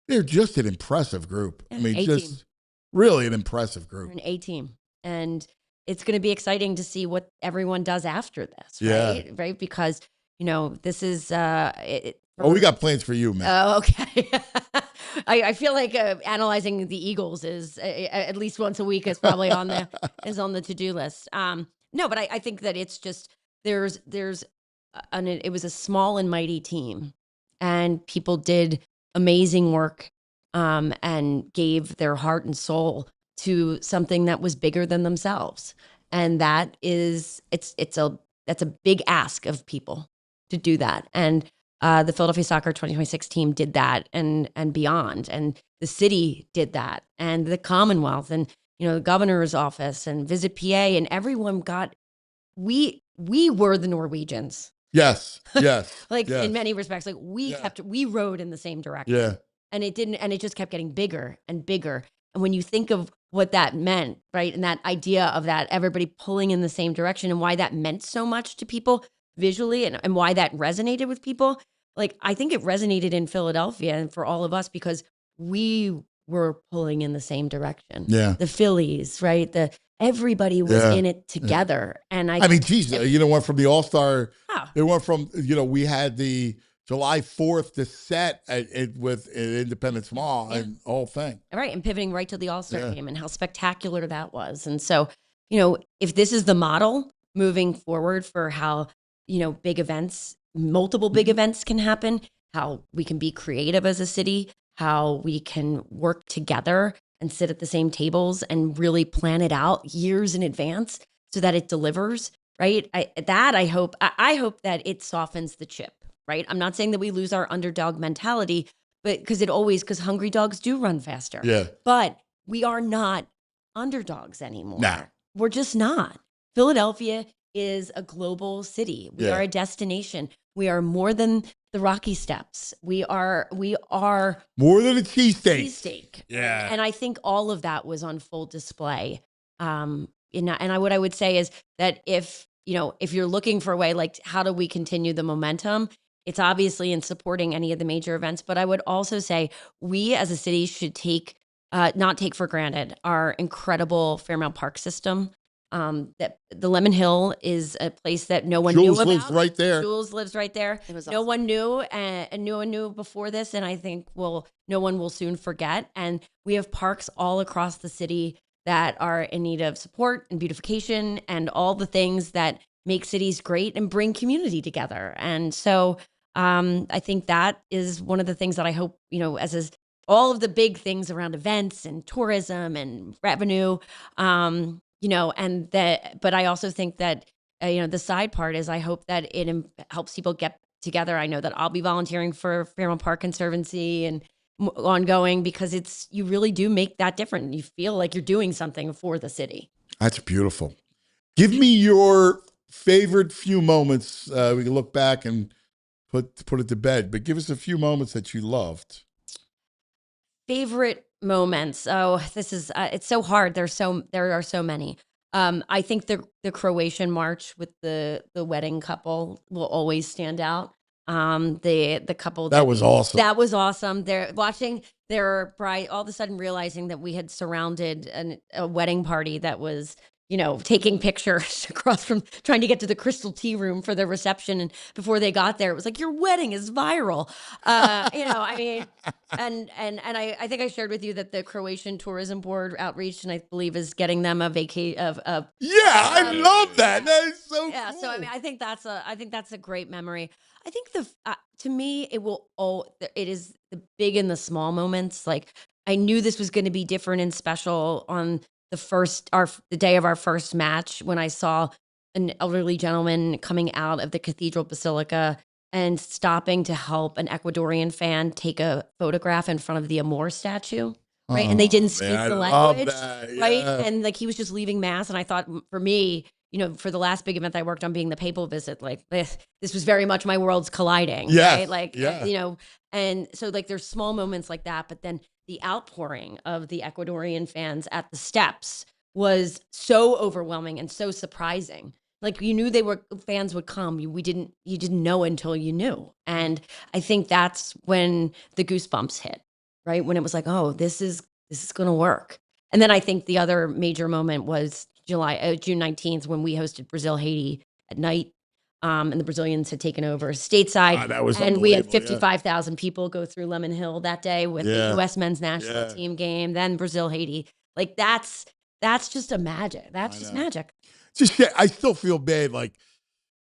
They're just an impressive group. Just really an impressive group. We're an A-team. And it's going to be exciting to see what everyone does after this, right? Yeah. Right? Because, this is... we got plans for you, man. Oh, okay. I feel like analyzing the Eagles is at least once a week is probably on the to-do list. No, but I think that it's just... it was a small and mighty team, and people did amazing work, and gave their heart and soul to something that was bigger than themselves. And that is, that's a big ask of people to do that. And the Philadelphia Soccer 2026 team did that and beyond, and the city did that, and the Commonwealth, and the governor's office, and Visit PA, and everyone got. We were the Norwegians. Yes. In many respects, like, we rode in the same direction. Yeah. And it just kept getting bigger and bigger. And when you think of what that meant, right? And that idea of that, everybody pulling in the same direction, and why that meant so much to people visually, and why that resonated with people. Like, I think it resonated in Philadelphia and for all of us because we were pulling in the same direction. Yeah. The Phillies, right? Everybody was in it together. And geez, went from the All-Star, it went from, we had the July 4th to set with Independence Mall and the whole thing. Right. And pivoting right to the All-Star Yeah. game and how spectacular that was. And so, if this is the model moving forward for how, big events, multiple big events can happen, how we can be creative as a city, how we can work together and sit at the same tables and really plan it out years in advance so that it delivers, right? I hope that it softens the chip, right? I'm not saying that we lose our underdog mentality, but because hungry dogs do run faster. Yeah. But we are not underdogs anymore. Nah. We're just not. Philadelphia is a global city. We Yeah. are a destination. We are more than the Rocky Steps. We are more than a cheesesteak. Yeah. And I think all of that was on full display. And what I would say is that if you're looking for a way, like, how do we continue the momentum? It's obviously in supporting any of the major events, but I would also say we as a city should not take for granted our incredible Fairmount Park system. That the Lemon Hill is a place that no one knew about. Jules lives right there. Jules lives right there. It was no awesome. one knew, and no one knew before this, and I think no one will soon forget. And we have parks all across the city that are in need of support and beautification and all the things that make cities great and bring community together. And so I think that is one of the things that I hope, as all of the big things around events and tourism and revenue, but I also think that, the side part is I hope that it helps people get together. I know that I'll be volunteering for Fairmount Park Conservancy and ongoing, because you really do make that difference. You feel like you're doing something for the city. That's beautiful. Give me your favorite few moments. We can look back and put it to bed, but give us a few moments that you loved. Favorite moments. Oh, this is it's so hard. There are so many. I think the Croatian march with the wedding couple will always stand out. The couple that was awesome. That was awesome. They're watching their bride, all of a sudden realizing that we had surrounded a wedding party that was, taking pictures across from trying to get to the crystal tea room for the reception. And before they got there, it was like, your wedding is viral. I mean, and I think I shared with you that the Croatian Tourism Board outreach, and I believe is getting them a vacation of. I love that. That is so cool. So I mean, I think that's a great memory. I think to me, it is the big and the small moments. Like, I knew this was going to be different and special on the day of our first match, when I saw an elderly gentleman coming out of the Cathedral Basilica and stopping to help an Ecuadorian fan take a photograph in front of the Amor statue. Right. And they didn't speak the language. Right. And like, he was just leaving mass. And I thought, for me, for the last big event I worked on, being the papal visit, like, this was very much my worlds colliding. Yes. Right. Like, and so, like, there's small moments like that, but then the outpouring of the Ecuadorian fans at the steps was so overwhelming and so surprising. Like, you knew fans would come. You didn't know until you knew. And I think that's when the goosebumps hit, right? When it was like, oh, this is going to work. And then I think the other major moment was June 19th, when we hosted Brazil-Haiti at night. And the Brazilians had taken over stateside. That was and we had unbelievable, 55,000 people go through Lemon Hill that day with the U.S. men's national team game, then Brazil-Haiti. Like, that's just a magic. That's just magic. I still feel bad. Like,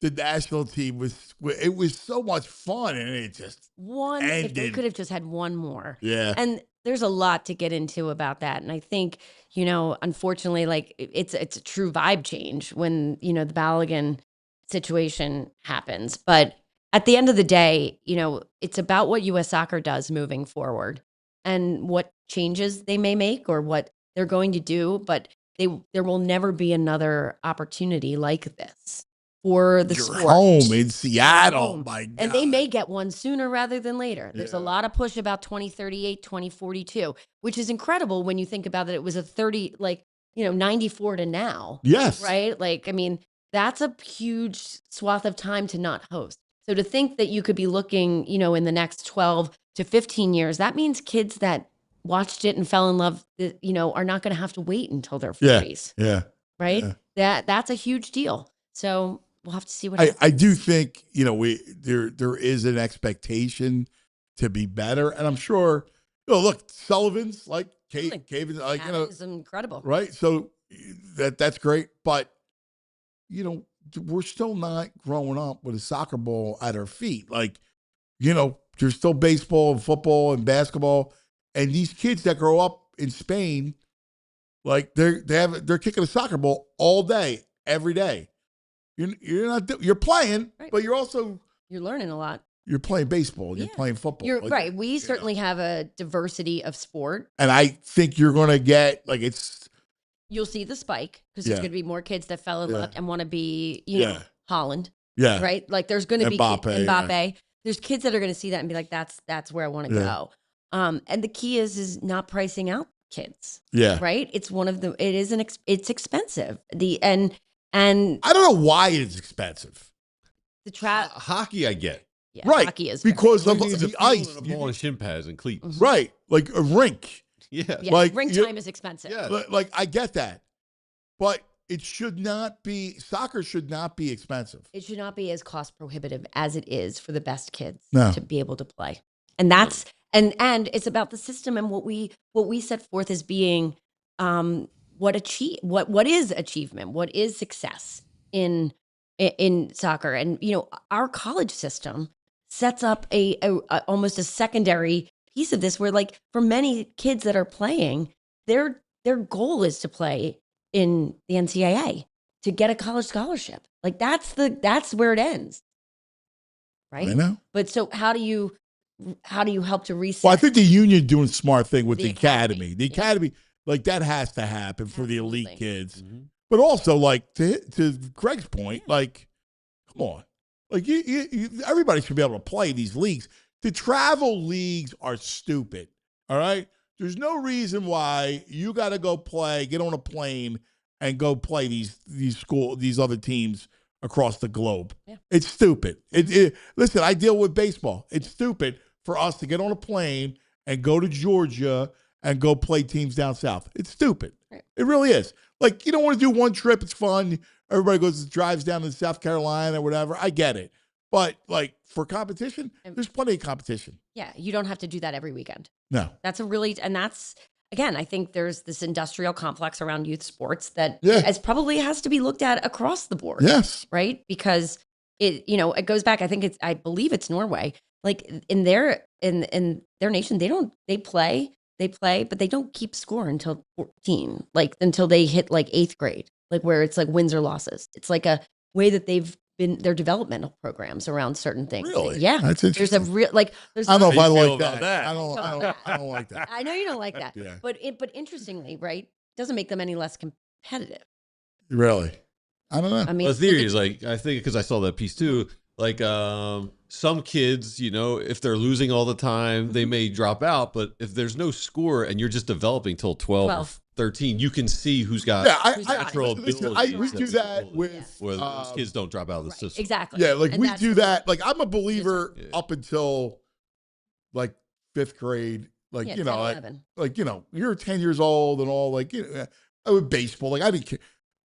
the national team it was so much fun, and it just ended. If they could have just had one more. Yeah. And there's a lot to get into about that. And I think, unfortunately, like, it's a true vibe change when, the Baldinger situation happens. But at the end of the day, it's about what U.S. Soccer does moving forward and what changes they may make or what they're going to do. But there will never be another opportunity like this for the sport. Home in Seattle, my God. And they may get one sooner rather than later. There's a lot of push about 2038, 2042, which is incredible when you think about it. It was a 94 to now. Yes. Right? Like, I mean, that's a huge swath of time to not host. So to think that you could be looking, in the next 12 to 15 years, that means kids that watched it and fell in love, are not going to have to wait until their 40s. Yeah. Right? Yeah. That's a huge deal. So we'll have to see what happens. I do think, there is an expectation to be better. And I'm sure, look, Sullivan's like Caven's like, is incredible. Right. So that's great. But, we're still not growing up with a soccer ball at our feet. Like, there's still baseball and football and basketball. And these kids that grow up in Spain, like they're kicking a soccer ball all day, every day. You're playing, right. But you're learning a lot. You're playing baseball. You're playing football. You're right. We certainly have a diversity of sport. And I think you're going to get you'll see the spike because there's going to be more kids that fell in love and want to be, Holland. Yeah. Right. Like there's going to be Mbappe. Yeah. There's kids that are going to see that and be like, that's where I want to go. And the key is not pricing out kids. Yeah. Right. It's it's expensive. And I don't know why it's expensive. Hockey, I get. Yeah, right. Hockey is because of the ice. And a ball and shin pads and cleats. Mm-hmm. Right. Like a rink. Yeah. Like rink time is expensive. Yeah. Like I get that. But soccer should not be expensive. It should not be as cost prohibitive as it is for the best kids No. to be able to play. And that's and it's about the system and what we set forth as being what is achievement, what is success in soccer. And our college system sets up a almost a secondary piece of this where, like, for many kids that are playing, their goal is to play in the NCAA, to get a college scholarship. Like that's where it ends. Right? I know. But so how do you help to reset? Well, I think the union doing a smart thing with the academy. The academy, like that has to happen for the elite kids. Mm-hmm. But also, like to Greg's point, like, come on, like you everybody should be able to play these leagues. The travel leagues are stupid. All right, there's no reason why you got to go play, get on a plane, and go play these other teams across the globe. Yeah. It's stupid. Listen, I deal with baseball. It's stupid for us to get on a plane and go to Georgia and go play teams down south. It's stupid. Right. It really is. Like, you don't want to do one trip. It's fun. Everybody drives down to South Carolina or whatever. I get it. But, like, for competition, there's plenty of competition. Yeah, you don't have to do that every weekend. No. That's again, I think there's this industrial complex around youth sports that probably has to be looked at across the board. Yes. Right? Because it goes back, I believe it's Norway. Like in their nation, they play, but they don't keep score until 14, like until they hit like 8th grade, like where it's like wins or losses. It's like a way that they've been their developmental programs around certain things. Really? Yeah. That's interesting. There's a real I don't know if I like that. I don't like that. I know you don't like that. Yeah. But interestingly, right, doesn't make them any less competitive. Really? I don't know. I mean, the theory is like, I think because I saw that piece too, like some kids, if they're losing all the time, they may drop out. But if there's no score and you're just developing till 12. Or 13, you can see who's got natural ability. We do that with where those kids don't drop out of the system. Exactly. Yeah, like we do that. Like I'm a believer up until like 5th grade. Like 10, 11. You're 10 years old and all. Like with baseball, like I didn't care.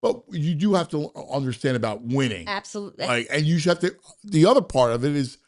But you do have to understand about winning. Absolutely. Like, and you have to. The other part of it is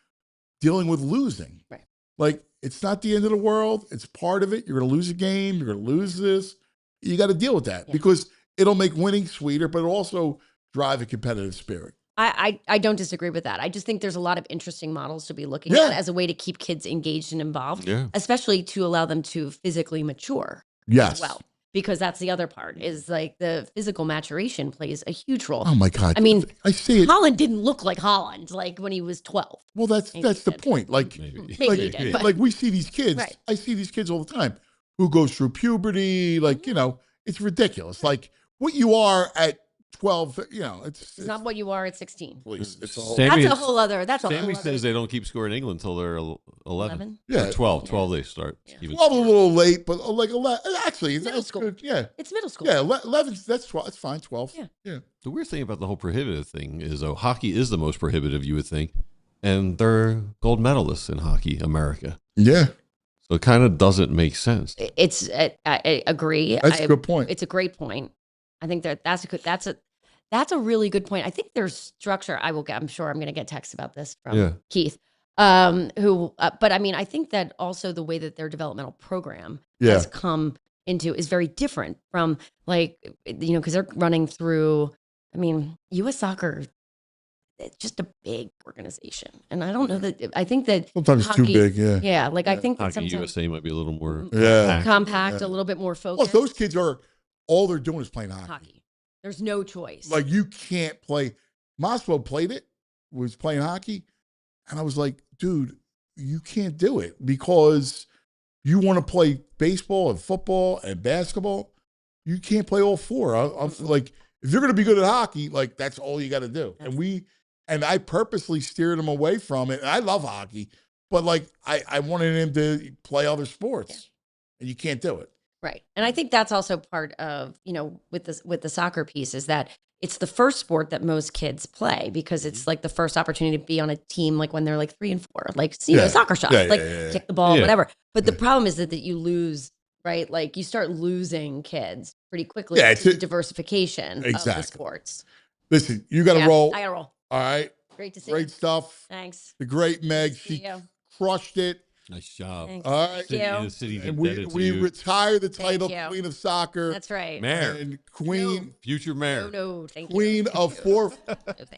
dealing with losing. Right. Like it's not the end of the world. It's part of it. You're going to lose a game. You're going to lose this. You got to deal with that because it'll make winning sweeter, but it'll also drive a competitive spirit. I don't disagree with that. I just think there's a lot of interesting models to be looking at as a way to keep kids engaged and involved, especially to allow them to physically mature. Yes. As well, because that's the other part is like the physical maturation plays a huge role. Oh my God. I mean, I see it. Holland didn't look like Holland like when he was 12. Well, that's the point. Like, maybe he did, like we see these kids. Right. I see these kids all the time who goes through puberty. Like, it's ridiculous. Like what you are at 12, it's not what you are at 16. Please, that's a whole other. Sammy says they don't keep score in England until they're 11. Yeah, or 12. 12 they start. Yeah. 12 a little late, but like 11. Actually, middle school. Good. Yeah, it's middle school. Yeah, 11. That's 12. It's fine. 12. Yeah. The weird thing about the whole prohibitive thing is, though, hockey is the most prohibitive, you would think, and they're gold medalists in hockey, America. Yeah. So it kind of doesn't make sense. I agree. That's a good point. It's a great point. I think that's That's a really good point. I think there's structure. I'm sure I'm going to get texts about this from Yeah. Keith. But I mean, I think that also the way that their developmental program Yeah. has come into is very different from because they're running through, I mean, U.S. Soccer, it's just a big organization. And I don't know I think that Sometimes it's too big, yeah. Yeah, like I think that Hockey sometimes USA might be a little more compact, a little bit more Well, focused. those kids all they're doing is playing hockey. There's no choice. Like, you can't play. Moswell was playing hockey, and I was like, dude, you can't do it because you want to play baseball and football and basketball. You can't play all four. I'm like, if you're going to be good at hockey, like, that's all you got to do. And I purposely steered him away from it. And I love hockey, but like, I wanted him to play other sports, and you can't do it. Right. And I think that's also part of, with the soccer piece is that it's the first sport that most kids play because it's like the first opportunity to be on a team, like when they're like 3 and 4, like, soccer shots, kick the ball, whatever. But the problem is that you lose, right? Like you start losing kids pretty quickly to diversification of the sports. Listen, you got to roll. I got to roll. All right. Great to see you. Great stuff. Thanks. The great Meg. She crushed it. Nice job. Thanks. All right. City and we retire the title Queen of Soccer. That's right. Mayor. And Queen. Future mayor. No, thank you. Queen of 4.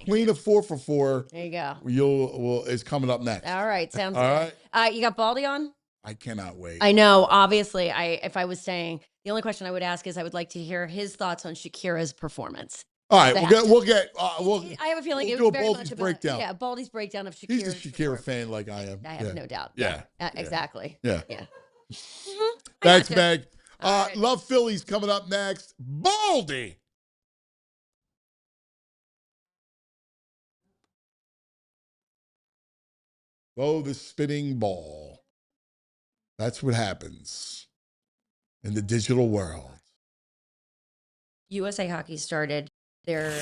Queen of 4 for 4. There you go. Is coming up next. All right. Sounds all good. Right. You got Baldy on? I cannot wait. I know. Obviously, if I was saying, the only question I would ask is I would like to hear his thoughts on Shakira's performance. All right, we'll get. I have a feeling it do was a very Baldy's much about breakdown. Yeah, Baldy's breakdown of Shakira. He's a Shakira fan like I am. I have no doubt. Yeah. Exactly. Yeah. Thanks, Meg. Right. Love Phillies coming up next. Baldy. Oh, the spinning ball. That's what happens in the digital world. USA Hockey started their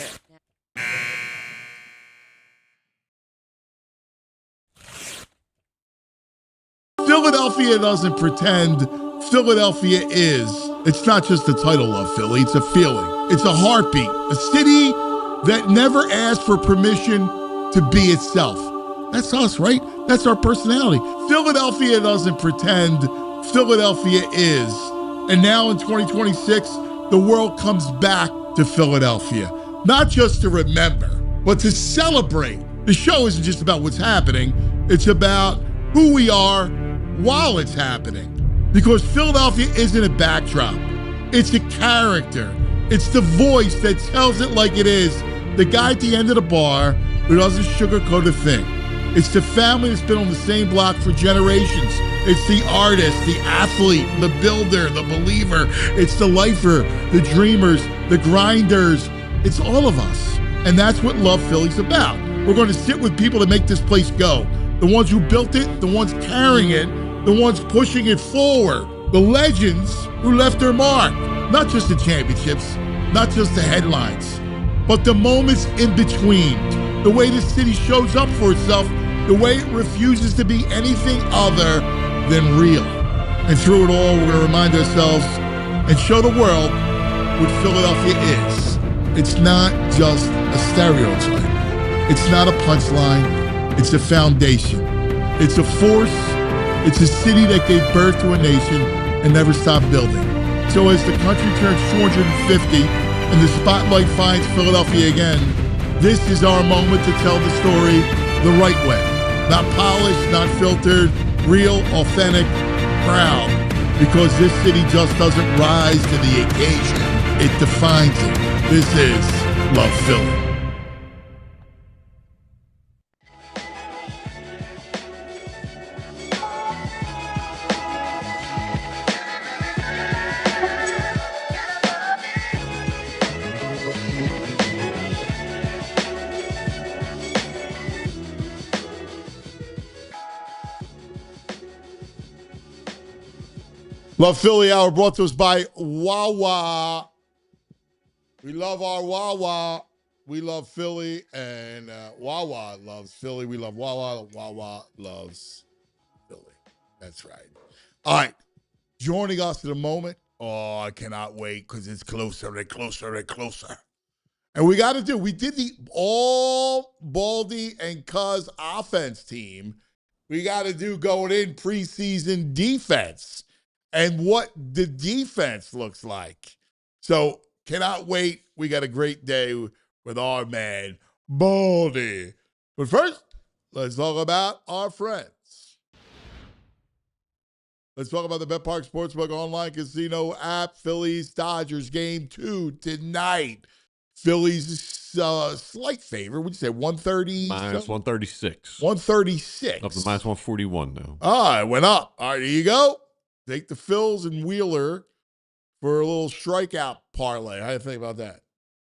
Philadelphia doesn't pretend. Philadelphia is. It's not just the title of Philly, it's a feeling. It's a heartbeat. A city that never asked for permission to be itself. That's us, right? That's our personality. Philadelphia doesn't pretend. Philadelphia is. And now in 2026, the world comes back to Philadelphia. Not just to remember, but to celebrate. The show isn't just about what's happening. It's about who we are while it's happening. Because Philadelphia isn't a backdrop. It's a character. It's the voice that tells it like it is. The guy at the end of the bar who doesn't sugarcoat a thing. It's the family that's been on the same block for generations. It's the artist, the athlete, the builder, the believer. It's the lifer, the dreamers, the grinders. It's all of us. And that's what Love Philly's about. We're going to sit with people that make this place go. The ones who built it, the ones carrying it, the ones pushing it forward. The legends who left their mark. Not just the championships, not just the headlines, but the moments in between. The way the city shows up for itself, the way it refuses to be anything other than real. And through it all, we're going to remind ourselves and show the world what Philadelphia is. It's not just a stereotype. It's not a punchline. It's a foundation. It's a force. It's a city that gave birth to a nation and never stopped building. So as the country turns 250 and the spotlight finds Philadelphia again, this is our moment to tell the story the right way. Not polished, not filtered, real, authentic, proud. Because this city just doesn't rise to the occasion. It defines it. This is Love Philly. Love Philly Hour brought to us by Wawa. We love our Wawa. We love Philly, and Wawa loves Philly. We love Wawa. Wawa loves Philly. That's right. All right. Joining us in a moment. Oh, I cannot wait because it's closer and closer and closer. And we did the all Baldy and Cuz offense team. We got to do going in preseason defense and what the defense looks like. So cannot wait. We got a great day with our man, Baldy. But first, let's talk about our friends. Let's talk about the BetPark Sportsbook online casino app. Phillies Dodgers game 2 tonight. Phillies slight favor. What'd you say? 130? Minus 136. 136. Up to minus 141 now. All right, went up. All right, here you go. Take the Phils and Wheeler for a little strikeout parlay. How do you think about that?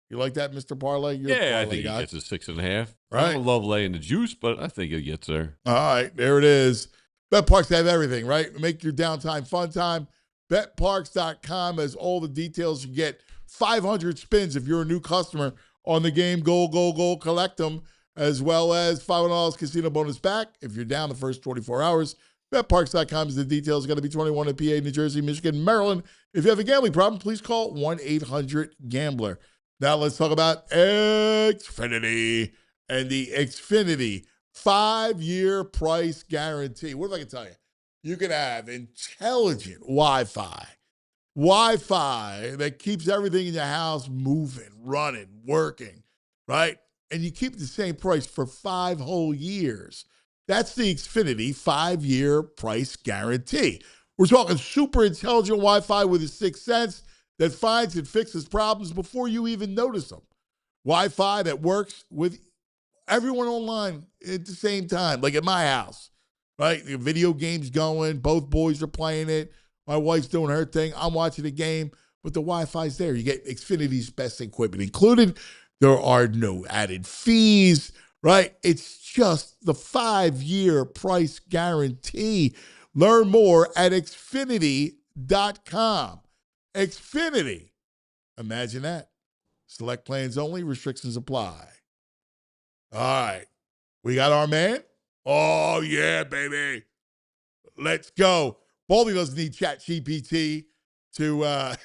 You like that, Mr. Parlay? You're Yeah, a I parlay think guy. he gets a 6.5. Right. I don't love laying the juice, but I think he gets there. All right, there it is. BetParks have everything, right? Make your downtime fun time. BetParks.com has all the details. You get 500 spins if you're a new customer on the game. Goal, collect them, as well as $500 casino bonus back if you're down the first 24 hours. BetParks.com is the details. Got to be 21 in PA, New Jersey, Michigan, Maryland. If you have a gambling problem, please call 1-800-GAMBLER. Now let's talk about Xfinity and the Xfinity 5-year price guarantee. What if I can tell you? You can have intelligent Wi-Fi that keeps everything in your house moving, running, working, right? And you keep the same price for 5 whole years. That's the Xfinity 5-year price guarantee. We're talking super intelligent Wi-Fi with a sixth sense that finds and fixes problems before you even notice them. Wi-Fi that works with everyone online at the same time, like at my house, right? The video game's going, both boys are playing it. My wife's doing her thing. I'm watching the game, but the Wi-Fi's there. You get Xfinity's best equipment included. There are no added fees, right? It's just the 5-year price guarantee. Learn more at Xfinity.com. Xfinity. Imagine that. Select plans only. Restrictions apply. All right. We got our man. Oh, yeah, baby. Let's go. Baldy doesn't need ChatGPT to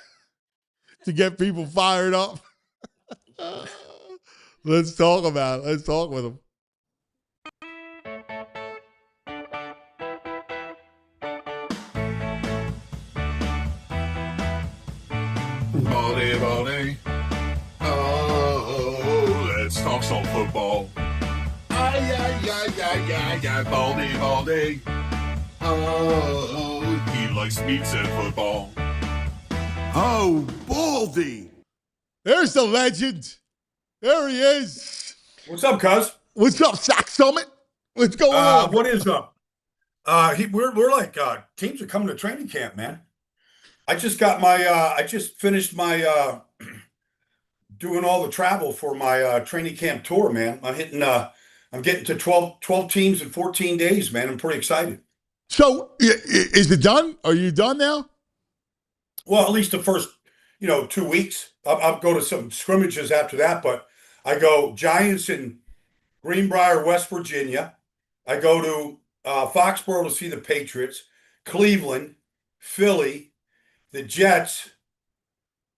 get people fired up. Let's talk about it. Let's talk with him. Baldy. Oh, let's talk some football. Baldy. Oh, he likes meats and football. Oh, Baldy. There's the legend. There he is. What's up, cuz? What's up, Sack Summit? What's going on? What is up? We're like teams are coming to training camp, man. I just finished my doing all the travel for my training camp tour, man. I'm getting to 12 teams in 14 days, man. I'm pretty excited. So, is it done? Are you done now? Well, at least the first, 2 weeks. I'll go to some scrimmages after that, but I go Giants in Greenbrier, West Virginia. I go to Foxborough to see the Patriots, Cleveland, Philly, the Jets,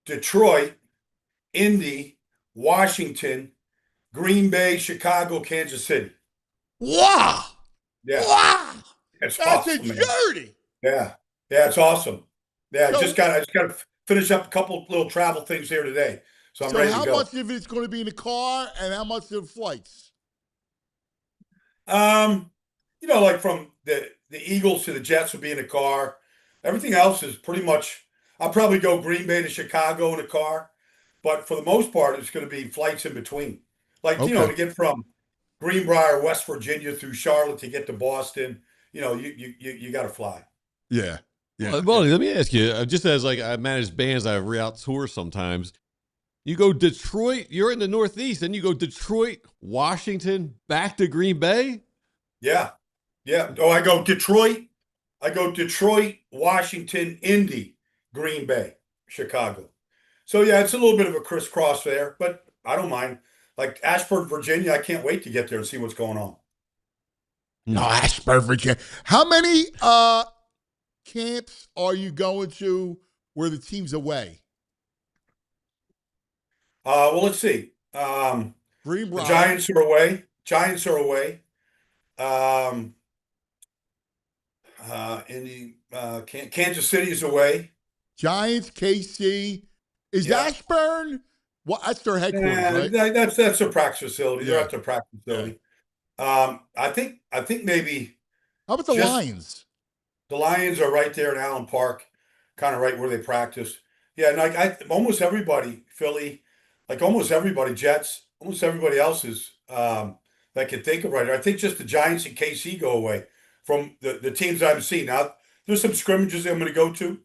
Detroit, Indy, Washington, Green Bay, Chicago, Kansas City. Wow. Yeah. Wow. That's That's awesome, a man. journey. Yeah. Yeah, it's awesome. Yeah, So- I just got to finish up a couple little travel things here today. So I'm ready to how go. much of it's going to be in the car and how much of the flights? Like from the Eagles to the Jets will be in a car. Everything else is pretty much, I'll probably go Green Bay to Chicago in a car. But for the most part, it's going to be flights in between. Like, Okay. to get from Greenbrier, West Virginia through Charlotte to get to Boston, you got to fly. Yeah. Yeah. Baldy, let me ask you, just as like I manage bands, I route tours sometimes. You go Detroit, you're in the Northeast, and you go Detroit, Washington, back to Green Bay? Yeah. Yeah. Oh, I go Detroit, Washington, Indy, Green Bay, Chicago. So, yeah, it's a little bit of a crisscross there, but I don't mind. Like Ashford, Virginia, I can't wait to get there and see what's going on. No, Ashburn, Virginia. How many camps are you going to where the team's away? Well, let's see. The Giants are away. Giants are away. Kansas City is away. Giants, KC. Is Ashburn? Well, that's their headquarters, right? That's their practice facility. They're at their practice facility. I think maybe. How about the Lions? The Lions are right there in Allen Park, kind of right where they practice. Yeah, and like almost everybody, Philly, like almost everybody, Jets, almost everybody else is that can think of right there. I think just the Giants and KC go away from the teams I've seen. Now, there's some scrimmages I'm going to go to.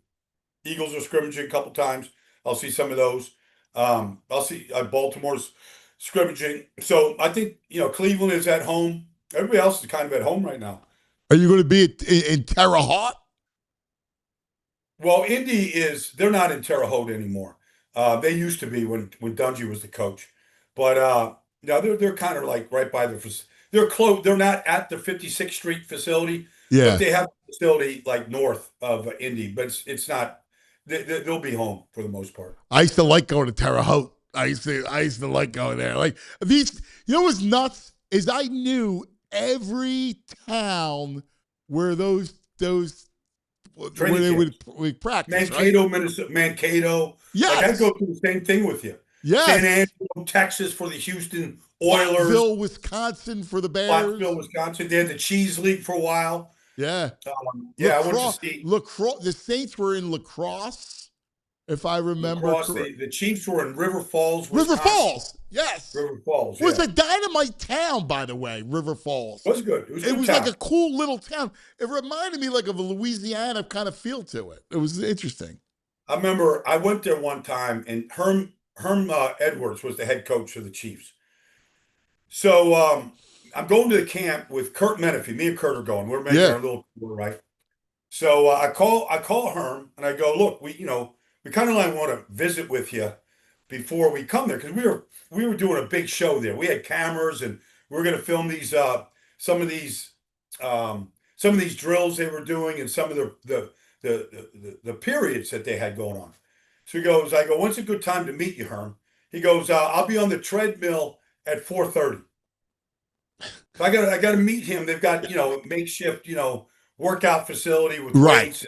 Eagles are scrimmaging a couple times. I'll see some of those. I'll see Baltimore's scrimmaging. So I think, Cleveland is at home. Everybody else is kind of at home right now. Are you going to be in Terre Haute? Well, Indy they're not in Terre Haute anymore. They used to be when Dungy was the coach. But now they're kind of like right by they're close. They're not at the 56th Street facility. Yeah. But they have a facility like north of Indy, but it's not. They'll be home for the most part. I used to like going to Terre Haute. I used to like going there. Like these, what's nuts is I knew every town where those where they would practice. Mankato, right? Minnesota, Mankato. Yes. Like I'd go through the same thing with you. Yes. San Angelo, Texas for the Houston Oilers. Blackville, Wisconsin for the Bears. Blackville, Wisconsin. They had the Cheese League for a while. Yeah. I wanted to see. Lacrosse. The Saints were in Lacrosse, if I remember correctly. The Chiefs were in River Falls, Wisconsin. River Falls, yes. River Falls, It was a dynamite town, by the way, River Falls. It was good. It was like a cool little town. It reminded me like of a Louisiana kind of feel to it. It was interesting. I remember I went there one time, and Herm Edwards was the head coach of the Chiefs. So I'm going to the camp with Kurt Menefee. Me and Kurt are going. We're making our little tour, right? So I call Herm and I go, look, we kind of like want to visit with you before we come there, because we were doing a big show there. We had cameras and we were going to film these some of these drills they were doing and some of the periods that they had going on. So I go, when's a good time to meet you, Herm? He goes, I'll be on the treadmill at 4:30. So I got to meet him. They've got a makeshift workout facility with weights.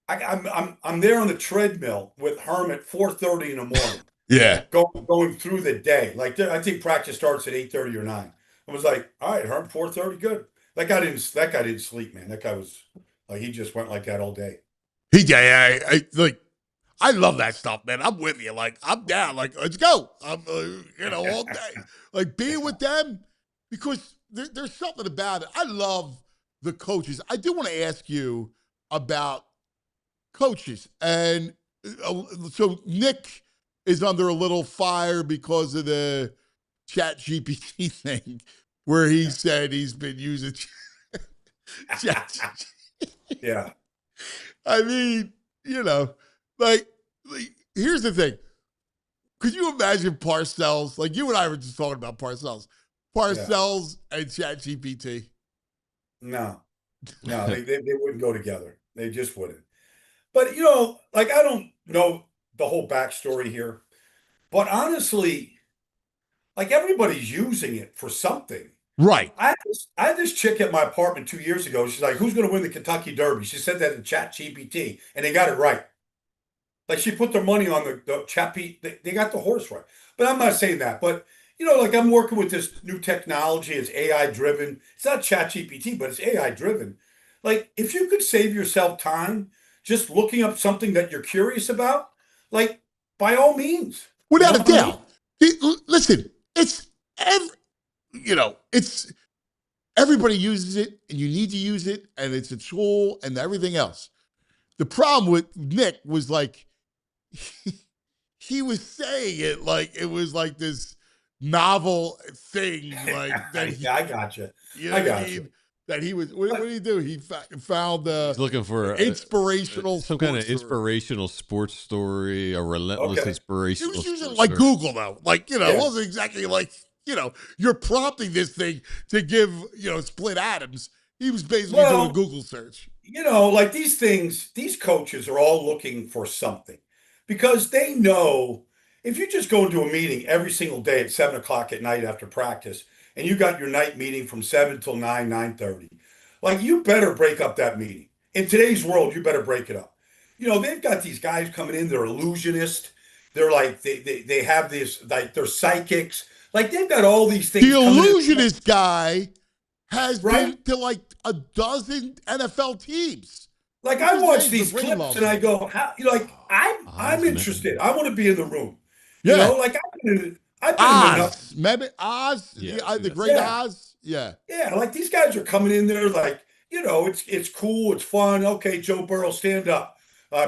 I'm there on the treadmill with Herm at 4:30 in the morning. Yeah, going through the day. Like I think practice starts at 8:30 or 9. I was like, all right, Herm, 4:30, good. That guy didn't sleep, man. That guy was like, he just went like that all day. I love that stuff, man. I'm with you. Like, I'm down. Like, let's go. I'm, all day. Like, being with them, because there's something about it. I love the coaches. I do want to ask you about coaches. And so Nick is under a little fire because of the chatgpt thing, where he said he's been using chatgpt. Yeah. I mean, like, here's the thing. Could you imagine Parcells? Like, you and I were just talking about Parcells. Parcells and ChatGPT. No, they wouldn't go together. They just wouldn't. But, like, I don't know the whole backstory here. But honestly, like, everybody's using it for something. Right. I had this chick at my apartment 2 years ago. She's like, who's going to win the Kentucky Derby? She said that in ChatGPT, and they got it right. Like, she put their money on the chat. They got the horse right. But I'm not saying that. But, like, I'm working with this new technology. It's AI driven. It's not ChatGPT, but it's AI driven. Like, if you could save yourself time just looking up something that you're curious about, like, by all means. Without a doubt. Listen, it's everybody uses it, and you need to use it, and it's a tool and everything else. The problem with Nick was like, he was saying it like it was like this novel thing, like that. I got you. I got you. That he was. What did he do? He found. He's looking for inspirational, some kind of inspirational sports story, a relentless inspirational. He was using like Google though, like it wasn't exactly like you're prompting this thing to give split atoms. He was basically doing a Google search. Like these things, these coaches are all looking for something because they know if you just go into a meeting every single day at 7 o'clock at night after practice, and you got your night meeting from 7 till 9:30, like you better break up that meeting. In today's world, you better break it up. They've got these guys coming in, they're illusionists. They're like they have this, like they're psychics. Like they've got all these things. The coming illusionist guy has Right? been to like a dozen NFL teams. Like What's I his watch name? these The Brady clips loves and I him. go, how? I'm man. interested. I want to be in the room. Yeah. Like I've been in enough. Oz. Remember Oz? Yeah, The great Yeah. Oz? Yeah. Yeah, like these guys are coming in there like, it's cool, it's fun. Okay, Joe Burrow, stand up,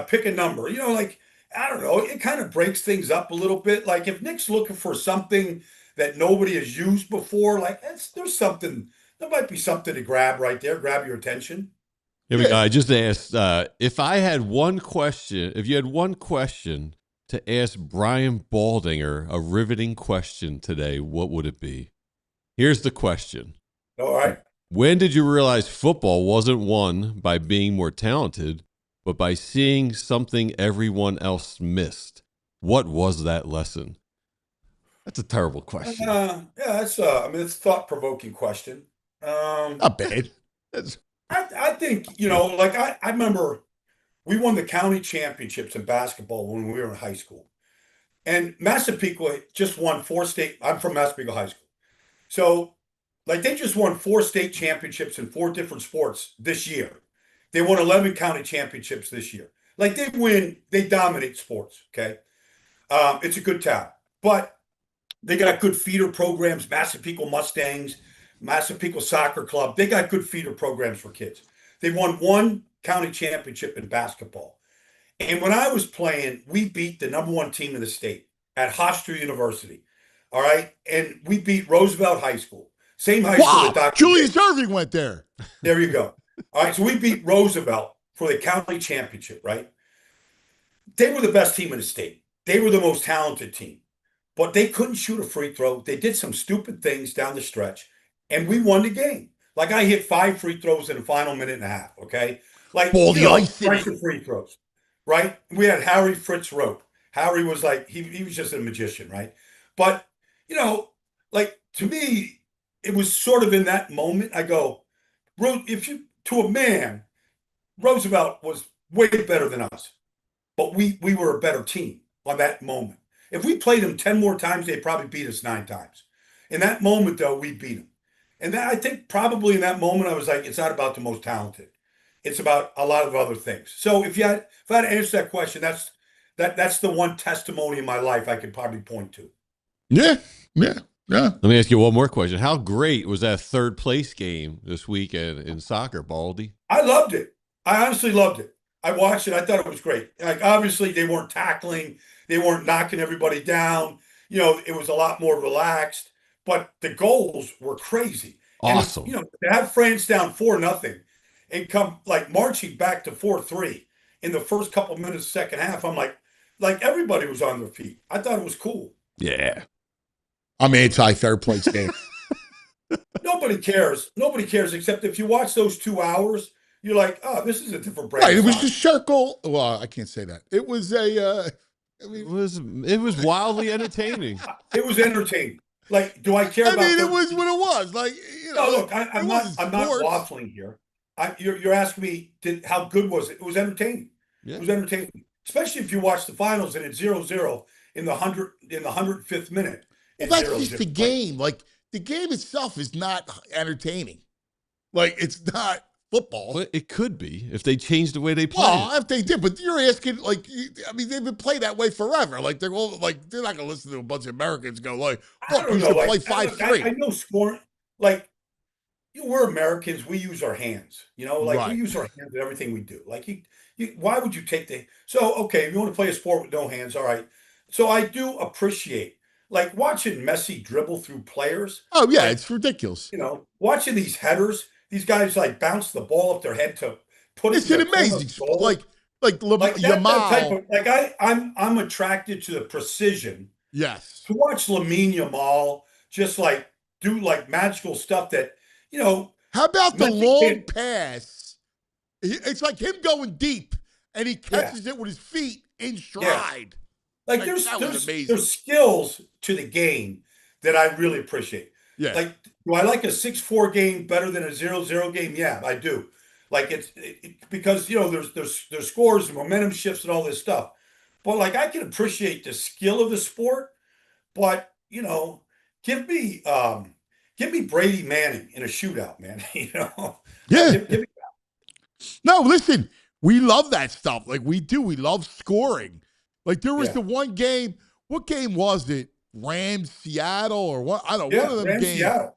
pick a number. Like I don't know, it kind of breaks things up a little bit. Like if Nick's looking for something that nobody has used before, like there might be something to grab right there, grab your attention. I just asked if you had one question to ask Brian Baldinger, a riveting question today, what would it be? Here's the question. All right. When did you realize football wasn't won by being more talented, but by seeing something everyone else missed? What was that lesson? That's a terrible question. Yeah, it's it's a thought-provoking question. Not bad. I think, like I remember we won the county championships in basketball when we were in high school. And Massapequa just won 4 state. I'm from Massapequa High School. So, like, they just won 4 state championships in 4 different sports this year. They won 11 county championships this year. Like, they dominate sports, okay? It's a good town. But they got good feeder programs, Massapequa Mustangs, Massapequa Soccer Club. They got good feeder programs for kids. They won 1 county championship in basketball. And when I was playing, we beat the #1 team in the state at Hofstra University. All right. And we beat Roosevelt High School. Same high school that Dr. Julius Irving went there. There you go. All right. So we beat Roosevelt for the county championship, right? They were the best team in the state. They were the most talented team. But they couldn't shoot a free throw. They did some stupid things down the stretch. And we won the game. Like I hit 5 free throws in the final minute and a half. Okay. Like Baldy ice price of free throws. Right? We had Harry Fritz Rope. Harry was like, he was just a magician, right? But, like to me, it was sort of in that moment, I go, to a man, Roosevelt was way better than us. But we were a better team on that moment. If we played them 10 more times, they'd probably beat us 9 times. In that moment, though, we beat them. And I think probably in that moment, I was like, it's not about the most talented. It's about a lot of other things. So if I had to answer that question, that's the one testimony in my life I could probably point to. Yeah. Let me ask you one more question. How great was that 3rd place game this weekend in soccer, Baldy? I loved it. I honestly loved it. I watched it. I thought it was great. Like obviously they weren't tackling, they weren't knocking everybody down. It was a lot more relaxed, but the goals were crazy. Awesome. And, to have France down 4-0 and come like marching back to 4-3 in the first couple of minutes, second half, I'm like everybody was on their feet. I thought it was cool. Yeah. I'm anti-3rd place game. Nobody cares. Nobody cares except if you watch those 2 hours, you're like, oh, this is a different brand. Right. It was soccer. the circle. Well, I can't say that. It was It was wildly entertaining. It was entertaining. Like, do I care about? it was what it was. Like, No, look, I'm not waffling here. You're asking me, how good was it? It was entertaining. Yeah. It was entertaining, especially if you watch the finals and it's 0-0 in the 105th minute. Well, that's just the game. Like the game itself is not entertaining. Like it's not football. Well, it could be if they changed the way they play. Well, if they did, but you're asking like, they've been playing that way forever. Like they're not going to listen to a bunch of Americans go like, look, we should play 5-3. I know scoring. Like, we're Americans. We use our hands. Right. We use our hands in everything we do. Like, why would you take okay, if you want to play a sport with no hands, all right. So I do appreciate like watching Messi dribble through players. Oh yeah, like, it's ridiculous. Watching these headers. These guys like bounce the ball off their head to put it. It's an amazing sport. Like Yamal. I'm attracted to the precision. Yes. To watch Lamine Yamal just like do like magical stuff that How about the long pass? It's like him going deep, and he catches it with his feet in stride. Like that was amazing. there's skills to the game that I really appreciate. Yeah. Like, do I like a 6-4 game better than a 0-0 game? Yeah, I do. Like because there's scores and momentum shifts and all this stuff. But like I can appreciate the skill of the sport, but give me Brady Manning in a shootout, man. Yeah. Give me No, listen, we love that stuff. Like we do. We love scoring. Like there was the one game. What game was it? Rams Seattle or what? I don't know. One of them Rams, games. Seattle.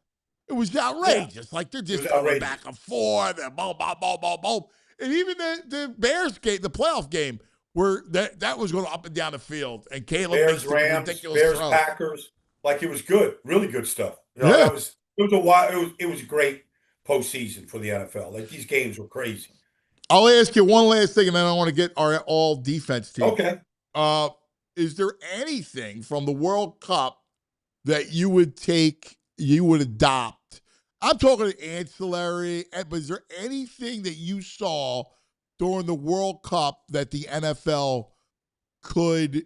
It was outrageous. Like they're just going back and forth and boom, boom, boom, boom, boom. And even the Bears game, the playoff game, where that was going up and down the field. And Caleb Bears, makes the Rams, ridiculous Bears, throw. Packers. Like it was good, really good stuff. Yeah. It was a great postseason for the NFL. Like these games were crazy. I'll ask you one last thing, and then I want to get our all defense team. Okay. Is there anything from the World Cup that you would adopt? I'm talking ancillary, but is there anything that you saw during the World Cup that the NFL could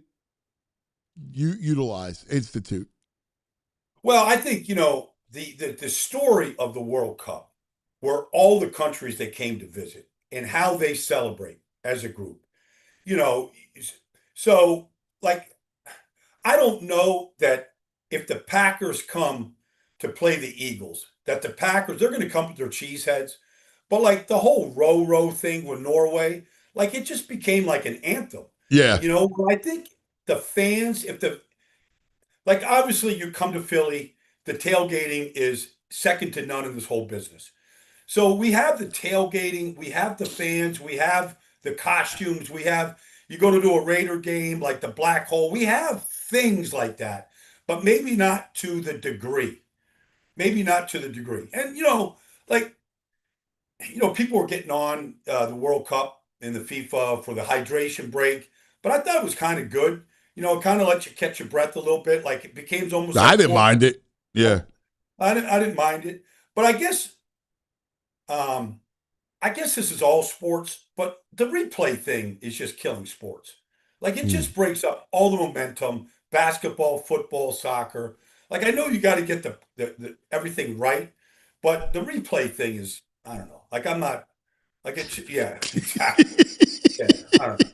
utilize, institute? Well, I think, the story of the World Cup were all the countries that came to visit and how they celebrate as a group. So like, I don't know that if the Packers come to play the Eagles, that the Packers, they're going to come with their cheese heads. But like the whole row thing with Norway, like it just became like an anthem. Yeah. But I think the fans, like obviously you come to Philly, the tailgating is second to none in this whole business. So we have the tailgating, we have the fans, we have the costumes, you go to do a Raider game like the Black Hole. We have things like that, but maybe not to the degree. Maybe not to the degree. And, people were getting on the World Cup and the FIFA for the hydration break, but I thought it was kind of good. It kind of let you catch your breath a little bit. Like it became almost. I didn't mind it. Yeah. I didn't mind it. But I guess this is all sports, but the replay thing is just killing sports. Like it just breaks up all the momentum, basketball, football, soccer. Like I know you got to get the everything right, but the replay thing is, I don't know. Like I'm not like it. Yeah, exactly. Yeah, I don't know.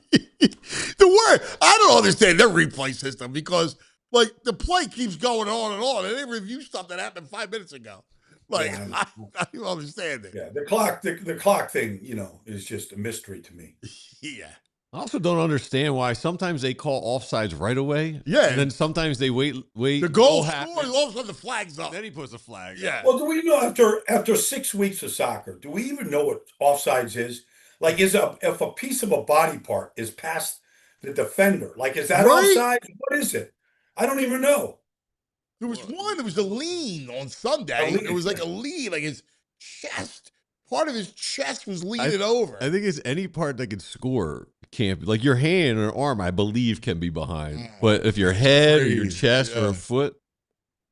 The word, I don't understand their replay system because like the play keeps going on, and they review stuff that happened 5 minutes ago. Like I don't understand it. Yeah, the clock thing, is just a mystery to me. Yeah. I also don't understand why sometimes they call offsides right away. Yeah. And then sometimes they wait. The goal scores, all of a sudden the flag's up. Then he puts a flag. Yeah. Well, do we know after 6 weeks of soccer, do we even know what offsides is? Like, if a piece of a body part is past the defender, like is that offside? What is it? I don't even know. There was a lean on Sunday. It was like a lean, like his chest. Part of his chest was leaning over. I think it's any part that can score can't be. Like your hand or arm, I believe, can be behind. But if your head or your chest or a foot.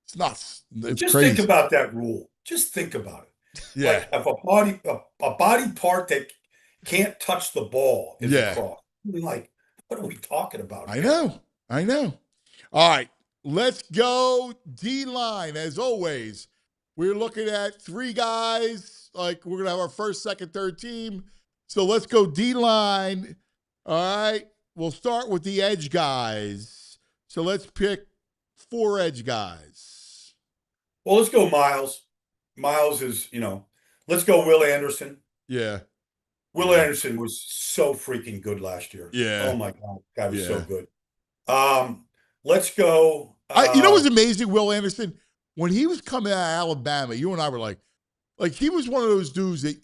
It's nuts. It's Just crazy. think about that rule. Just think about it. Yeah. Like if a body part that can't touch the ball is a cross. I mean, like, what are we talking about? I know. All right. Let's go D-line. As always, we're looking at 3 guys. Like, we're going to have our first, second, third team. So let's go D-line. All right. We'll start with the edge guys. So let's pick 4 edge guys. Well, let's go Myles. Myles is, let's go Will Anderson. Yeah. Will Anderson was so freaking good last year. Yeah. Oh, my God. Guy was so good. Let's go. You know what's amazing, Will Anderson? When he was coming out of Alabama, you and I were like he was one of those dudes that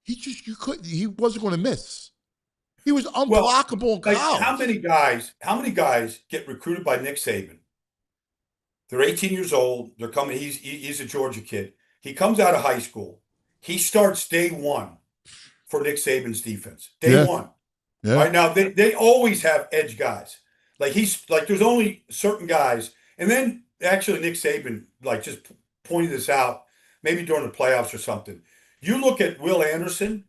he wasn't going to miss. He was unblockable in college. Like, how many guys get recruited by Nick Saban? They're 18 years old. They're coming. He's a Georgia kid. He comes out of high school. He starts day one for Nick Saban's defense. Day one. Yeah. Right now, they always have edge guys. Like there's only certain guys. And then actually Nick Saban just pointed this out, maybe during the playoffs or something. You look at Will Anderson,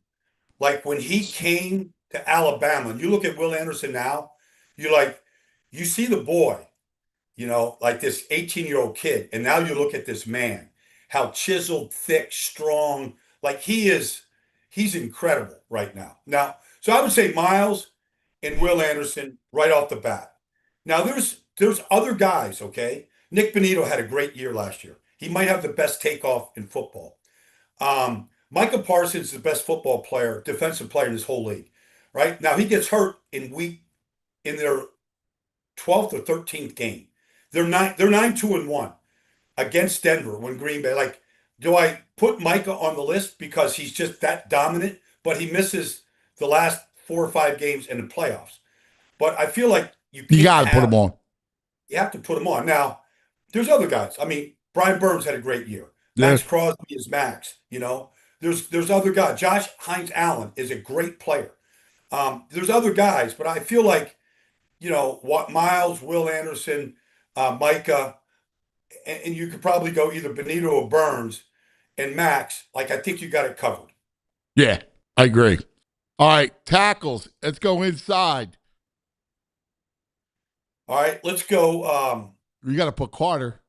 like when he came to Alabama, and you look at Will Anderson now, you you see the boy, like this 18-year-old kid, and now you look at this man, how chiseled, thick, strong, like he's incredible right now. Now, so I would say Myles and Will Anderson right off the bat. Now there's other guys, okay? Nick Bonito had a great year last year. He might have the best takeoff in football. Micah Parsons is the best football player, defensive player in this whole league, right? Now he gets hurt in their 12th or 13th game. They're 9-2-1 against Denver when Green Bay. Like, do I put Micah on the list because he's just that dominant, but he misses the last 4 or 5 games in the playoffs? But I feel like you got to put him on. You have to put him on. Now, there's other guys. I mean, Brian Burns had a great year. Max Crosby is Max. There's other guys. Josh Hines Allen is a great player. There's other guys, but I feel like, what Myles, Will Anderson, Micah, and you could probably go either Bonito or Burns and Max. Like, I think you got it covered. Yeah, I agree. All right, tackles. Let's go inside. All right, let's go. You got to put Carter.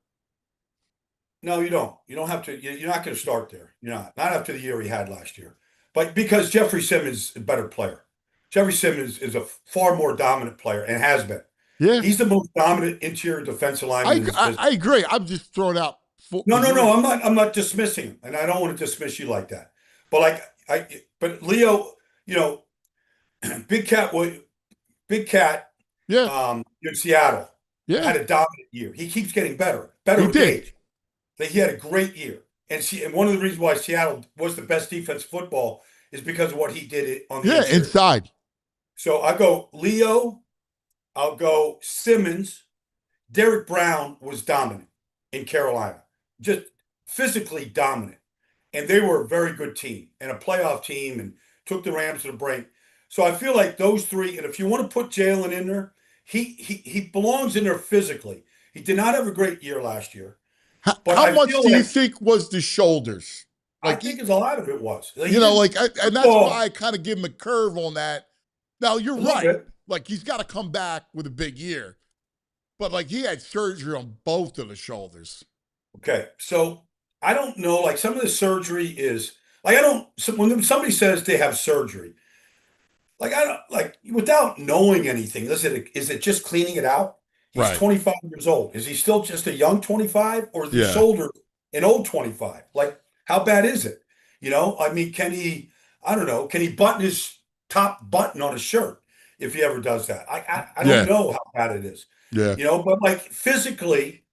No, you don't. You don't have to. You're not going to start there. You're not after the year he had last year. But because Jeffrey Simmons is a better player. Jeffrey Simmons is a far more dominant player and has been. Yeah, he's the most dominant interior defensive lineman. I agree. I'm just throwing out. No. I'm not dismissing him, and I don't want to dismiss you like that. But but Leo, Big Cat. Yeah. In Seattle. Yeah. Had a dominant year. He keeps getting better. Better with age. He had a great year. And one of the reasons why Seattle was the best defense football is because of what he did on the interior. Inside. So I go Leo. I'll go Simmons. Derek Brown was dominant in Carolina. Just physically dominant. And they were a very good team and a playoff team and took the Rams to the brink. So I feel like those three, and if you want to put Jalen in there, he belongs in there physically. He did not have a great year last year. How much do you think was the shoulders? I think a lot of it was. And that's why I kind of give him a curve on that. Now, you're right. Like, he's got to come back with a big year. But, he had surgery on both of the shoulders. Okay, so I don't know. Like, some of the surgery is, when somebody says they have surgery, without knowing anything, is it just cleaning it out? He's 25 years old. Is he still just a young 25, or is his shoulder an old 25? Like, how bad is it? I mean, can he button his top button on his shirt if he ever does that? I don't know how bad it is. Yeah. But physically,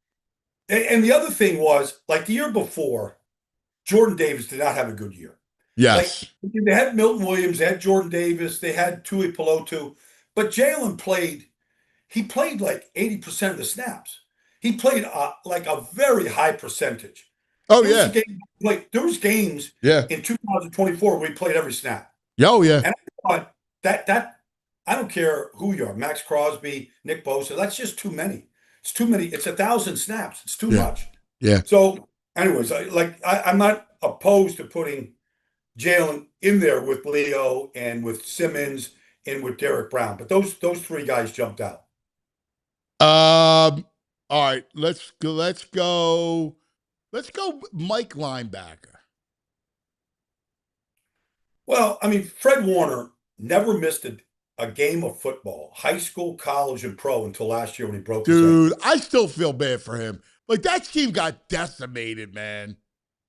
and the other thing was, the year before, Jordan Davis did not have a good year. Yes. They had Milton Williams, they had Jordan Davis, they had Tui Pelotu, but Jalen played 80% of the snaps. He played a very high percentage. Oh, there was games in 2024 where he played every snap. Oh, yeah. And I thought that I don't care who you are, Max Crosby, Nick Bosa, that's just too many. It's too many. It's 1,000 snaps. It's too much. Yeah. So, anyways, I'm not opposed to putting Jalen in there with Leo and with Simmons and with Derek Brown, but those three guys jumped out. All right, let's go Mike linebacker. Well, I mean, Fred Warner never missed a game of football, high school, college, and pro until last year when he broke his ankle. Dude, I still feel bad for him. That team got decimated, man.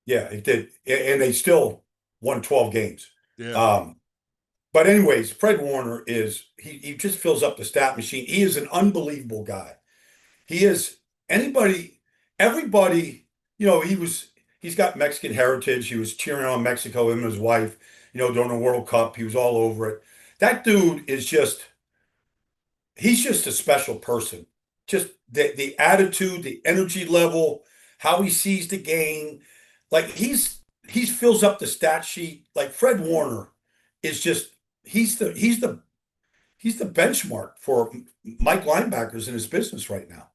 Yeah, it did. And they still won 12 games. Yeah. But anyways, Fred Warner he just fills up the stat machine. He is an unbelievable guy. He is everybody, he's got Mexican heritage. He was cheering on Mexico, him and his wife, during the World Cup. He was all over it. That dude is he's just a special person. Just the attitude, the energy level, how he sees the game. He fills up the stat sheet. Fred Warner is just, he's the benchmark for Mike linebackers in his business right now.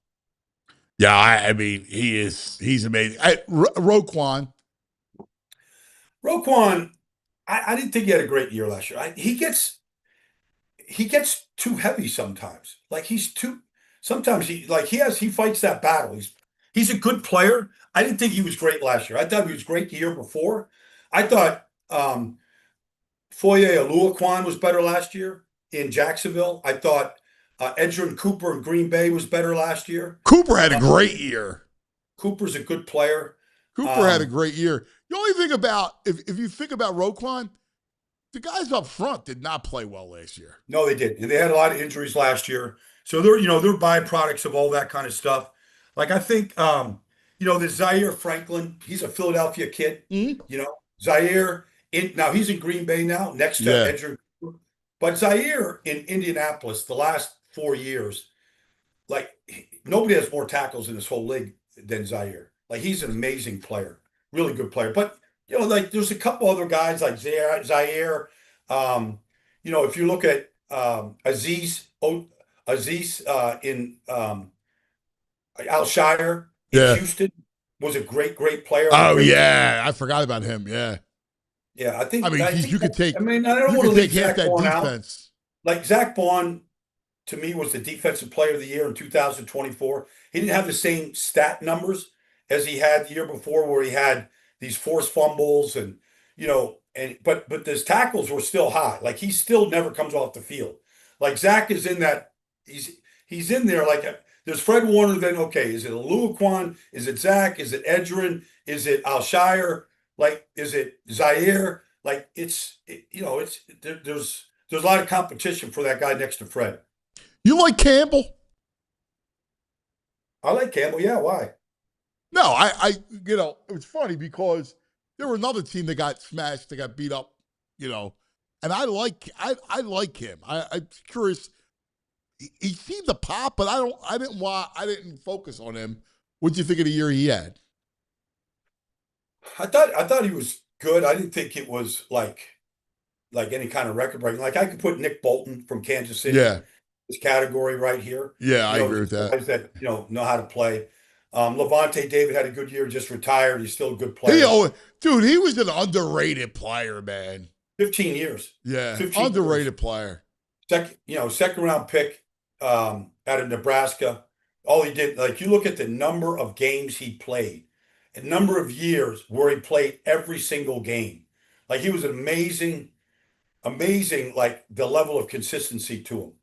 Yeah, I mean, he's amazing. Roquan, I didn't think he had a great year last year. He gets too heavy sometimes. sometimes he fights that battle. He's a good player. I didn't think he was great last year. I thought he was great the year before. I thought Foye Oluokwan was better last year in Jacksonville. I thought Edgerrin Cooper in Green Bay was better last year. Cooper had a great year. Cooper's a good player. Cooper had a great year. The only thing about, if you think about Roquan, the guys up front did not play well last year. No, they did. They had a lot of injuries last year. So they're byproducts of all that kind of stuff. Like I think, the Zaire Franklin, he's a Philadelphia kid. Mm-hmm. Zaire, now he's in Green Bay now, next to Edgerrin Cooper. But Zaire in Indianapolis, the last 4 years, like nobody has more tackles in this whole league than Zaire. Like he's an amazing player, really good player. But like there's a couple other guys like Zaire. If you look at Aziz in Alshire in Houston was a great player. Oh yeah, I forgot about him. Yeah. Yeah, I think. I mean, you could take. I mean, I don't want to leave half Zach that Bond defense. out. Like Zach Bond, to me, was the defensive player of the year in 2024. He didn't have the same stat numbers as he had the year before, where he had these forced fumbles but his tackles were still high. Like he still never comes off the field. Like Zach is in that. He's in there like there's Fred Warner. Then okay, is it Oluokwan? Is it Zach? Is it Edgerrin? Is it Alshire? Like, is it Zaire? Like, there's a lot of competition for that guy next to Fred. You like Campbell? I like Campbell. Yeah, why? No, it was funny because there were another team that got smashed, that got beat up, and I like him. I'm curious. He seemed to pop, but I didn't focus on him. What'd you think of the year he had? I thought he was good. I didn't think it was like any kind of record breaking. Like I could put Nick Bolton from Kansas City in this category right here. Yeah, I agree with that. Guys that know how to play. Levante David had a good year, just retired. He's still a good player. He was an underrated player, man. 15 years. Yeah, 15 underrated player. Second round pick out of Nebraska. All he did, like you look at the number of games he played, a number of years where he played every single game. Like he was amazing, like the level of consistency to him.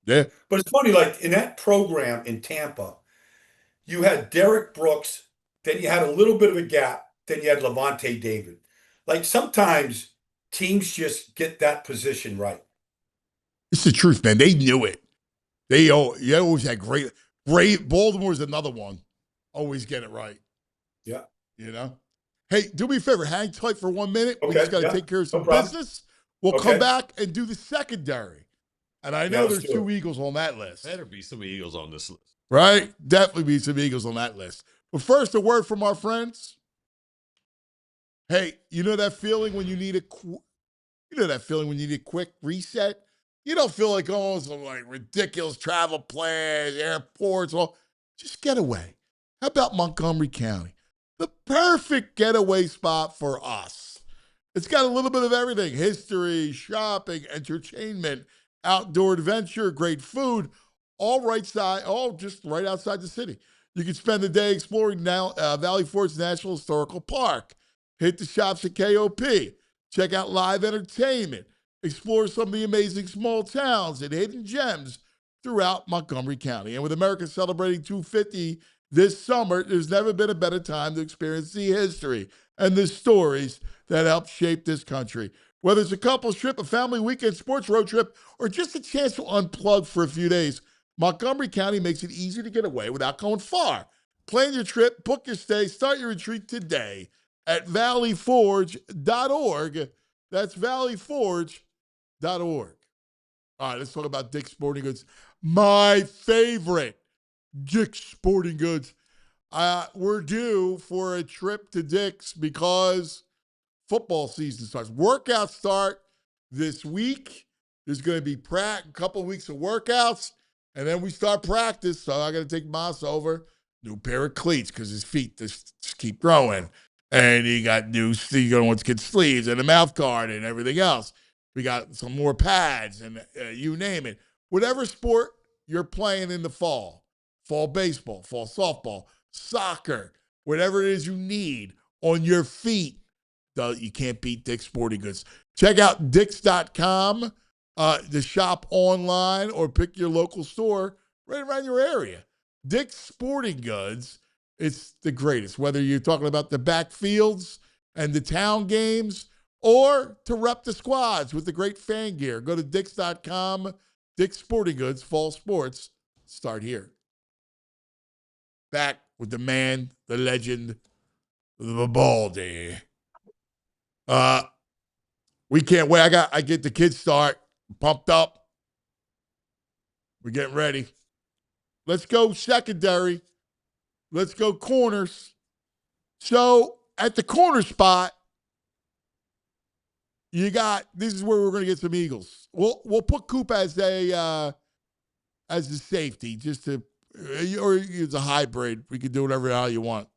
Yeah. But it's funny, like in that program in Tampa, you had Derek Brooks, then you had a little bit of a gap, then you had Levante David. Like sometimes teams just get that position right. It's the truth, man. They knew it. They always had great. Baltimore's another one. Always get it right. Yeah. Hey, do me a favor. Hang tight for 1 minute. Okay, We just got to take care of some business. We'll come back and do the secondary. And I know there's 2 Eagles on that list. Better be some Eagles on this list. Right? Definitely be some Eagles on that list. But first, a word from our friends. Hey, you know that feeling when you need a quick reset? You don't feel like some like ridiculous travel plans, airports, just get away. How about Montgomery County? The perfect getaway spot for us. It's got a little bit of everything: history, shopping, entertainment, outdoor adventure, great food, all just right outside the city. You can spend the day exploring Valley Forge National Historical Park, hit the shops at KOP, check out live entertainment, explore some of the amazing small towns and hidden gems throughout Montgomery County. And with America celebrating 250 this summer, there's never been a better time to experience the history and the stories that helped shape this country. Whether it's a couple's trip, a family weekend, sports road trip, or just a chance to unplug for a few days, Montgomery County makes it easy to get away without going far. Plan your trip, book your stay, start your retreat today at valleyforge.org. That's valleyforge.org. All right, let's talk about Dick's Sporting Goods. My favorite, Dick's Sporting Goods. We're due for a trip to Dick's because football season starts. Workouts start this week. There's going to be a couple of weeks of workouts, and then we start practice. So I got to take Moss over. New pair of cleats because his feet just keep growing. And he got new, you're going to want to get sleeves and a mouth guard and everything else. We got some more pads and you name it. Whatever sport you're playing in the fall baseball, fall softball, soccer, whatever it is you need on your feet, you can't beat Dick's Sporting Goods. Check out Dicks.com to shop online or pick your local store right around your area. Dick's Sporting Goods, it's the greatest, whether you're talking about the backfields and the town games or to rep the squads with the great fan gear. Go to Dicks.com. Dick's Sporting Goods, fall sports, start here. Back with the man, the legend, the Baldy. We can't wait. I get the kids start pumped up. We're getting ready. Let's go secondary. Let's go corners. So at the corner spot, this is where we're going to get some Eagles. We'll put Coop as a safety, just to, or use a hybrid. We can do whatever the hell you want.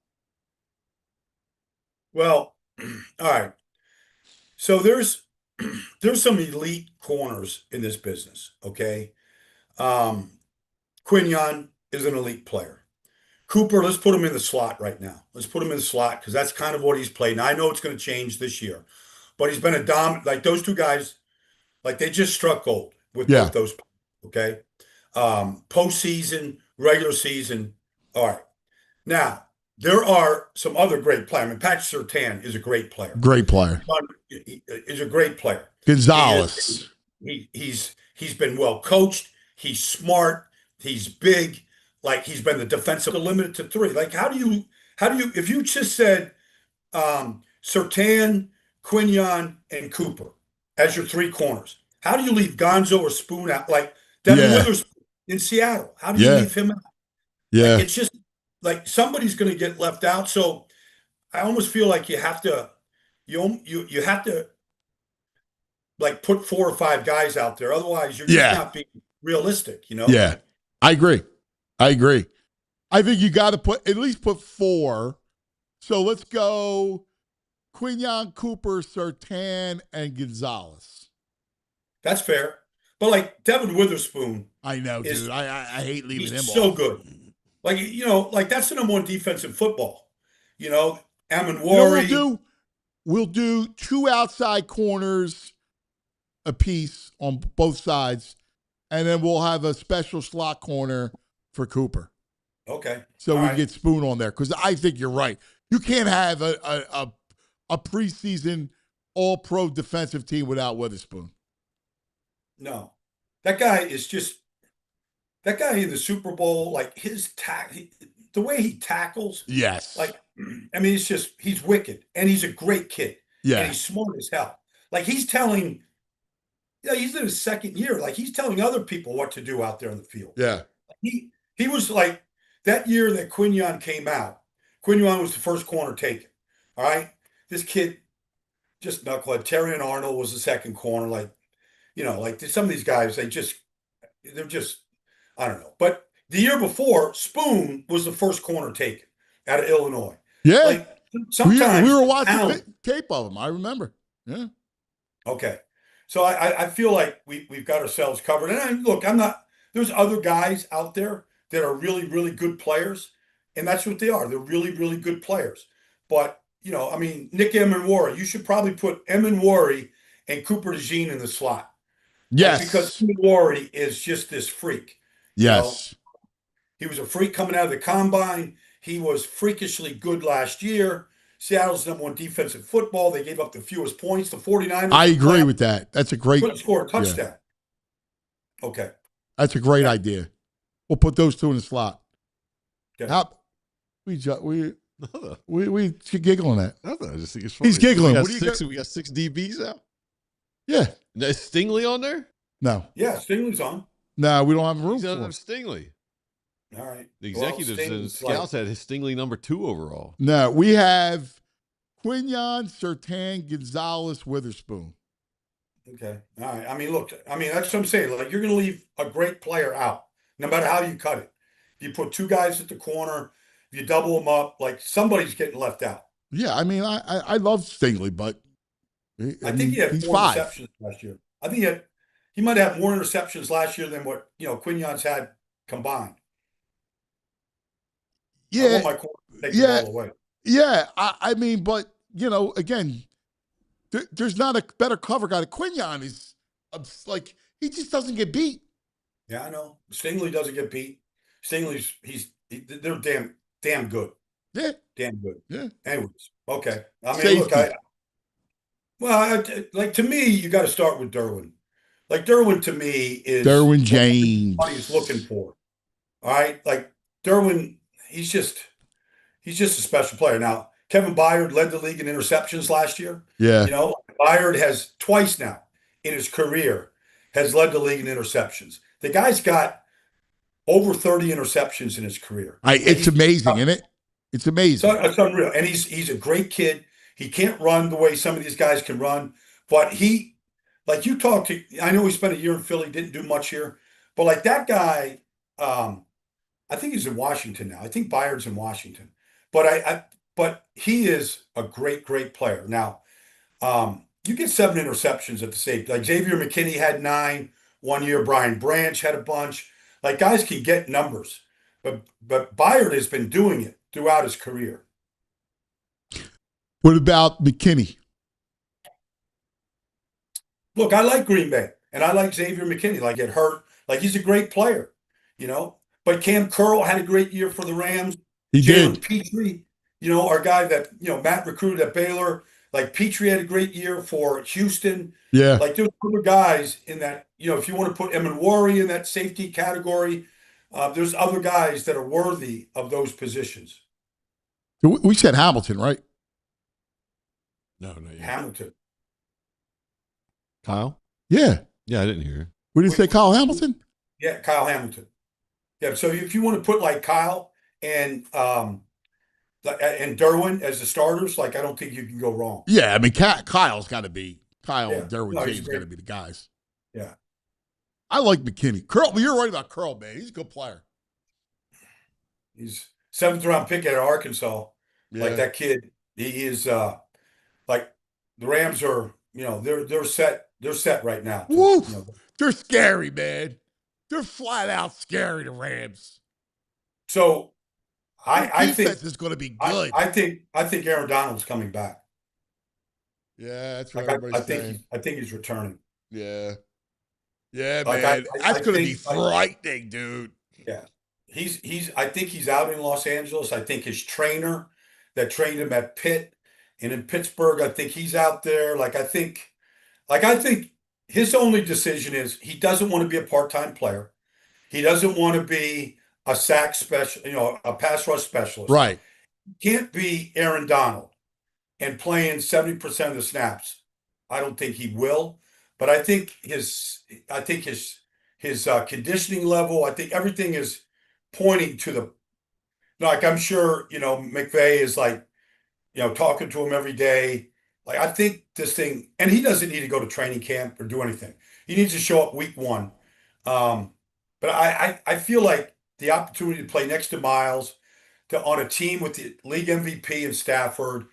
Well, all right. So there's some elite corners in this business, okay? Quinyon is an elite player. Cooper, let's put him in the slot right now. Let's put him in the slot because that's kind of what he's played. Now, I know it's going to change this year, but he's been a dominant. Like those two guys, like they just struck gold with those. Okay, postseason, regular season. All right. Now there are some other great players. I mean, Pat Surtain is a great player. Great player. Is a great player. Gonzalez. He's been well coached. He's smart. He's big. Like he's been the defensive limited to 3. Like how do you if you just said Surtain, Quinyon, and Cooper as your 3 corners, how do you leave Gonzo or Spoon out? Like Devin Witherspoon in Seattle, how do you leave him out? Yeah, like, it's just like somebody's going to get left out. So I almost feel like you have to like put 4 or 5 guys out there. Otherwise, you're just not being realistic. You know? Yeah, I agree. I think you got to at least put 4. So let's go Quinyon, Cooper, Surtain, and Gonzalez. That's fair. But like Devin Witherspoon. I know, dude. I hate leaving him off. He's so good. Like, you know, like that's the number 1 defense in football. You know, Amenwari. You know we'll do 2 outside corners a piece on both sides, and then we'll have a special slot corner for Cooper. Okay. So we get Spoon on there because I think you're right. You can't have a preseason all-pro defensive team without Witherspoon. No. That guy is just – that guy in the Super Bowl, like his the way he tackles. Yes. Like, I mean, it's just – he's wicked, and he's a great kid. Yeah. And he's smart as hell. Like he's telling – he's in his 2nd year. Like he's telling other people what to do out there in the field. Yeah. He was like that year that Quinyon came out. Quinyon was the first corner taken. All right. This kid just knucklehead. Terry and Arnold was the 2nd corner. Like, you know, like some of these guys, they're just, I don't know. But the year before, Spoon was the first corner taken out of Illinois. Yeah. Like sometimes we were watching tape of him. I remember. Yeah. Okay. So I feel like we've got ourselves covered. And look, there's other guys out there that are really, really good players, and that's what they are. They're really, really good players. But, you know, I mean, Nick Amenwari, you should probably put Amenwari and Cooper DeJean in the slot. Yes. Because Amenwari is just this freak. Yes. You know? He was a freak coming out of the combine. He was freakishly good last year. Seattle's number 1 defense in football. They gave up the fewest points. The 49ers. I agree with that. That's a great. Couldn't score a touchdown. Yeah. Okay. That's a great idea. We'll put those 2 in the slot. Okay. We giggling at. I just think it's funny. He's giggling. We got 6 DBs out. Yeah. Is Stingley on there? No. Yeah, Stingley's on. No, we don't have room He's for on him. Stingley. All right. The executives and scouts had his Stingley number 2 overall. No, we have Quinyon, Surtain, Gonzalez, Witherspoon. Okay. All right. I mean, look, that's what I'm saying. Like, you're going to leave a great player out, no matter how you cut it. If you put 2 guys at the corner, if you double them up, like somebody's getting left out. Yeah, I mean, I love Stingley, but I think he had 4 interceptions last year. I think he might have had more interceptions last year than what, you know, Quinyon's had combined. I Yeah, want my quarterback to take the yeah, ball away. yeah. I mean, but again, there's not a better cover guy. Quinion is like he just doesn't get beat. Yeah, I know. Stingley doesn't get beat. Stingley's they're damn good. Yeah, Damn good. yeah. Anyways, okay. I mean, Safety. like to me, you got to start with Derwin. Like Derwin to me is Derwin what James. everybody's looking for. All right, like Derwin, he's just a special player. Now, Kevin Byard led the league in interceptions last year. Yeah. You know, Byard has twice now in his career has led the league in interceptions. The guy's got over 30 interceptions in his career. It's amazing, isn't it? It's amazing. So it's unreal. And he's a great kid. He can't run the way some of these guys can run, but like you talked to, I know he spent a year in Philly, didn't do much here, but like that guy, I think he's in Washington now. I think Byard's in Washington, but he is a great, great player. Now, you get 7 interceptions at the safety. Like Xavier McKinney had 9 one year. Brian Branch had a bunch. Like guys can get numbers, but Byard has been doing it throughout his career. What about McKinney? Look, I like Green Bay, and I like Xavier McKinney. Like get hurt, like he's a great player, But Cam Curl had a great year for the Rams. He Jalen did. Petrie, our guy that Matt recruited at Baylor. Like Petrie had a great year for Houston. Yeah. Like there's other guys in that. If you want to put Emin in that safety category, there's other guys that are worthy of those positions. We said Hamilton, right? No, not yet. Hamilton. Kyle? Yeah. Yeah, I didn't hear. We didn't say Kyle Hamilton? Yeah, Kyle Hamilton. Yeah, so if you want to put like Kyle and Derwin as the starters, like I don't think you can go wrong. Yeah, I mean Kyle's got to be and Derwin No, James got to be the guys. Yeah, I like McKinney. Curl, but you're right about Curl, man. He's a good player. He's 7th round pick at Arkansas. Yeah. Like that kid, he is like the Rams are. They're set. They're set right now. Woo! They're scary, man. They're flat out scary, the Rams. So I think defense is going to be good. I think Aaron Donald's coming back. Yeah, that's what Like everybody's saying. I think he's returning. Yeah. Yeah, Like, man. I That's going to be think, like- frightening, dude. Yeah. I think he's out in Los Angeles. I think his trainer that trained him at Pitt and in Pittsburgh, I think he's out there. I think his only decision is he doesn't want to be a part-time player. He doesn't want to be a sack special, a pass rush specialist. Right. Can't be Aaron Donald and playing 70% of the snaps. I don't think he will, but I think his conditioning level, I think everything is pointing to the, like I'm sure, McVay is talking to him every day. Like I think this thing, and he doesn't need to go to training camp or do anything. He needs to show up week 1. But I feel like the opportunity to play next to Myles, on a team with the league MVP in Stafford,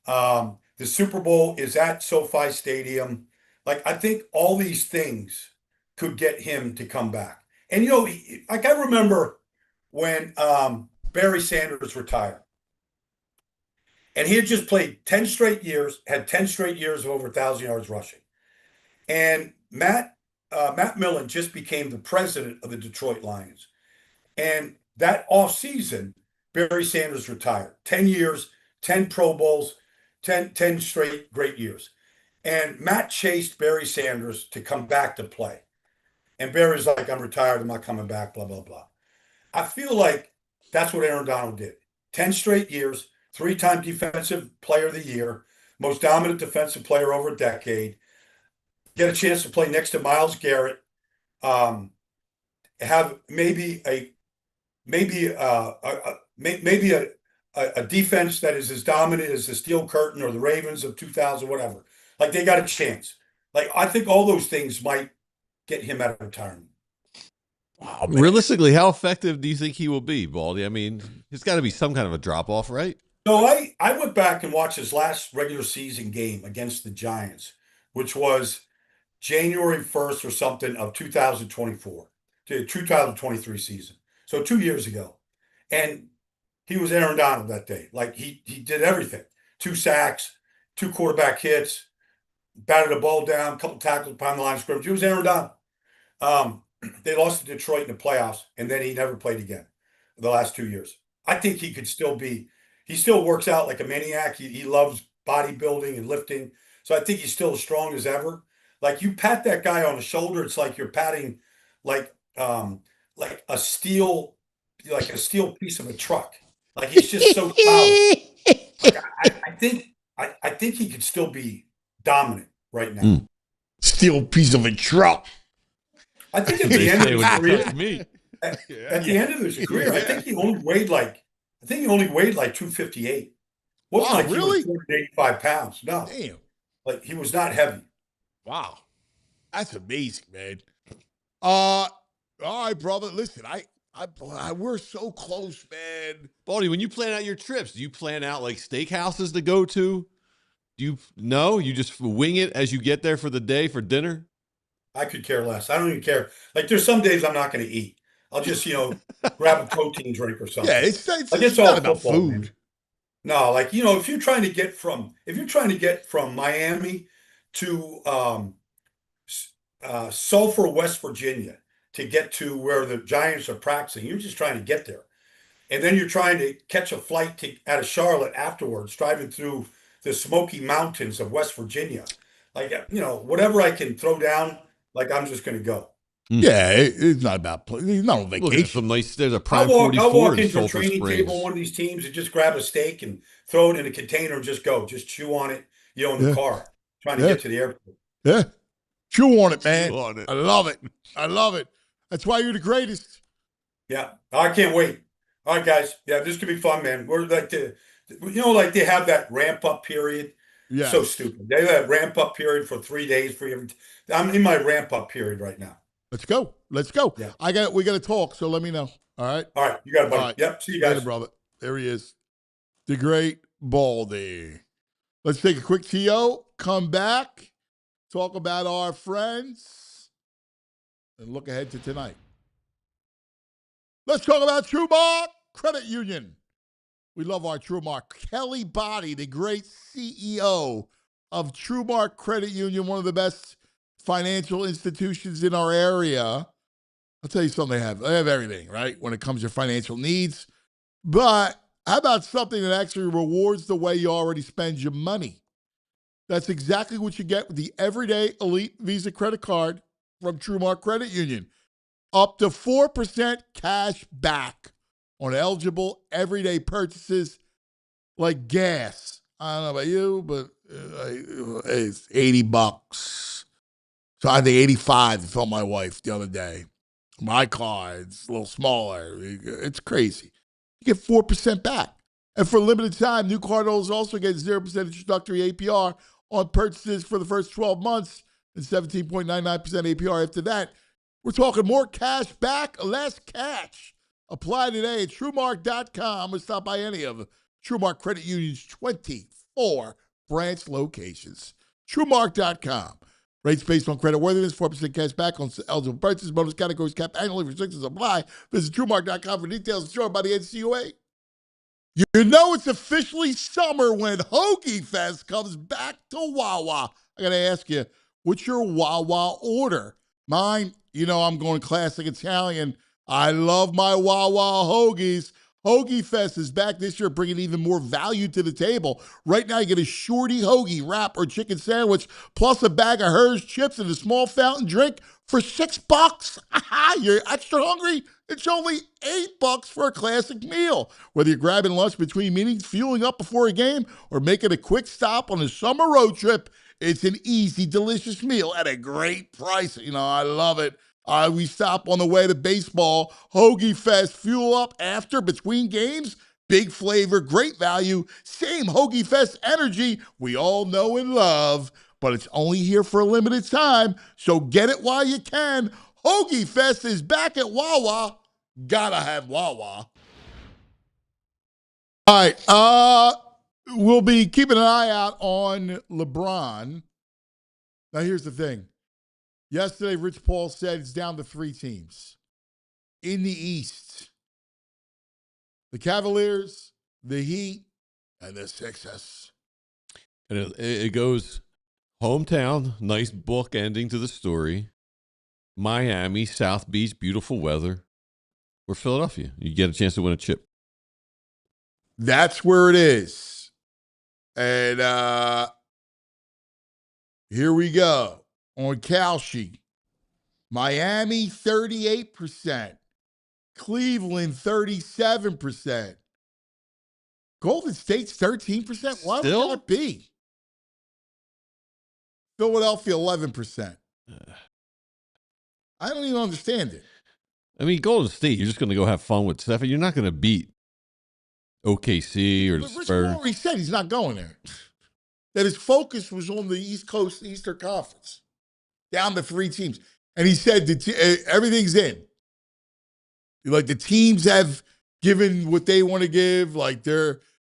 the Super Bowl is at SoFi Stadium. Like I think all these things could get him to come back. And I remember when Barry Sanders retired. And he had just played 10 straight years, had 10 straight years of over 1,000 yards rushing. And Matt Millen just became the president of the Detroit Lions. And that offseason, Barry Sanders retired. 10 years, 10 Pro Bowls, 10 straight great years. And Matt chased Barry Sanders to come back to play. And Barry's like, I'm retired, I'm not coming back, blah, blah, blah. I feel like that's what Aaron Donald did. 10 straight years, 3-time defensive player of the year, most dominant defensive player over a decade, get a chance to play next to Myles Garrett, have maybe a defense that is as dominant as the Steel Curtain or the Ravens of 2000, whatever. Like they got a chance. Like I think all those things might get him out of retirement. Wow, man. Realistically, how effective do you think he will be, Baldy? I mean, there's got to be some kind of a drop off, right? So I went back and watched his last regular season game against the Giants, which was January 1st or something of 2024 to 2023 season. So 2 years ago. And he was Aaron Donald that day. Like he did everything. 2 sacks, 2 quarterback hits, batted the ball down, a couple tackles behind the line of scrimmage. He was Aaron Donald. They lost to Detroit in the playoffs, and then he never played again the last 2 years. I think he could still be, he still works out like a maniac. He loves bodybuilding and lifting. So I think he's still as strong as ever. Like you pat that guy on the shoulder, it's like you're patting like a steel piece of a truck. Like he's just so solid. Like I think he could still be dominant right now. Steel piece of a truck. I think at the end of his career, me. at the end of his career, I think he only weighed like 258. Wasn't like really? he was 285 pounds. No. Damn. Like he was not heavy. Wow. That's amazing, man. All right, brother. Listen, we're so close, man. Baldy, when you plan out your trips, do you plan out like steakhouses to go to? You just wing it as you get there for the day for dinner? I could care less. I don't even care. Like there's some days I'm not going to eat. I'll just, grab a protein drink or something. Yeah, it's like it's all not about football, food. man. No, like, if you're trying to get from Miami to Sulphur, West Virginia to get to where the Giants are practicing, you're just trying to get there. And then you're trying to catch a flight out of Charlotte afterwards, driving through the Smoky Mountains of West Virginia. Like, whatever I can throw down, like I'm just going to go. Yeah, it's not about he's not on vacation. There's a prime I'll 44 walk in into a Sulphur training Springs. table, one of these teams, and just grab a steak and throw it in a container and just go. Just chew on it, in the car, trying to get to the airport. Yeah. Chew on it, man. Chew on it. I love it. I love it. That's why you're the greatest. Yeah. I can't wait. All right, guys. Yeah, this could be fun, man. We're like like they have that ramp up period. Yeah. So stupid. They have that ramp up period for 3 days for every. I'm in my ramp up period right now. Let's go. Let's go. Yeah. We got to talk, so let me know. All right? All right. You got it, buddy. All right. Yep. See you guys. Later, brother. There he is. The great Baldy. Let's take a quick TO, come back, talk about our friends, and look ahead to tonight. Let's talk about TrueMark Credit Union. We love our TrueMark. Kelly Body, the great CEO of TrueMark Credit Union, one of the best financial institutions in our area. I'll tell you something, they have everything, right, when it comes to financial needs. But how about something that actually rewards the way you already spend your money? That's exactly what you get with the Everyday Elite Visa credit card from TrueMark Credit Union. Up to 4% cash back on eligible everyday purchases like gas. I don't know about you, but it's $80. So I think 85 to fill my wife the other day. My car, it's a little smaller. It's crazy. You get 4% back. And for a limited time, new cardholders also get 0% introductory APR on purchases for the first 12 months and 17.99% APR after that. We're talking more cash back, less cash. Apply today at TrueMark.com or stop by any of TrueMark Credit Union's 24 branch locations. TrueMark.com. Rates based on credit worthiness, 4% cash back on eligible purchases. Bonus categories capped annually. Restrictions apply. Visit TrueMark.com for details. Insured by the NCUA. You know it's officially summer when Hoagie Fest comes back to Wawa. I got to ask you, what's your Wawa order? Mine, I'm going classic Italian. I love my Wawa hoagies. Hoagie Fest is back this year, bringing even more value to the table. Right now, you get a shorty hoagie, wrap, or chicken sandwich, plus a bag of Hers chips and a small fountain drink for $6. You're extra hungry? It's only $8 for a classic meal. Whether you're grabbing lunch between meetings, fueling up before a game, or making a quick stop on a summer road trip, it's an easy, delicious meal at a great price. I love it. We stop on the way to baseball. Hoagie Fest, fuel up after, between games. Big flavor, great value, same Hoagie Fest energy we all know and love. But it's only here for a limited time, so get it while you can. Hoagie Fest is back at Wawa. Gotta have Wawa. All right, we'll be keeping an eye out on LeBron. Now, here's the thing. Yesterday, Rich Paul said it's down to 3 teams. In the East, the Cavaliers, the Heat, and the Sixers. And it goes hometown, nice book ending to the story. Miami, South Beach, beautiful weather. Or Philadelphia. You get a chance to win a chip. That's where it is. And here we go. On Kalshi. Miami, 38%. Cleveland, 37%. Golden State's 13%? Why would that be? Philadelphia, 11%. I don't even understand it. I mean, Golden State, you're just going to go have fun with Stephen. You're not going to beat OKC or the Rich Spurs. already said he's not going there. That his focus was on the East Coast, Eastern Conference, down to 3 teams. And he said everything's in. Like the teams have given what they want to give. Like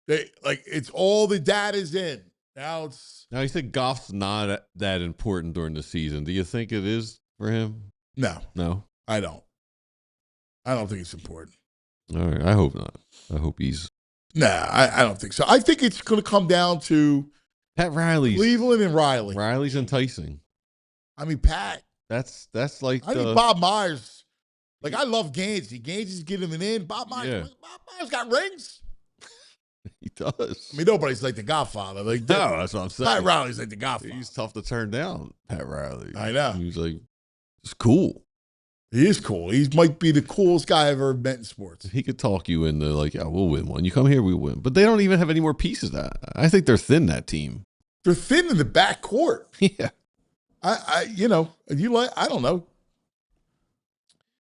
it's all the data's in. Now he said golf's not that important during the season. Do you think it is for him? No, I don't. I don't think it's important. All right, I hope not. I hope he's. Nah, I don't think so. I think it's going to come down to Pat Riley's Cleveland and Riley. Riley's enticing. I mean, Pat. That's like. I think Bob Myers. Like I love Gansey. Gansey's getting him in. Bob Myers. Yeah. Bob Myers got rings. He does. I mean, nobody's like the Godfather. Like no, that's what I'm saying. Pat Riley's like the Godfather. He's tough to turn down. Pat Riley. I know. He's like, it's cool. He is cool. He might be the coolest guy I've ever met in sports. He could talk you into like, yeah, we'll win one. You come here, we win. But they don't even have any more pieces. I think they're thin, that team. They're thin in the back court. Yeah. I don't know.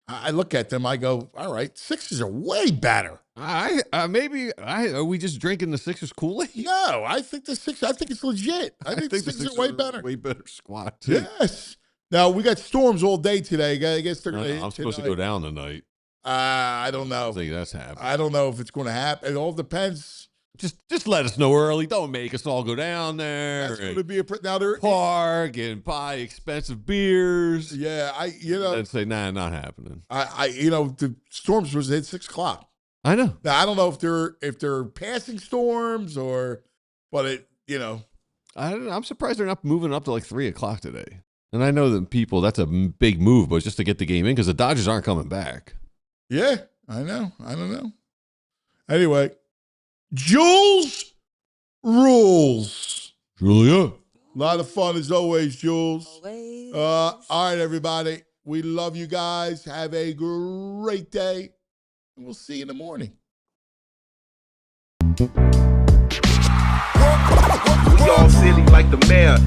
I look at them. I go, all right, Sixers are way better. Are we just drinking the Sixers Kool-Aid? No, I think the Sixers. I think it's legit. I think the Sixers are way better. Way better squad too. Yes. Now we got storms all day today. I guess I'm supposed to go down tonight. I don't know. I think that's happening. I don't know if it's going to happen. It all depends. Just let us know early. Don't make us all go down there. That's going to be park and buy expensive beers. Yeah, and say not happening. The storms was at 6:00. I know. Now I don't know if they're passing storms but I'm surprised they're not moving up to like 3:00 today. And I know that that's a big move, but just to get the game in because the Dodgers aren't coming back. Yeah, I know. I don't know. Anyway, Jules rules. Julia. A lot of fun as always, Jules. All right, everybody. We love you guys. Have a great day. And we'll see you in the morning. We all silly like the mayor.